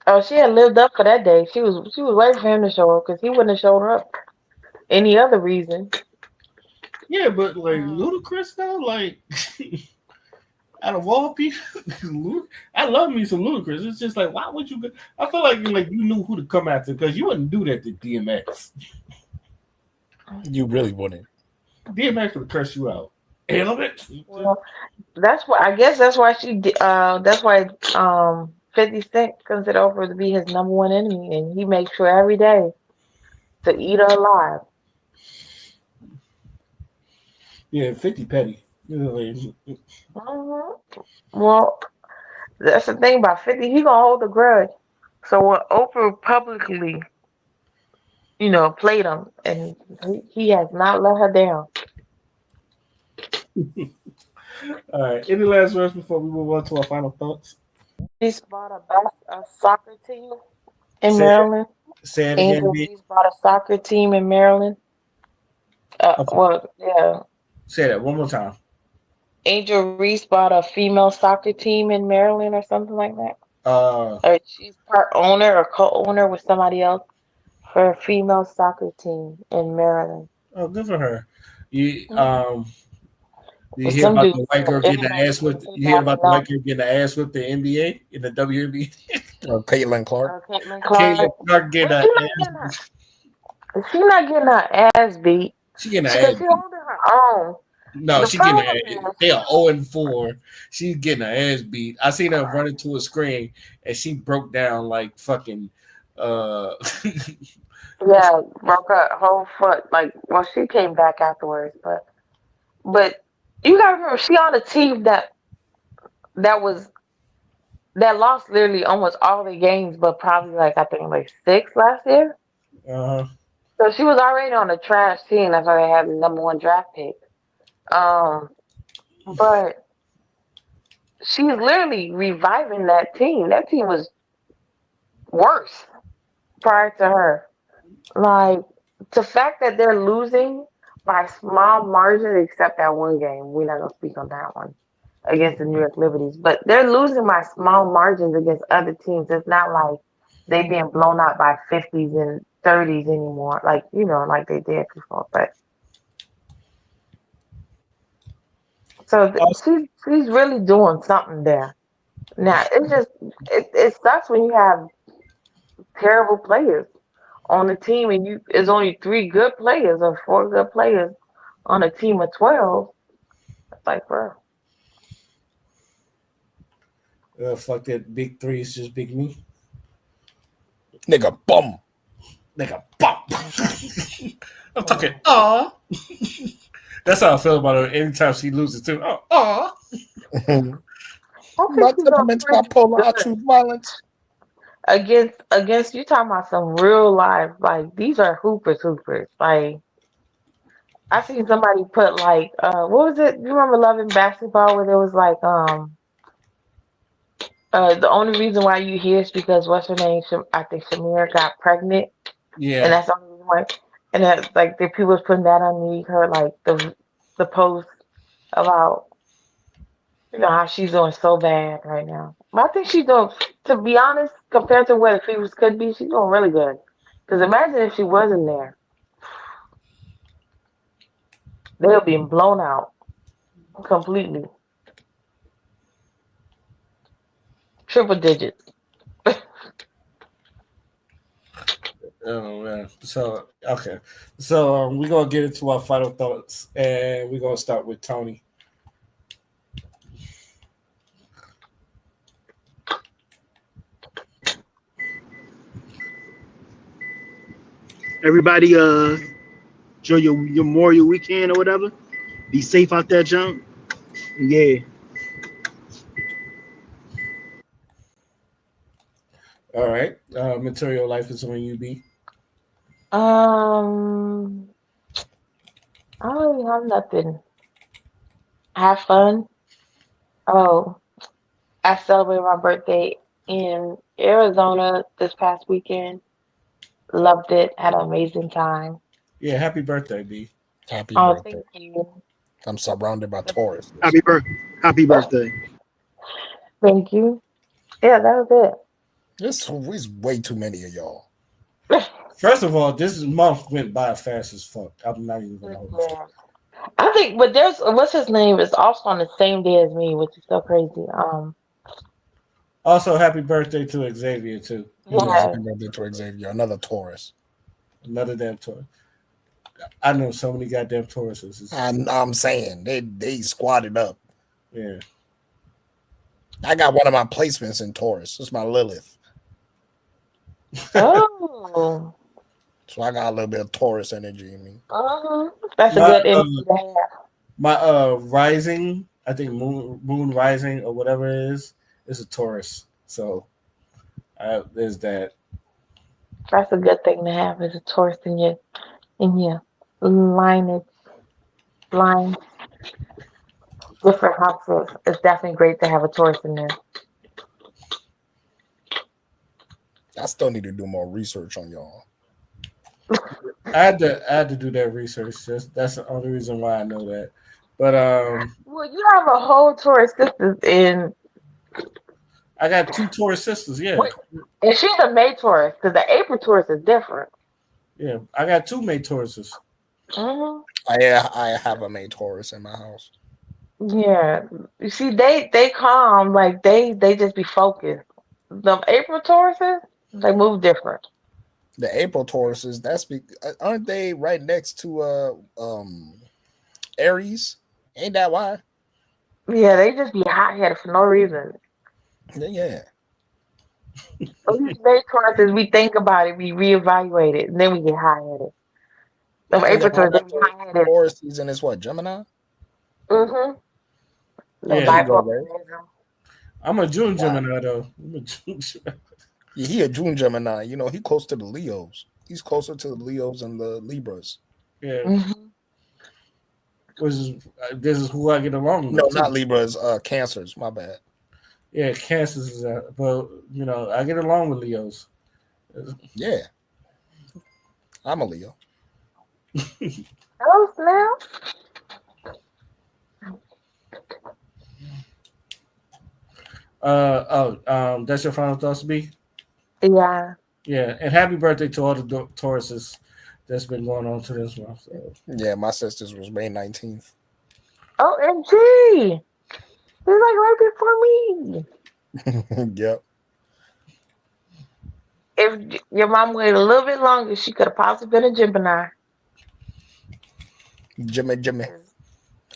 Oh, she had lived up for that day. She was waiting for him to show up because he wouldn't have showed up any other reason. Yeah, but like Mm. Ludacris though, like out of all people, I love me some Ludacris. It's just like why would you? I feel like you knew who to come after because you wouldn't do that to DMX. You really wouldn't. DMX would curse you out. Hell it. Well, that's why I guess that's why that's why 50 Cent considered Oprah to be his number one enemy, and he makes sure every day to eat her alive. Yeah, 50 Petty. Hmm. Well, that's the thing about 50. He gonna hold a grudge. So when Oprah publicly, played him, and he has not let her down. All right. Any last words before we move on to our final thoughts? Reese bought a soccer team in Say it. Maryland. Say it again, Angel B. Reese bought a soccer team in Maryland. Okay. Well, yeah. Say that one more time. Angel Reese bought a female soccer team in Maryland or something like that. Uh, Or she's part owner or co-owner with somebody else for a female soccer team in Maryland. oh, good for her. You Mhm. you With hear some about dude the white selling girl getting the everybody ass whipped? You hear about the white $18,000. girl getting the ass whipped in the NBA in the WNBA? Caitlin Clark. Caitlin Caitlin Clark. Clark getting Well, her she not ass. getting her. She not getting her ass beat. She getting her Cause ass she beat. holding her own. No, The she getting problem her. is, They are 0-4. She's getting her ass beat. I seen her run into a screen and she broke down like fucking. Uh, yeah, broke her whole foot. Like, well, she came back afterwards, but you gotta remember, she on a team that was that lost literally almost all the games, but probably like I think like six last year. uh, So she was already on a trash team. That's why they had the number one draft pick. Um, but she's literally reviving that team. That team was worse prior to her. Like the fact that they're losing by small margins, except that one game. We're not gonna speak on that one against the New York Liberties, but they're losing by small margins against other teams. It's not like they being blown out by 50s and 30s anymore, like like they did before. But so she's really doing something there. Now it sucks when you have terrible players on the team and you there's only three good players or four good players on a team of 12. It's like, bro, fuck that big three is just big me. Nigga bum. Like a bop. I'm talking. Aw. That's how I feel about her. Anytime she loses too. Oh, aw. I think My she's gonna temperament play bipolar. I good choose violence. against you. Talking about some real life, like these are hoopers. Like I seen somebody put like what was it? You remember Loving Basketball where there was like The only reason why you hear is because what's her name? I think Shamira got pregnant, and Yeah. that's the only reason why. And that's like the people was putting that underneath her, like the post about how she's doing so bad right now. But I think she's doing, to be honest, compared to where the Fever could be, she's doing really good. Because imagine if she wasn't there, they'll be blown out completely, triple digits. Oh man. So okay. So we're gonna get into our final thoughts, and we're gonna start with Tony. Everybody, enjoy your Memorial weekend or whatever. Be safe out there, jump. Yeah. All right. Material life is when you be. Um, I don't really have nothing. Have fun. Oh, I celebrated my birthday in Arizona this past weekend. Loved it. Had an amazing time. Yeah. Happy birthday, B. Happy Oh, birthday. thank you. I'm surrounded by Taurus. Happy birth. Happy birthday. Thank you. Yeah, that was This is way too many of y'all. it. First of all, this month went by fast as fuck. I'm not even gonna hold you. Yeah. I think, but there's what's his name is also on the same day as me, which is so crazy. Also, happy birthday to Xavier too. He Yeah, is Yeah. happy birthday to Xavier. Another Taurus. another damn Taurus. I know so many goddamn Tauruses. I'm saying they squatted up. Yeah. I got one of my placements in Taurus. It's my Lilith. Oh. So I got a little bit of Taurus energy in me. That's a My good energy to have. my rising, I think moon rising or whatever it is a Taurus. So there's that. That's a good thing to have as a Taurus in your lineage line. Different houses. It's definitely great to have a Taurus in there. I still need to do more research on y'all. I had to do that research. That's the only reason why I know that. But Well, you have a whole Taurus sister in. I got two Taurus sisters. Yeah, Wait, and she's a May Taurus because the April Taurus is different. yeah. I got two May Tauruses. hmm I have a May Taurus in my house. Yeah, you see, they calm, like they just be focused. The April Tauruses, they move different. The April Tauruses, aren't they right next to Aries? Ain't that why? Yeah, they just be hot headed for no reason. Yeah. So these May Tauruses, we think about it, we reevaluate it, and then we get hot headed. Them And then April my Tauruses, they be other hot headed. Taurus season is what, Gemini? Mm-hmm. That Yeah, There you go, right? bipolarism. I'm a June Wow. Gemini though. I'm a June Gemini. Yeah, he a June Gemini. You know, he close to the Leos. He's closer to the Leos and the Libras. Yeah, Mm-hmm. which is this is who I get along No, with too. not Libras, Cancers. My bad. Yeah, Cancers is that, but I get along with Leos. Yeah, I'm a Leo. Oh, snap. That's your final thoughts, B. Yeah. Yeah, and happy birthday to all the Tauruses that's been going on to this month. So. Yeah, my sister's was May 19th. OMG. He's like right before me. Yep. If your mom waited a little bit longer, she could have possibly been a Gemini. Jimmy.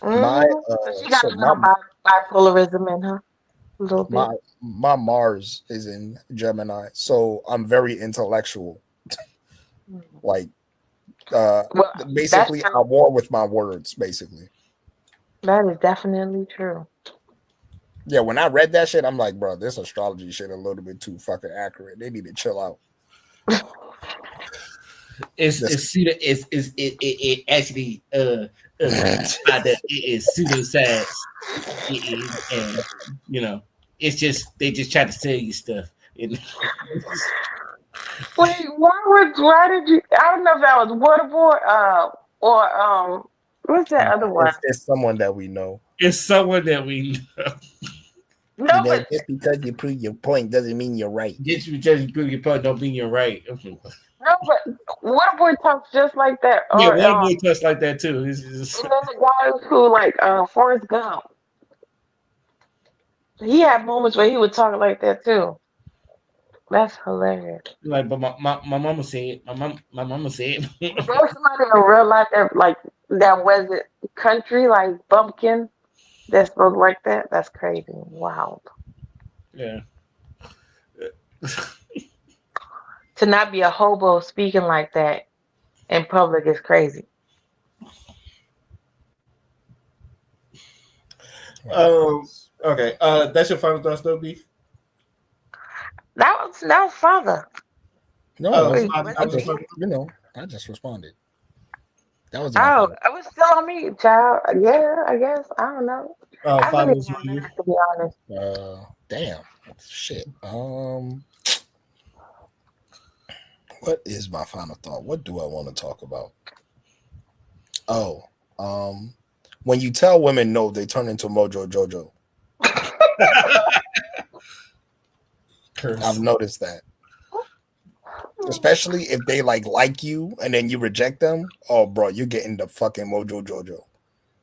My Mm-hmm. So she got so a little bipolarism in her. A little bit. my Mars is in Gemini, so I'm very intellectual. Like Well, that's basically I true. war with my words, basically. That is definitely true. Yeah, when I read that shit, I'm like, bro, this astrology shit a little bit too fucking accurate. They need to chill out. It's This- pseudo. It actually by the it is pseudoscience. It is, and It's just they just try to sell you stuff. Wait, why did you? I don't know if that was Waterboard, or what's that other one? It's someone that we know. It's someone that we No, You know, but just because you prove your point doesn't mean you're right. just because you prove your point don't mean you're right. no, but Waterboard talks just like that. Yeah, Or one boy touched like that too. and then the guy who like Forrest Gump, he had moments where he would talk like that too. That's hilarious. like, but my mama said, my mama said. If there's somebody in real life that like that was it country like Bumpkin that spoke like that, that's crazy. Wow. Yeah. To not be a hobo speaking like that in public is crazy. Okay. That's your final thoughts, though, B. That was father. No, Wait, Father, was that I it was your just, me? final you know, I just responded. That was my Oh, final. I was still on me, child. Yeah, I guess. I don't know. I Father really was don't on know you. to be honest. Damn, shit. What is my final thought? What do I want to talk about? Oh, when you tell women no, they turn into Mojo Jojo. Curse. I've noticed that, especially if they like you and then you reject them. Oh, bro, you're getting the fucking Mojo Jojo.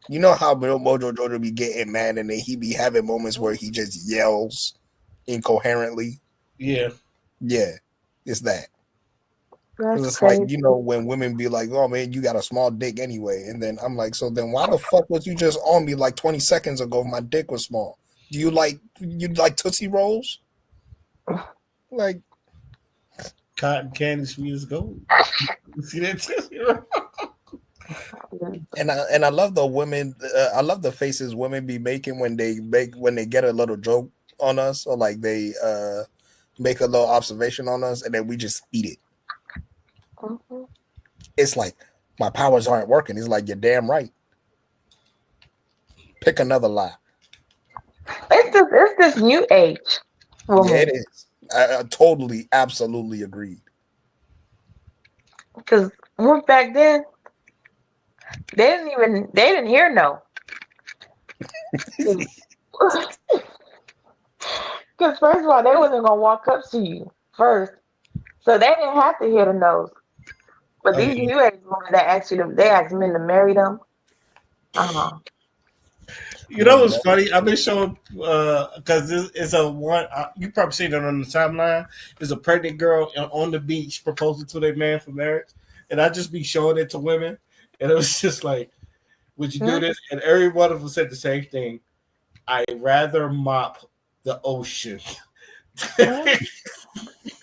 You know how Mojo Jojo be getting mad and then he be having moments where he just yells incoherently. Yeah. Yeah, it's that. That's Because it's like, crazy. when women be like, oh man, you got a small dick anyway. And then I'm like, so then why the fuck was you just on me like 20 seconds ago if my dick was small? Do you like Tootsie Rolls? Like, Cotton candy, sweet as gold. You see that too? and I love the women. I love the faces women be making when they get a little joke on us, or like they make a little observation on us, and then we just eat it. Mhm. It's like my powers aren't working. It's like you're damn right. Pick another lie. It's this new age Yeah, it woman. is. I totally, absolutely agreed. Because back then they didn't hear no. Because first of all, they wasn't gonna walk up to you first, so they didn't have to hear the no's. But Oh these yeah. new age women that they ask men to marry them. Uh-huh. You know Man, what's funny? I've been showing because this is a one. You probably seen it on the timeline. There's a pregnant girl on the beach proposing to their man for marriage, and I just be showing it to women, and it was just like, "Would you do Mhm. this?" And every one of them said the same thing. I'd rather mop the ocean. Mhm.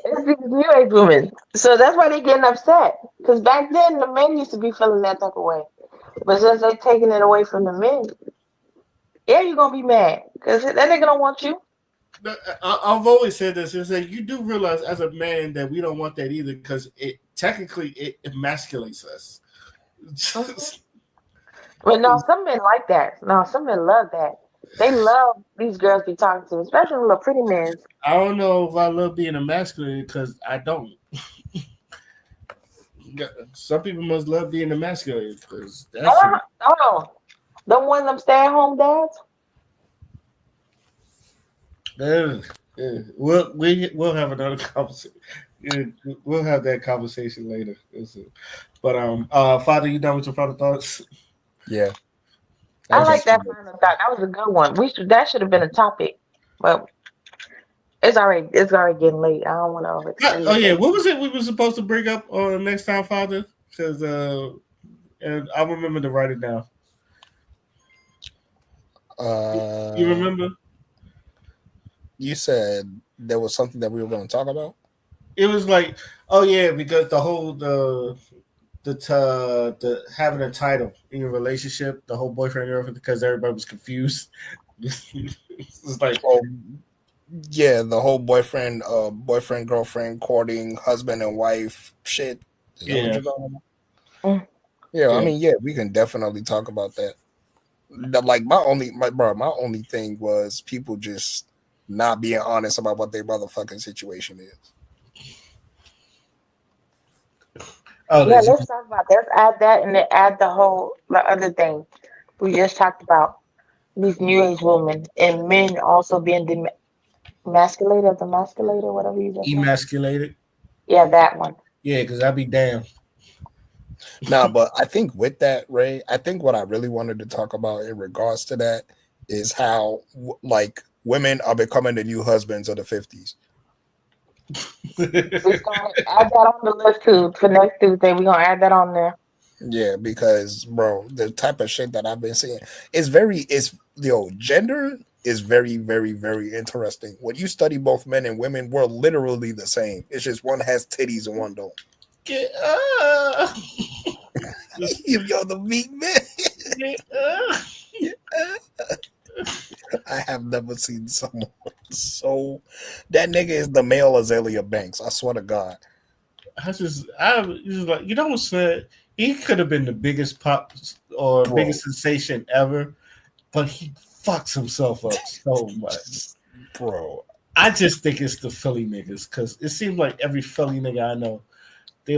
It's these new age women, so that's why they getting upset. Because back then the men used to be feeling that type of way, but since they taking it away from the men, yeah, you gonna be mad because that nigga don't want you. I've always said this: is that you do realize as a man that we don't want that either, because it technically it emasculates us. Mhm. But no, some men like that. No, some men love that. They love these girls be talking to, especially little pretty men. I don't know if I love being emasculated because I don't. Some people must love being emasculated because that's some. Oh, don't want them stay at home dads. Uh, we'll have another conversation. We'll have that conversation later. But Father, you done with your final thoughts? yeah, that I was like just that final thought. That was a good one. That should have been a topic, but it's already getting late. I don't want to overextend Oh it. yeah, what was it we were supposed to bring up on the next time, Father? Because and I remember to write it down. You uh, remember? you said there was something that we were going to talk about. It was like, oh yeah, because the whole the having a title in your relationship, the whole boyfriend girlfriend, because everybody was confused. It's like, Oh, yeah, the whole boyfriend girlfriend courting husband and wife shit. Is that what yeah, you're talking about? Mm. Yeah, I yeah. mean, yeah, we can definitely talk about that. Like my only thing was people just not being honest about what their motherfucking situation is. Oh, Yeah, let's talk about that. Let's add that and then add the other thing we just talked about. These new age women and men also being demasculated, whatever you just said. emasculated. Yeah, that one. Yeah, because I'd be damn. Nah, but I think with that, Ray, I think what I really wanted to talk about in regards to that is how like women are becoming the new husbands of the 50s. We're gonna add that on the list too for next Tuesday. We're gonna add that on there. Yeah, because bro, the type of shit that I've been seeing is very is gender is very, very, very interesting. When you study both men and women, we're literally the same. It's just one has titties and one don't. Get Yo, the meat man. get I have never seen someone so. That nigga is the male Azalea Banks. I swear to God. I was just like, you know what I'm saying? He could have been the biggest pop or Bro. biggest sensation ever, but he fucks himself up so much. Bro. I just think it's the Philly niggas because it seems like every Philly nigga I know, they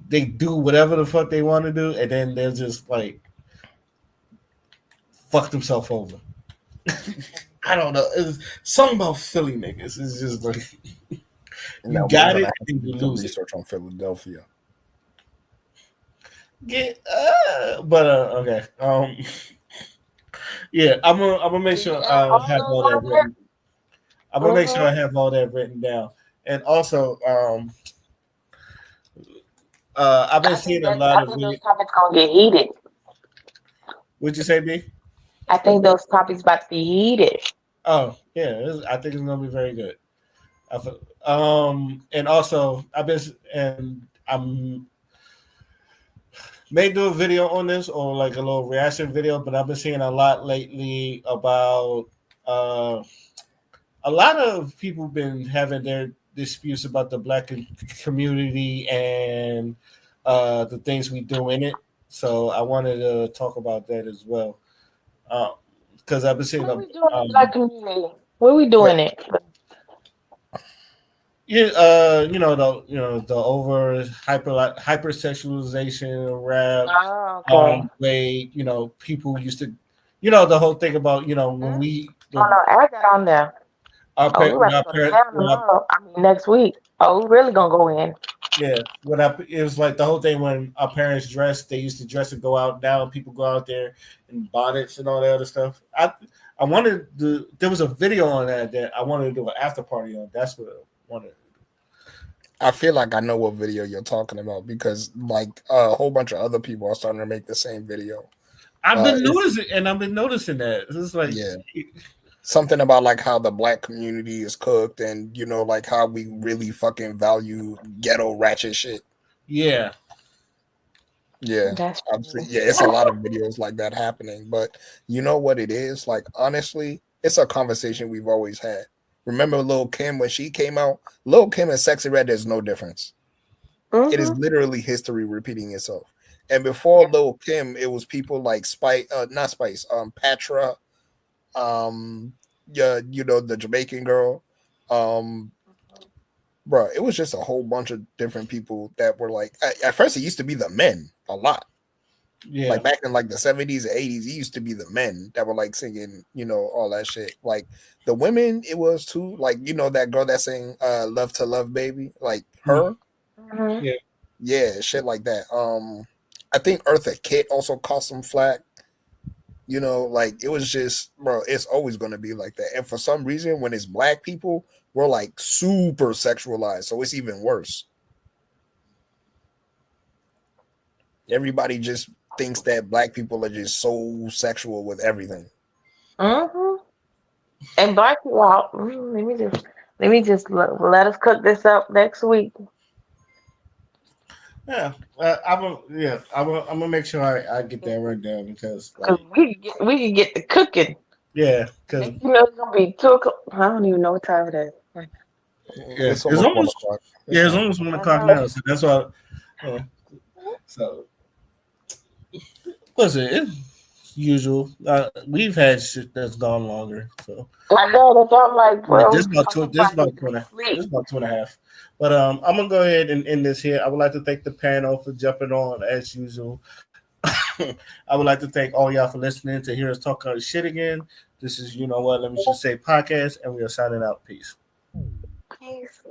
they do whatever the fuck they want to do, and then they're just like fuck themselves over. I don't know. It's something about Philly niggas. It's just like you Now we're got gonna it, have to and do you some lose it. research on Philadelphia. But okay. Yeah, I'm gonna make Did you sure add I all have those all that on there? written. I'm gonna make sure I Mm-hmm. have all that written down. And also, I've been seeing a lot I of think those video. topics gonna get heated. Would you say, B? I think those topics about to be heated. Oh, yeah. I think it's gonna be very good. And also, I'm may do a video on this or like a little reaction video, but I've been seeing a lot lately about uh a lot of people been having their disputes about the black community and the things we do in it. So I wanted to talk about that as well because I've been seeing What a we doing in the black community? What we but doing it? yeah, the over hypersexualization rap, Oh, okay. way people used to, the whole thing about when Hmm? we Oh when no, add that on there. Oh, we when about to our go to parents town tomorrow. I mean next week. Oh, we really gonna go in. yeah, it was like the whole thing when our parents dressed, they used to dress and go out. Now people go out there in bonnets and all that other stuff. I wanted to. There was a video on that I wanted to do an after party on. That's what I wanted. I feel like I know what video you're talking about because like a whole bunch of other people are starting to make the same video. It's I've been noticing that it's like, yeah, something about like how the black community is cooked and like how we really fucking value ghetto ratchet shit. yeah, Yeah, That's obviously, yeah, it's a lot of videos like that happening. But you know what it is? Like honestly, it's a conversation we've always had. Remember Lil Kim when she came out? Lil Kim and Sexy Red, there's no difference. It is mm-hmm. literally history repeating itself. And before Lil Kim, it was people like Spice, not Spice, Patra, yeah, the Jamaican girl, um, bro. It was just a whole bunch of different people that were like. At first, it used to be the men a lot. yeah, Like back in like the 70s and 80s, it used to be the men that were like singing, all that shit. Like the women, it was too. Like that girl that sang "Love to Love Baby," like her. Mm-hmm. yeah. Yeah, shit like that. I think Eartha Kitt also caught some flack. Like it was just, bro, it's always gonna be like that. And for some reason, when it's black people, we're like super sexualized, so it's even worse. Everybody just thinks that black people are just so sexual with everything. Mm-hmm. And black people, let me just let us cook this up next week. Yeah, I'm gonna make sure I get that right down because Cause like we can get the cooking. yeah, because Next you know it's gonna be 2 o'clock. I don't even know what time it is. Right yeah, It's almost 1 o'clock. It's it's fine. almost 1 o'clock now. now, so that's why. Yeah, so what's it? usual. We've had shit that's gone longer. So I know that's why I'm like, yeah, bro, this about two. This somebody about need two to and a. sleep. This about 2.5. But I'm gonna go ahead and end this here. I would like to thank the panel for jumping on as usual. I would like to thank all y'all for listening to hear us talk our shit again. This is you know what. Let me just say podcast, and we are signing out. Peace. Peace.